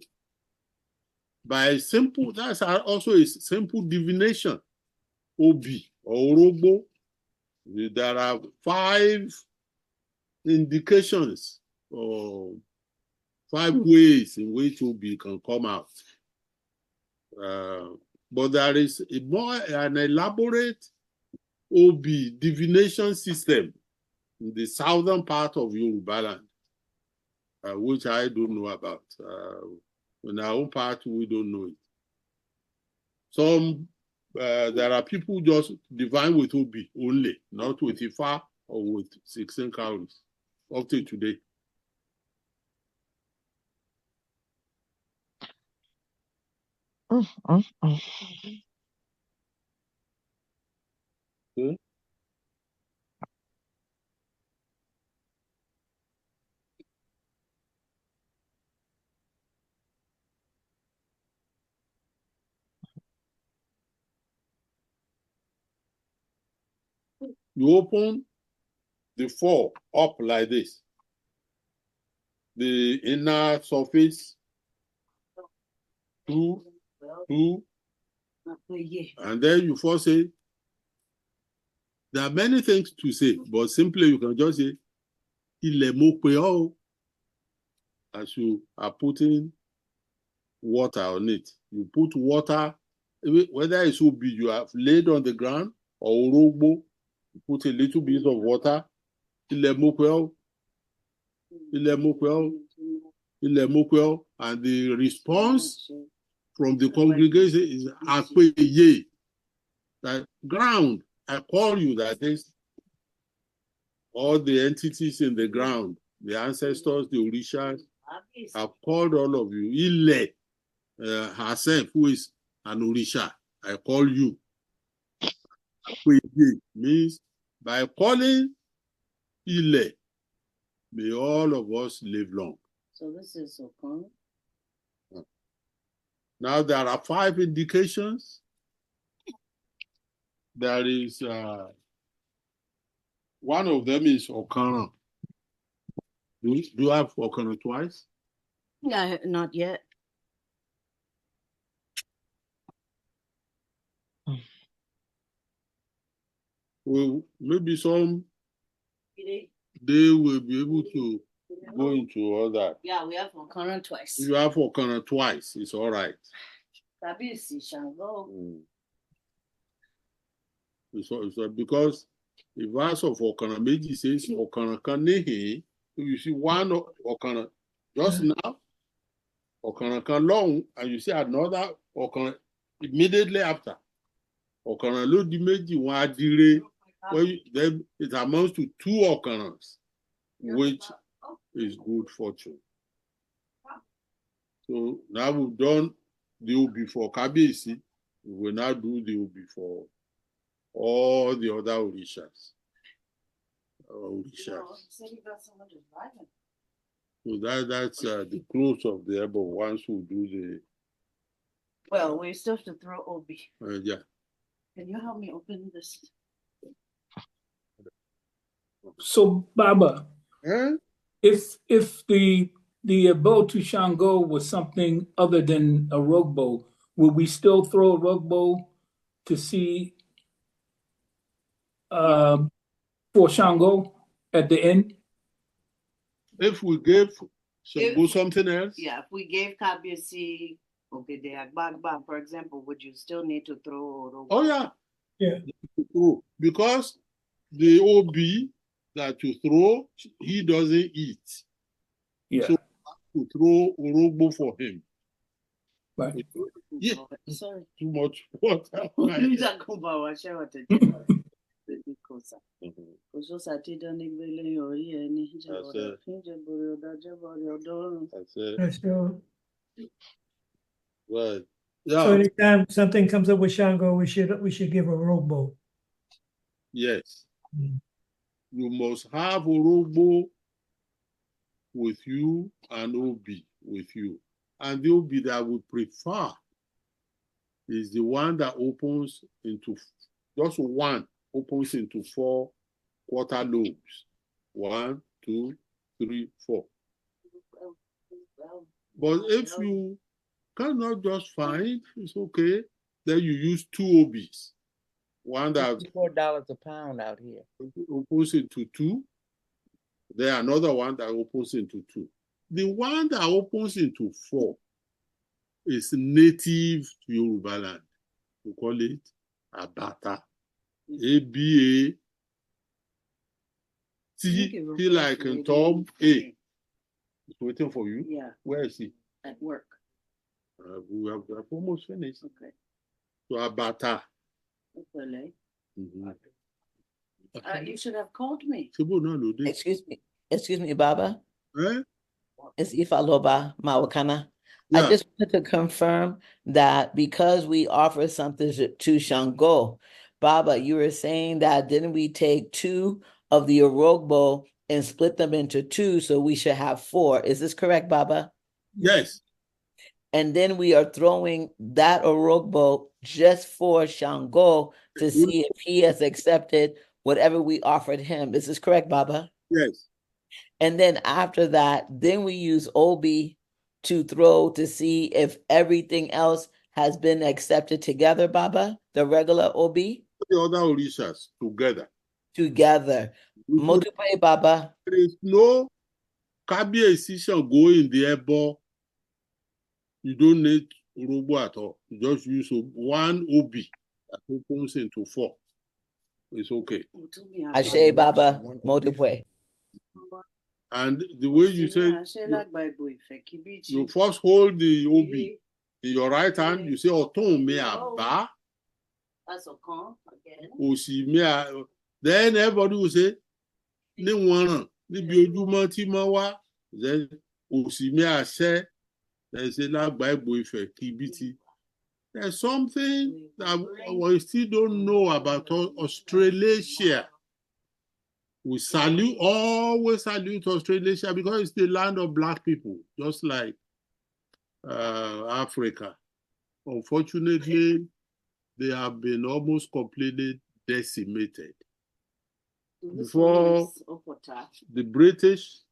That's also a simple divination. Obi or Orobo. There are 5 indications or 5 ways in which Obi can come out. But there is an elaborate Obi divination system in the southern part of Yoruba land, which I don't know about. In our own part, we don't know it. There are people just divine with Obi only, not with Ifa or with 16 cowries, up to today. Okay. You open the 4 up like this. The inner surface, 2, and then you first say, there are many things to say, but simply you can just say, Ilẹ̀ mo pè ọ́ o, as you are putting water on it. You put water, whether it's Obi you have laid on the ground, or Orogbo, you put a little bit of water, Ilẹ̀ mo pè ọ́, Ilẹ̀ mo pè ọ́, Ilẹ̀ mo pè ọ́, and the response from the congregation is Apeye, that ground, I call you, that is all the entities in the ground, the ancestors, the Orishas, have called all of you. Ile herself, who is an Orisha, I call you. Apeye means by calling Ile, may all of us live long. So this is Okon. Now there are 5 indications. There is one of them is Okana. Do you have Okana twice? Yeah, not yet. Well, maybe some they will be able to go into all that. Yeah, we have Okana twice. You have Okana twice, it's all right. Kabisi Shango. So because the verse of Okana Meji says Okana Kanehe, you see one Okana just now, Okana kan long, and you see another Okana immediately after. Okana lo di meji one adire, then it amounts to 2 Okanas, which is good fortune. So now we've done the Obi for Kabiyesi, we will now do the Obi for all the other Orishas. So that's the close of the ebb. Once we do the. Well, we still have to throw Obi. Yeah. Can you help me open this? So, Baba, if the bow to Shango was something other than a rogbo, will we still throw a rugbo to see for Shango at the end? If we gave Shango something else? Yeah, if we gave Kabiyesi AgbayeSpeaksEboPracticum, for example, would you still need to throw rugbo? Oh, yeah. Yeah. Because the OB that you throw, he doesn't eat. Yeah. So you throw Orogbo for him. Right. Yeah. Sorry. Too much water. That's true. Right. So Yeah. anytime something comes up with Shango, we should give a rugbo. Yes. Mm. You must have Orogbo with you and OB with you. And the OB that I would prefer is the one that opens into, just one opens into 4 quarter lobes. 1, 2, 3, 4. But if you cannot just find, it's okay. Then you use 2 OBs. One that $4 a pound out here. opens into 2. Then another one that opens into 2. The one that opens into 4 is native to Yoruba land. We call it Abata. ABA. T like in Tom A. It's waiting for you. Yeah. Where is he? At work. We have almost finished. Okay. So Abata. Okay. Mm-hmm. You should have called me. Excuse me, Baba. Eh? It's Ifaloba Mawakana. Yeah. I just wanted to confirm that because we offer something to Shango, Baba, you were saying that didn't we take 2 of the Orogbo and split them into 2, so we should have 4. Is this correct, Baba? Yes. And then we are throwing that Orogbo just for Shango to see if he has accepted whatever we offered him. Is this correct, Baba? Yes. And then after that, then we use OB to throw to see if everything else has been accepted together, Baba, the regular OB? The other Orishas together. Together. Motupe, Baba. There is no Kabiyesi Shango in the Ebo. You don't need Orogbo at all. You just use 1 OB that opens into 4. It's okay. Ashe, Baba. Motupe. And the way you say, you first hold the OB in your right hand, you say, Otun me aba. That's okay. Again. Osi me a. Then everybody will say, Ni wọn níbi ojúmọ́ tí mọ́ wá. Then Osi me a ṣẹ́. Then say AwiseAgbayeSpeaksEboPracticum kibiti. There's something that we still don't know about Australasia. We always salute Australasia because it's the land of Black people, just like Africa. Unfortunately, they have been almost completely decimated. Before the British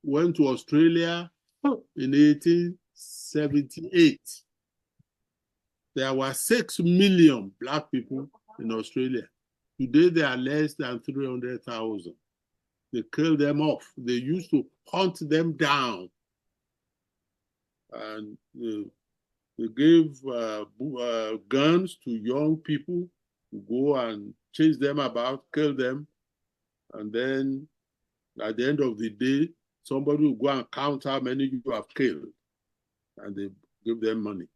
went to Australia in 1878, there were 6 million Black people in Australia. Today, they are less than 300,000. They killed them off. They used to hunt them down. And they gave guns to young people to go and chase them about, kill them. And then at the end of the day, somebody will go and count how many you have killed. And they give them money.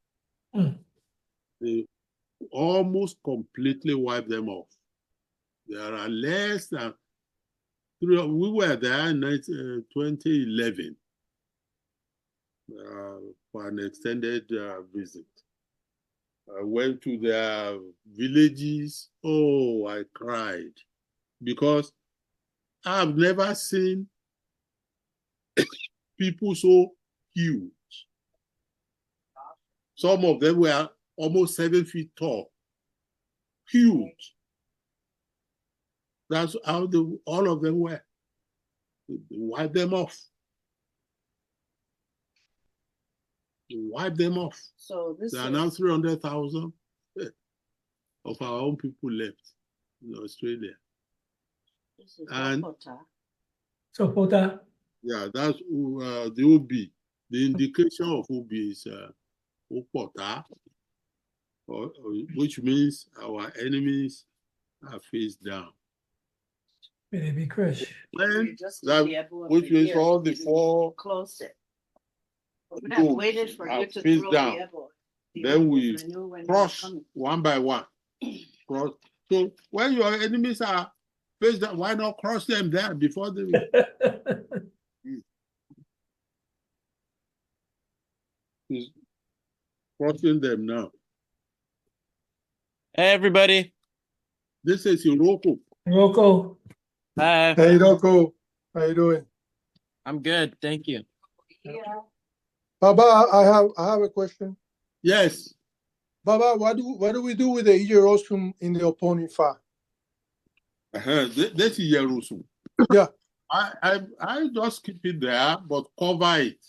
Mm. They almost completely wipe them off. There are less than 3. We were there in 2011 for an extended visit. I went to their villages. Oh, I cried because I've never seen people so huge. Some of them were almost 7 feet tall. Huge. That's how all of them were. They wiped them off. wipe them off. So this There are is now 300,000 of our own people left in Australia. And Sopota. yeah, that's the OB. The indication of OB is Opota, which means our enemies are face down. May they be Krish. When that, which means all the four close it. We would have waited for you to face throw down. the apple. Then we cross one by one. Cross. So when your enemies are face down, why not cross them there before they He's crossing them now. Hey, everybody. This is Iroko. Rocco. Hi. Hey, Rocco. How you doing? I'm good. Thank you. Yeah. Baba, I have a question. Yes. Baba, what do we do with the Ijerosum in the opponent far? This is Yerusu. Yeah. I just keep it there, but cover it.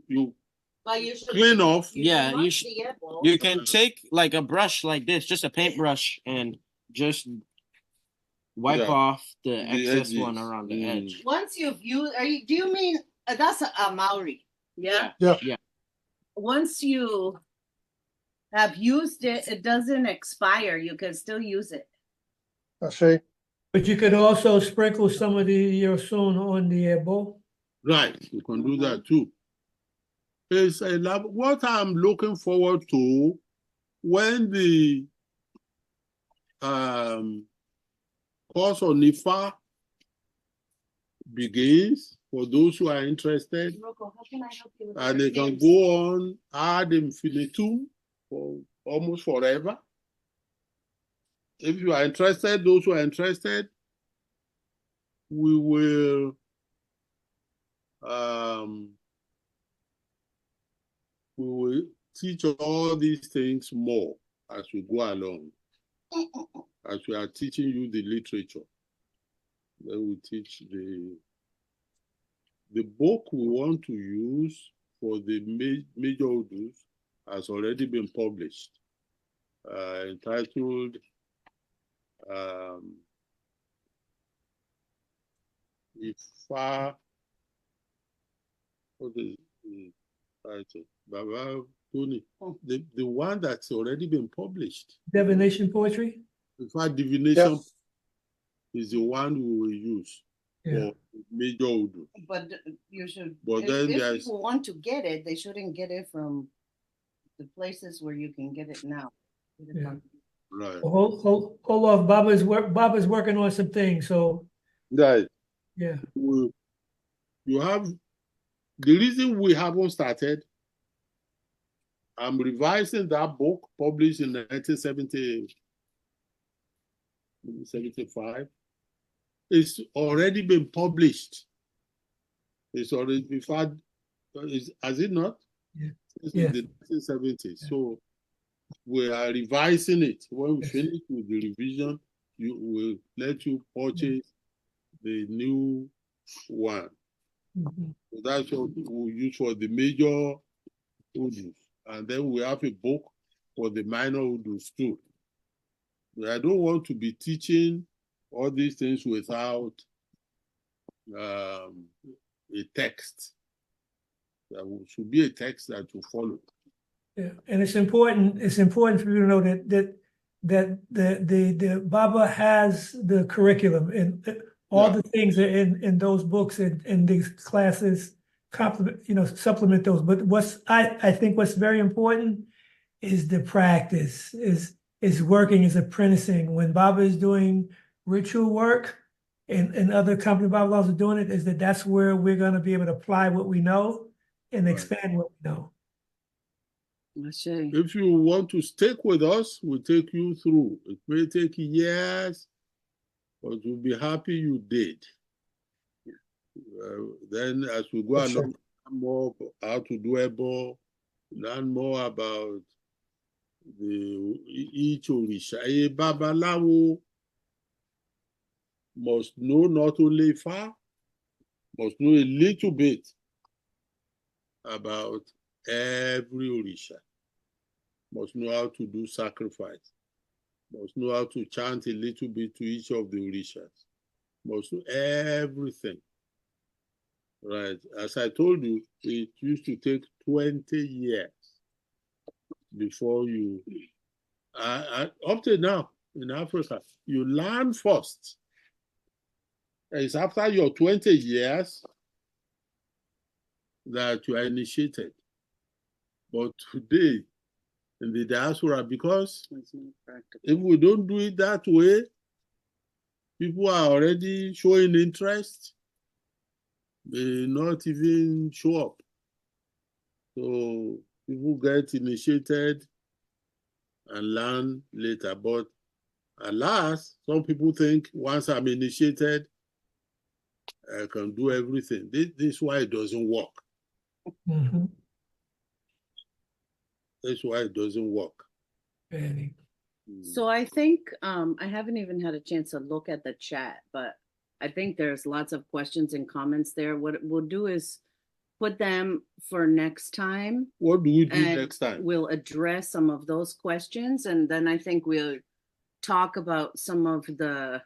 You But you should clean off. Yeah, you can take like a brush like this, just a paintbrush, and just wipe off the excess one around the edge. Once you've used, do you mean that's a Maori? Yeah. Yeah. Once you have used it, it doesn't expire. You can still use it. I see. But you could also sprinkle some of the Yosun on the bowl. Right, you can do that too. It's what I'm looking forward to when the course on NIFA begins, for those who are interested. Rocco, how can I help you with And your they can names? go on ad infinitum for almost forever. If you are interested, those who are interested, we will teach all these things more as we go along. As we are teaching you the literature, then we teach the book we want to use for the major Udus has already been published, entitled Ifa. What is the title? Baba Tony. The one that's already been published. Divination poetry? In fact, divination is the one we will use for major Udu. But you should. But if then people want to get it, they shouldn't get it from the places where you can get it now. Yeah. Right. Hold off. Baba's working on some things. So right. Yeah. You have the reason we haven't started. I'm revising that book published in 1975. It's already been published. It's already been filed. Has it not? Yeah. It's in the 1970s. Yeah. So we are revising it. When we finish with the revision, you will let you purchase the new one. So that's what we'll use for the major Udus. And then we have a book for the minor Udus too. But I don't want to be teaching all these things without a text. There should be a text that you follow. Yeah, and it's important for you to know that the Baba has the curriculum and all the things are in those books and these classes supplement those. But I think what's very important is the practice, is working, is apprenticing. When Baba is doing ritual work and other company Babalas are doing it, is that's where we're going to be able to apply what we know and expand what we know. If you want to stick with us, we'll take you through. It may take years, but you'll be happy you did. Then as we go along, learn more how to do Ebo, learn more about each Orisha. A Babalawo must know not only far, must know a little bit about every Orisha. Must know how to do sacrifice. Must know how to chant a little bit to each of the Orishas. Must know everything. Right. As I told you, it used to take 20 years before you, up to now in Africa, you learn first. It's after your 20 years that you are initiated. But today, in the diaspora, because if we don't do it that way, people are already showing interest. They not even show up. So people get initiated and learn later. But alas, some people think once I'm initiated, I can do everything. This is why it doesn't work. Mm-hmm. That's why it doesn't work. Very. So I think I haven't even had a chance to look at the chat, but I think there's lots of questions and comments there. What we'll do is put them for next time. What do we do next time? We'll address some of those questions, and then I think we'll talk about some of the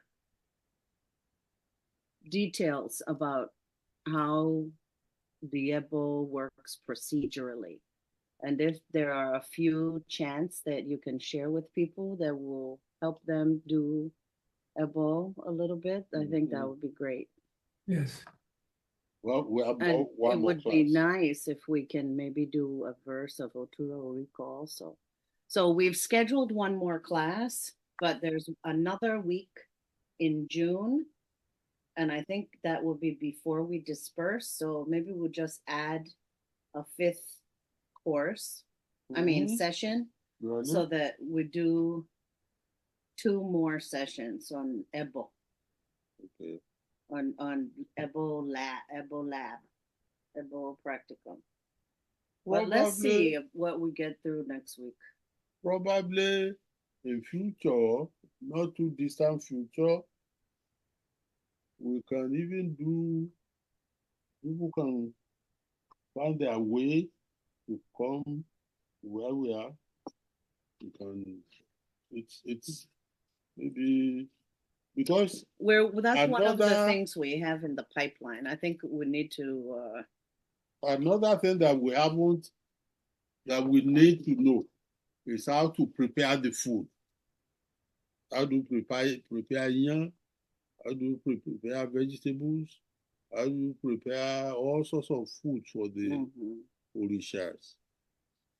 details about how the EBO works procedurally. And if there are a few chants that you can share with people that will help them do EBO a little bit, I think that would be great. Yes. Well, we have And one it more would be nice if we can maybe do a verse of Oturo Rico also. So we've scheduled one more class, but there's another week in June. And I think that will be before we disperse. So maybe we'll just add a 5th course, session, Really? so that we do 2 more sessions on EBO. Okay. On EBO Practicum. But let's see what we get through next week. Probably in future, not too distant future, we can even do, people can find their way to come where we are. You can, it's maybe, because that's one of the things we have in the pipeline. I think we need to another thing that we haven't, that we need to know is how to prepare the food. How do you prepare yam? How do you prepare vegetables? How do you prepare all sorts of food for the Orishas?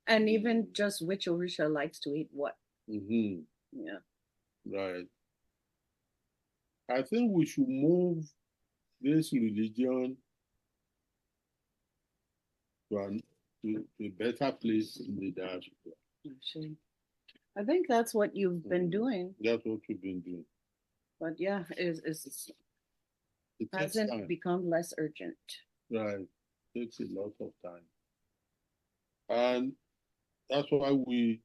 And even just which Orisha likes to eat what. Mm-hmm. Yeah. Right. I think we should move this religion to a better place in the diaspora. I think that's what you've been doing. That's what we've been doing. But yeah, it hasn't become less urgent. Right. It takes a lot of time. And that's why we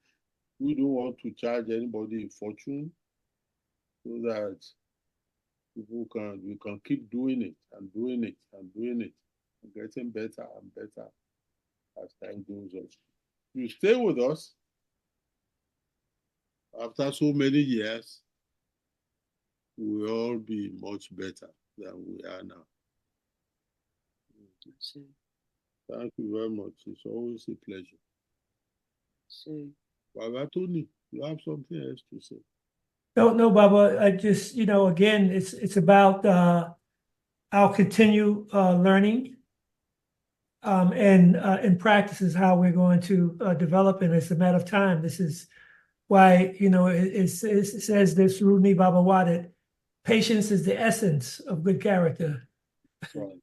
don't want to charge anybody a fortune, so that we can keep doing it and doing it and doing it and getting better and better as time goes on. You stay with us after so many years, we'll all be much better than we are now. Thank you very much. It's always a pleasure. Baba Tony, you have something else to say? No, Baba. I just, again, it's about I'll continue learning, and practice is how we're going to develop, and it's a matter of time. This is why, it says this, Rumi Baba Wadat, patience is the essence of good character. Right.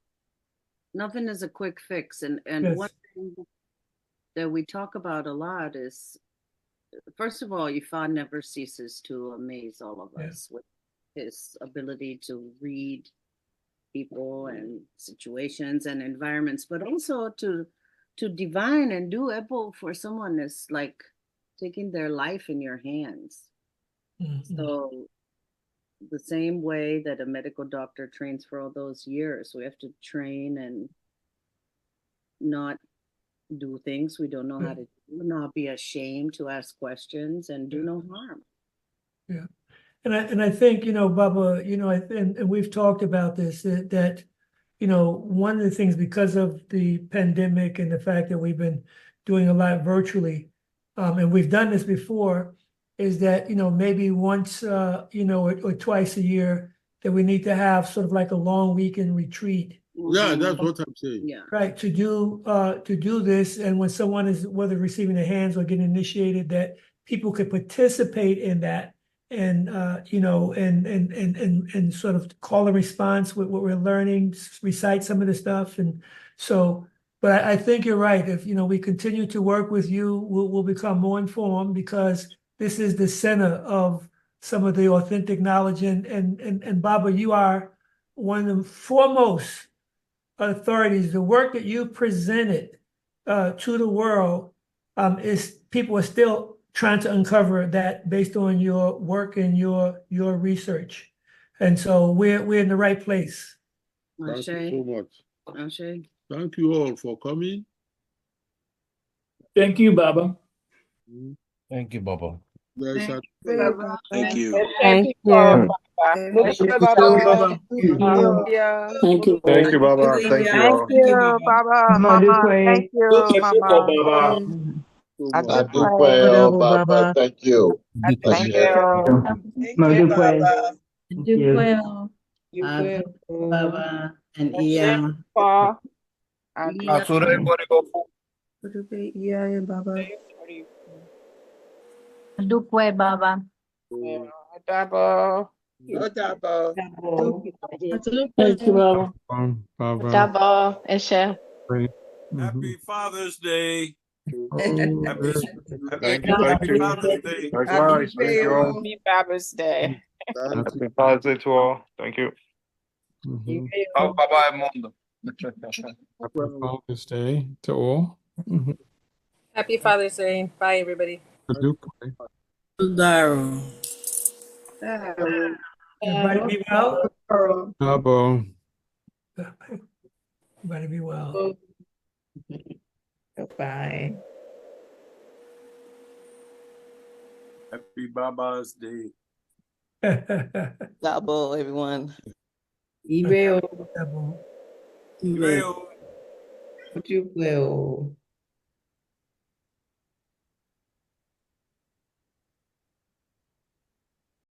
Nothing is a quick fix. And Yes. One thing that we talk about a lot is, first of all, Ifa never ceases to amaze all of us with his ability to read people and situations and environments, but also to divine and do EBO for someone is like taking their life in your hands. Mm-hmm. So the same way that a medical doctor trains for all those years, we have to train and not do things we don't know how to do, not be ashamed to ask questions, and do no harm. Yeah. And I think, Bubba, and we've talked about this, that, one of the things, because of the pandemic and the fact that we've been doing a lot virtually, and we've done this before, is that, maybe once, or twice a year, that we need to have sort of like a long weekend retreat. Yeah, that's what I'm saying. Yeah. Right, to do this, and when someone is, whether receiving the hands or getting initiated, that people could participate in that, and and sort of call a response with what we're learning, recite some of the stuff, and so. But I think you're right. If we continue to work with you, we'll become more informed, because this is the center of some of the authentic knowledge. And Baba, you are one of the foremost authorities. The work that you presented to the world is, people are still trying to uncover that based on your work and your research, and so we're in the right place. Thank you so much. Ashe. Thank you all for coming. Thank you, Baba. Thank you, Baba. There's a Thank you. Thank you. Baba. Thank you, Baba. Thank you. Thank you, Baba. Thank you all. Thank you, Baba, Mama. Thank you, Mama. so I much. do pray. Baba. Thank you. Thank you. Baba and Iya. Pa. So everybody go for Dukwe Baba. Double. Thank you, Baba. Double, Eshe. Happy Father's Day. Thank you. Happy Father's Day. Likewise. Thank you all. Happy Father's Day. Happy Father's Day to all. Thank you. Oh, Baba Mundo. Happy Father's Day to all. Happy Father's Day. Bye, everybody. Daryl. Everybody be well. Baba. Everybody be well. Goodbye. Happy Baba's Day. Double, everyone. Email. Double. Email. Duplo.